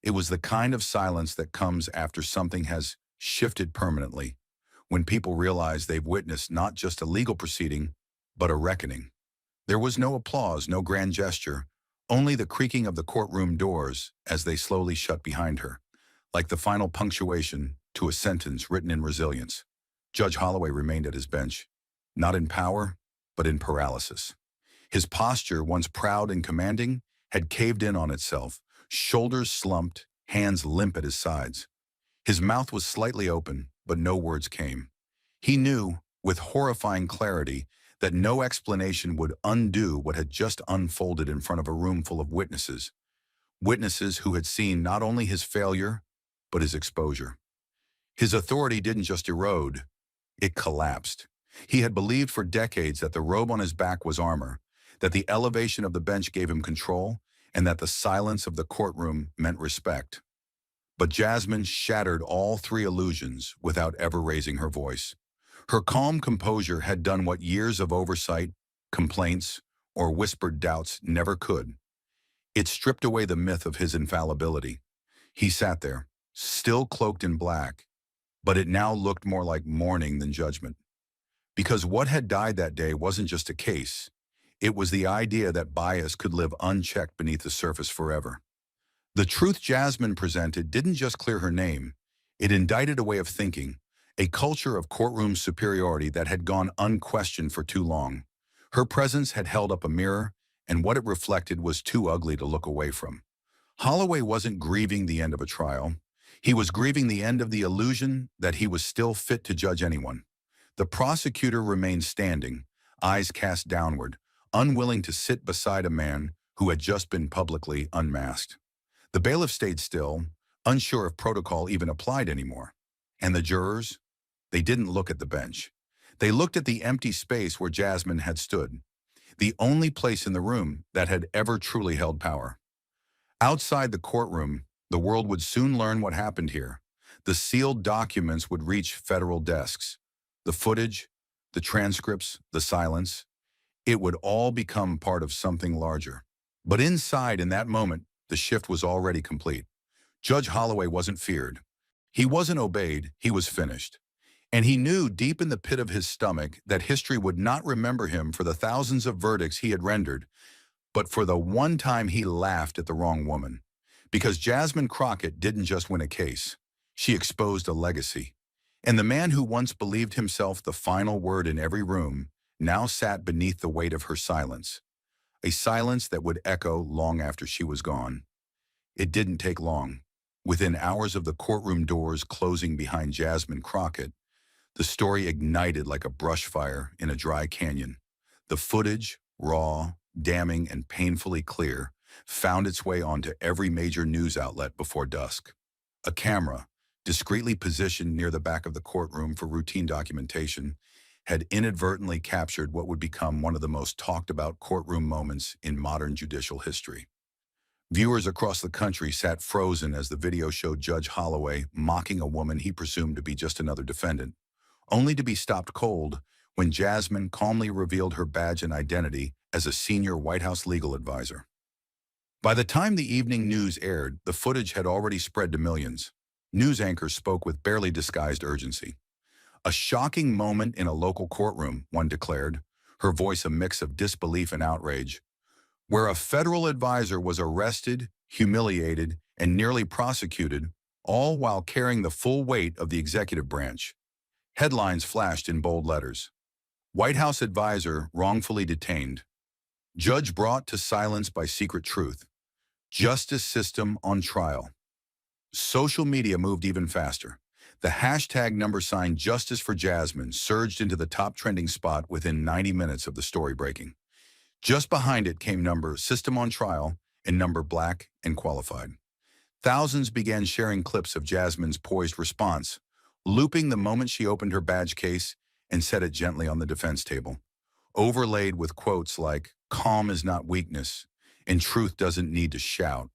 It was the kind of silence that comes after something has shifted permanently, when people realize they've witnessed not just a legal proceeding, but a reckoning. There was no applause, no grand gesture, only the creaking of the courtroom doors as they slowly shut behind her, like the final punctuation to a sentence written in resilience. Judge Holloway remained at his bench, not in power, but in paralysis. His posture, once proud and commanding, had caved in on itself, shoulders slumped, hands limp at his sides. His mouth was slightly open, but no words came. He knew, with horrifying clarity, that no explanation would undo what had just unfolded in front of a room full of witnesses. Witnesses who had seen not only his failure, but his exposure. His authority didn't just erode, it collapsed. He had believed for decades that the robe on his back was armor, that the elevation of the bench gave him control, and that the silence of the courtroom meant respect. But Jasmine shattered all three illusions without ever raising her voice. Her calm composure had done what years of oversight, complaints, or whispered doubts never could. It stripped away the myth of his infallibility. He sat there, still cloaked in black, but it now looked more like mourning than judgment. Because what had died that day wasn't just a case. It was the idea that bias could live unchecked beneath the surface forever. The truth Jasmine presented didn't just clear her name. It indicted a way of thinking, a culture of courtroom superiority that had gone unquestioned for too long. Her presence had held up a mirror, and what it reflected was too ugly to look away from. Holloway wasn't grieving the end of a trial. He was grieving the end of the illusion that he was still fit to judge anyone. The prosecutor remained standing, eyes cast downward, unwilling to sit beside a man who had just been publicly unmasked. The bailiff stayed still, unsure if protocol even applied anymore. And the jurors? They didn't look at the bench. They looked at the empty space where Jasmine had stood, the only place in the room that had ever truly held power. Outside the courtroom, the world would soon learn what happened here. The sealed documents would reach federal desks. The footage, the transcripts, the silence, it would all become part of something larger. But inside, in that moment, the shift was already complete. Judge Holloway wasn't feared. He wasn't obeyed, he was finished. And he knew deep in the pit of his stomach that history would not remember him for the thousands of verdicts he had rendered, but for the one time he laughed at the wrong woman. Because Jasmine Crockett didn't just win a case, she exposed a legacy. And the man who once believed himself the final word in every room now sat beneath the weight of her silence, a silence that would echo long after she was gone. It didn't take long. Within hours of the courtroom doors closing behind Jasmine Crockett, the story ignited like a brush fire in a dry canyon. The footage, raw, damning, and painfully clear, found its way onto every major news outlet before dusk. A camera, discreetly positioned near the back of the courtroom for routine documentation, had inadvertently captured what would become one of the most talked about courtroom moments in modern judicial history. Viewers across the country sat frozen as the video showed Judge Holloway mocking a woman he presumed to be just another defendant, only to be stopped cold when Jasmine calmly revealed her badge and identity as a senior White House legal advisor. By the time the evening news aired, the footage had already spread to millions. News anchors spoke with barely disguised urgency. A shocking moment in a local courtroom, one declared, her voice a mix of disbelief and outrage, where a federal advisor was arrested, humiliated, and nearly prosecuted, all while carrying the full weight of the executive branch. Headlines flashed in bold letters. White House advisor wrongfully detained. Judge brought to silence by secret truth. Justice system on trial. Social media moved even faster. The hashtag #, Justice for Jasmine surged into the top trending spot within 90 minutes of the story breaking. Just behind it came System on Trial and Black and Qualified. Thousands began sharing clips of Jasmine's poised response, looping the moment she opened her badge case and set it gently on the defense table, overlaid with quotes like, "Calm is not weakness, and truth doesn't need to shout."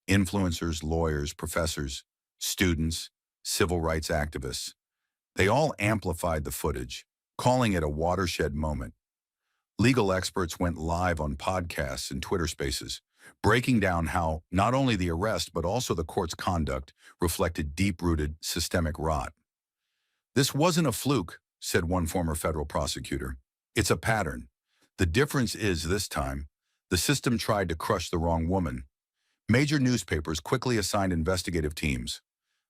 Influencers, lawyers, professors, students, civil rights activists, they all amplified the footage, calling it a watershed moment. Legal experts went live on podcasts and Twitter spaces, breaking down how not only the arrest but also the court's conduct reflected deep-rooted systemic rot. "This wasn't a fluke," said one former federal prosecutor. "It's a pattern. The difference is this time, The system tried to crush the wrong woman. Major newspapers quickly assigned investigative teams.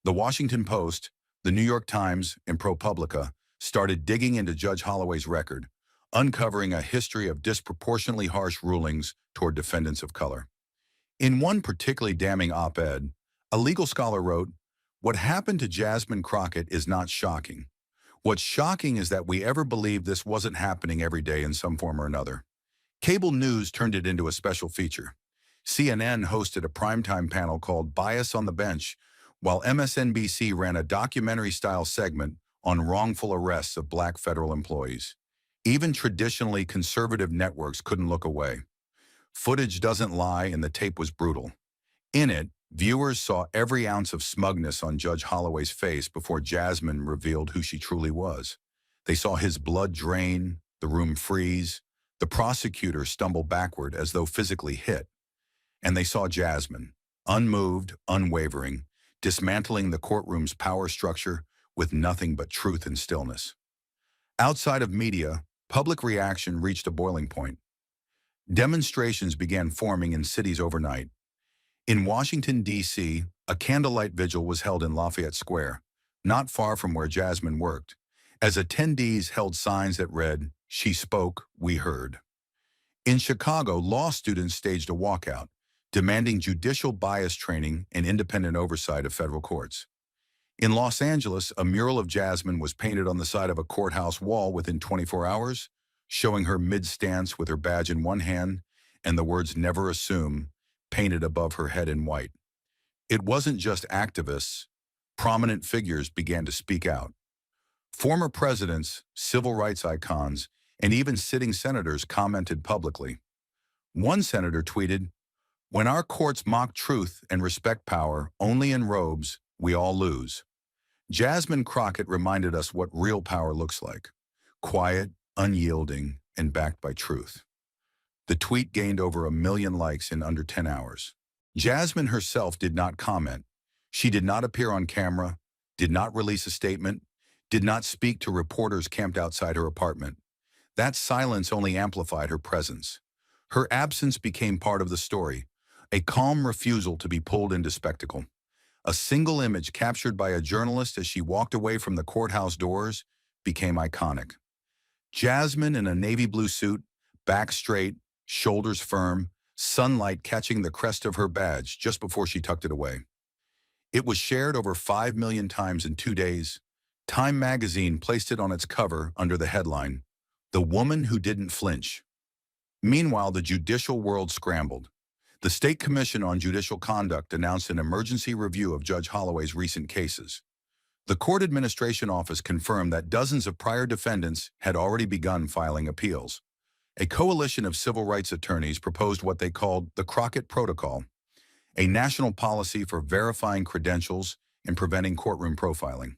The Washington Post, the New York Times, and ProPublica started digging into Judge Holloway's record, uncovering a history of disproportionately harsh rulings toward defendants of color. In one particularly damning op-ed, a legal scholar wrote, "What happened to Jasmine Crockett is not shocking. What's shocking is that we ever believed this wasn't happening every day in some form or another." Cable news turned it into a special feature. CNN hosted a primetime panel called Bias on the Bench, while MSNBC ran a documentary-style segment on wrongful arrests of black federal employees. Even traditionally conservative networks couldn't look away. Footage doesn't lie, and the tape was brutal. In it, viewers saw every ounce of smugness on Judge Holloway's face before Jasmine revealed who she truly was. They saw his blood drain, the room freeze, the prosecutor stumble backward as though physically hit. And they saw Jasmine, unmoved, unwavering, dismantling the courtroom's power structure with nothing but truth and stillness. Outside of media, public reaction reached a boiling point. Demonstrations began forming in cities overnight. In Washington, D.C., a candlelight vigil was held in Lafayette Square, not far from where Jasmine worked, as attendees held signs that read, "She spoke, we heard." In Chicago, law students staged a walkout, demanding judicial bias training and independent oversight of federal courts. In Los Angeles, a mural of Jasmine was painted on the side of a courthouse wall within 24 hours, showing her mid-stance with her badge in one hand and the words "Never Assume" painted above her head in white. It wasn't just activists. Prominent figures began to speak out. Former presidents, civil rights icons, and even sitting senators commented publicly. One senator tweeted, "When our courts mock truth and respect power only in robes, we all lose." Jasmine Crockett reminded us what real power looks like: quiet, unyielding, and backed by truth. The tweet gained over 1 million likes in under 10 hours. Jasmine herself did not comment. She did not appear on camera, did not release a statement, did not speak to reporters camped outside her apartment. That silence only amplified her presence. Her absence became part of the story, a calm refusal to be pulled into spectacle. A single image captured by a journalist as she walked away from the courthouse doors became iconic. Jasmine in a navy blue suit, back straight, shoulders firm, sunlight catching the crest of her badge just before she tucked it away. It was shared over 5 million times in 2 days. Time magazine placed it on its cover under the headline, "The Woman Who Didn't Flinch." Meanwhile, the judicial world scrambled. The State Commission on Judicial Conduct announced an emergency review of Judge Holloway's recent cases. The court administration office confirmed that dozens of prior defendants had already begun filing appeals. A coalition of civil rights attorneys proposed what they called the Crockett Protocol, a national policy for verifying credentials and preventing courtroom profiling.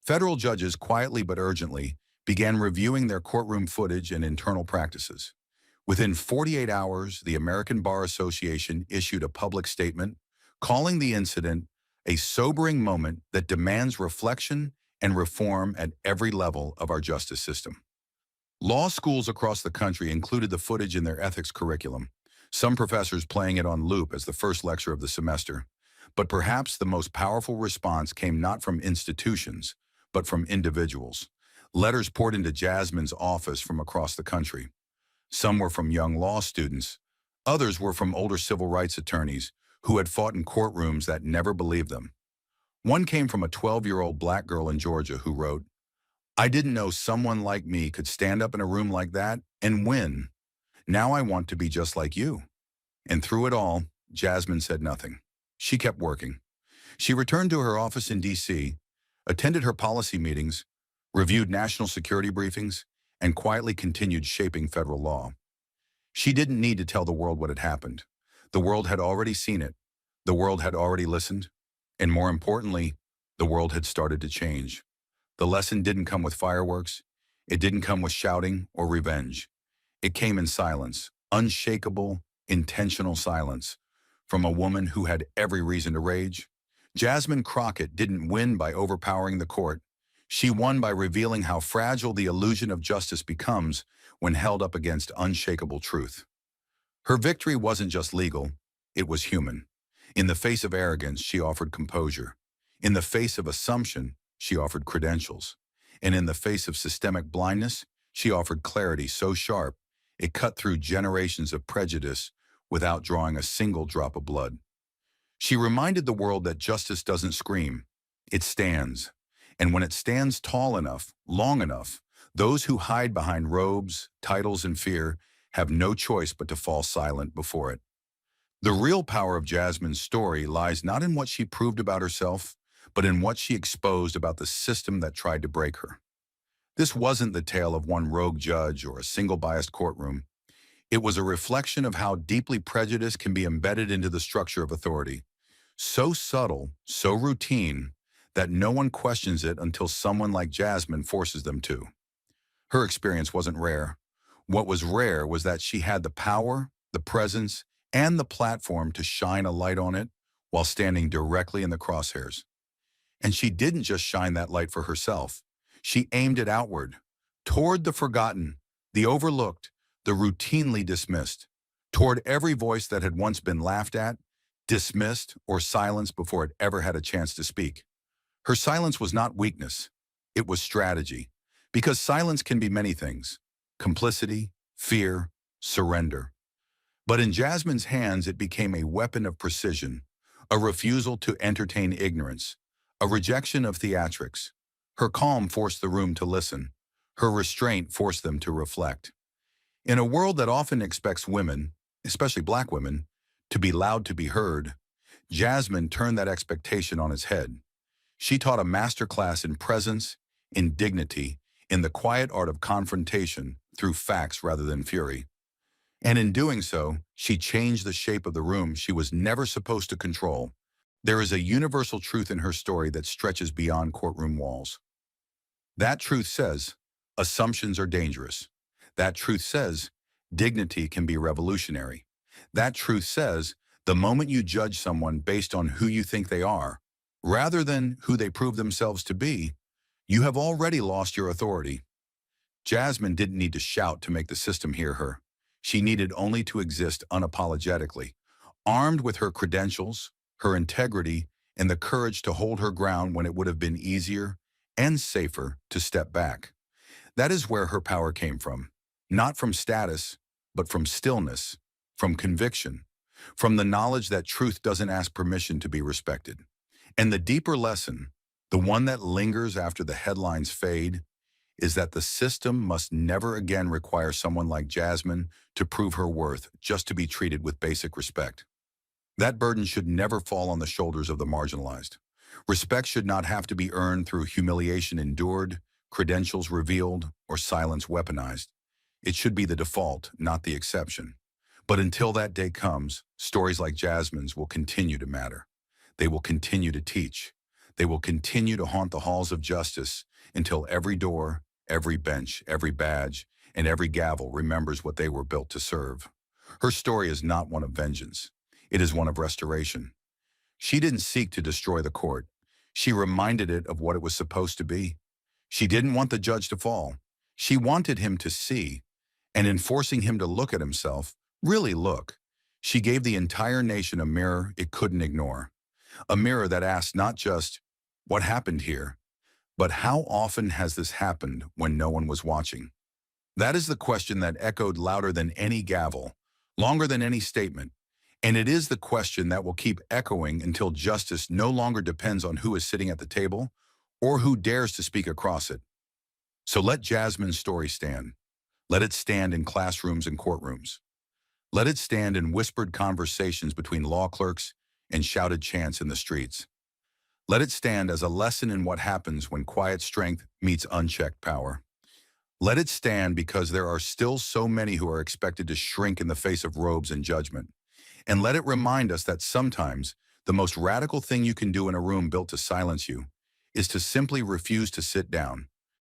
Federal judges quietly but urgently began reviewing their courtroom footage and internal practices. Within 48 hours, the American Bar Association issued a public statement calling the incident a sobering moment that demands reflection and reform at every level of our justice system. Law schools across the country included the footage in their ethics curriculum, some professors playing it on loop as the first lecture of the semester. But perhaps the most powerful response came not from institutions, but from individuals. Letters poured into Jasmine's office from across the country. Some were from young law students. Others were from older civil rights attorneys who had fought in courtrooms that never believed them. One came from a 12-year-old black girl in Georgia who wrote, "I didn't know someone like me could stand up in a room like that and win. Now I want to be just like you." And through it all, Jasmine said nothing. She kept working. She returned to her office in D.C., attended her policy meetings, reviewed national security briefings, and quietly continued shaping federal law. She didn't need to tell the world what had happened. The world had already seen it. The world had already listened. And more importantly, the world had started to change. The lesson didn't come with fireworks. It didn't come with shouting or revenge. It came in silence, unshakable, intentional silence, from a woman who had every reason to rage. Jasmine Crockett didn't win by overpowering the court. She won by revealing how fragile the illusion of justice becomes when held up against unshakable truth. Her victory wasn't just legal, it was human. In the face of arrogance, she offered composure. In the face of assumption, she offered credentials. And in the face of systemic blindness, she offered clarity so sharp it cut through generations of prejudice without drawing a single drop of blood. She reminded the world that justice doesn't scream, it stands. And when it stands tall enough, long enough, those who hide behind robes, titles, and fear have no choice but to fall silent before it. The real power of Jasmine's story lies not in what she proved about herself, but in what she exposed about the system that tried to break her. This wasn't the tale of one rogue judge or a single biased courtroom. It was a reflection of how deeply prejudice can be embedded into the structure of authority. So subtle, so routine, that no one questions it until someone like Jasmine forces them to. Her experience wasn't rare. What was rare was that she had the power, the presence, and the platform to shine a light on it while standing directly in the crosshairs. And she didn't just shine that light for herself. She aimed it outward, toward the forgotten, the overlooked, the routinely dismissed, toward every voice that had once been laughed at, dismissed, or silenced before it ever had a chance to speak. Her silence was not weakness, it was strategy. Because silence can be many things: complicity, fear, surrender. But in Jasmine's hands, it became a weapon of precision, a refusal to entertain ignorance, a rejection of theatrics. Her calm forced the room to listen. Her restraint forced them to reflect. In a world that often expects women, especially Black women, to be loud to be heard, Jasmine turned that expectation on its head. She taught a masterclass in presence, in dignity, in the quiet art of confrontation through facts rather than fury. And in doing so, she changed the shape of the room she was never supposed to control. There is a universal truth in her story that stretches beyond courtroom walls. That truth says, assumptions are dangerous. That truth says, dignity can be revolutionary. That truth says, the moment you judge someone based on who you think they are, rather than who they prove themselves to be, you have already lost your authority. Jasmine didn't need to shout to make the system hear her. She needed only to exist unapologetically, armed with her credentials, her integrity, and the courage to hold her ground when it would have been easier and safer to step back. That is where her power came from. Not from status, but from stillness, from conviction, from the knowledge that truth doesn't ask permission to be respected. And the deeper lesson, the one that lingers after the headlines fade, is that the system must never again require someone like Jasmine to prove her worth just to be treated with basic respect. That burden should never fall on the shoulders of the marginalized. Respect should not have to be earned through humiliation endured, credentials revealed, or silence weaponized. It should be the default, not the exception. But until that day comes, stories like Jasmine's will continue to matter. They will continue to teach. They will continue to haunt the halls of justice until every door, every bench, every badge, and every gavel remembers what they were built to serve. Her story is not one of vengeance. It is one of restoration. She didn't seek to destroy the court. She reminded it of what it was supposed to be. She didn't want the judge to fall. She wanted him to see, and in forcing him to look at himself, really look, she gave the entire nation a mirror it couldn't ignore. A mirror that asked not just, what happened here, but how often has this happened when no one was watching? That is the question that echoed louder than any gavel, longer than any statement. And it is the question that will keep echoing until justice no longer depends on who is sitting at the table or who dares to speak across it. So let Jasmine's story stand. Let it stand in classrooms and courtrooms. Let it stand in whispered conversations between law clerks and shouted chants in the streets. Let it stand as a lesson in what happens when quiet strength meets unchecked power. Let it stand because there are still so many who are expected to shrink in the face of robes and judgment. And let it remind us that sometimes the most radical thing you can do in a room built to silence you is to simply refuse to sit down,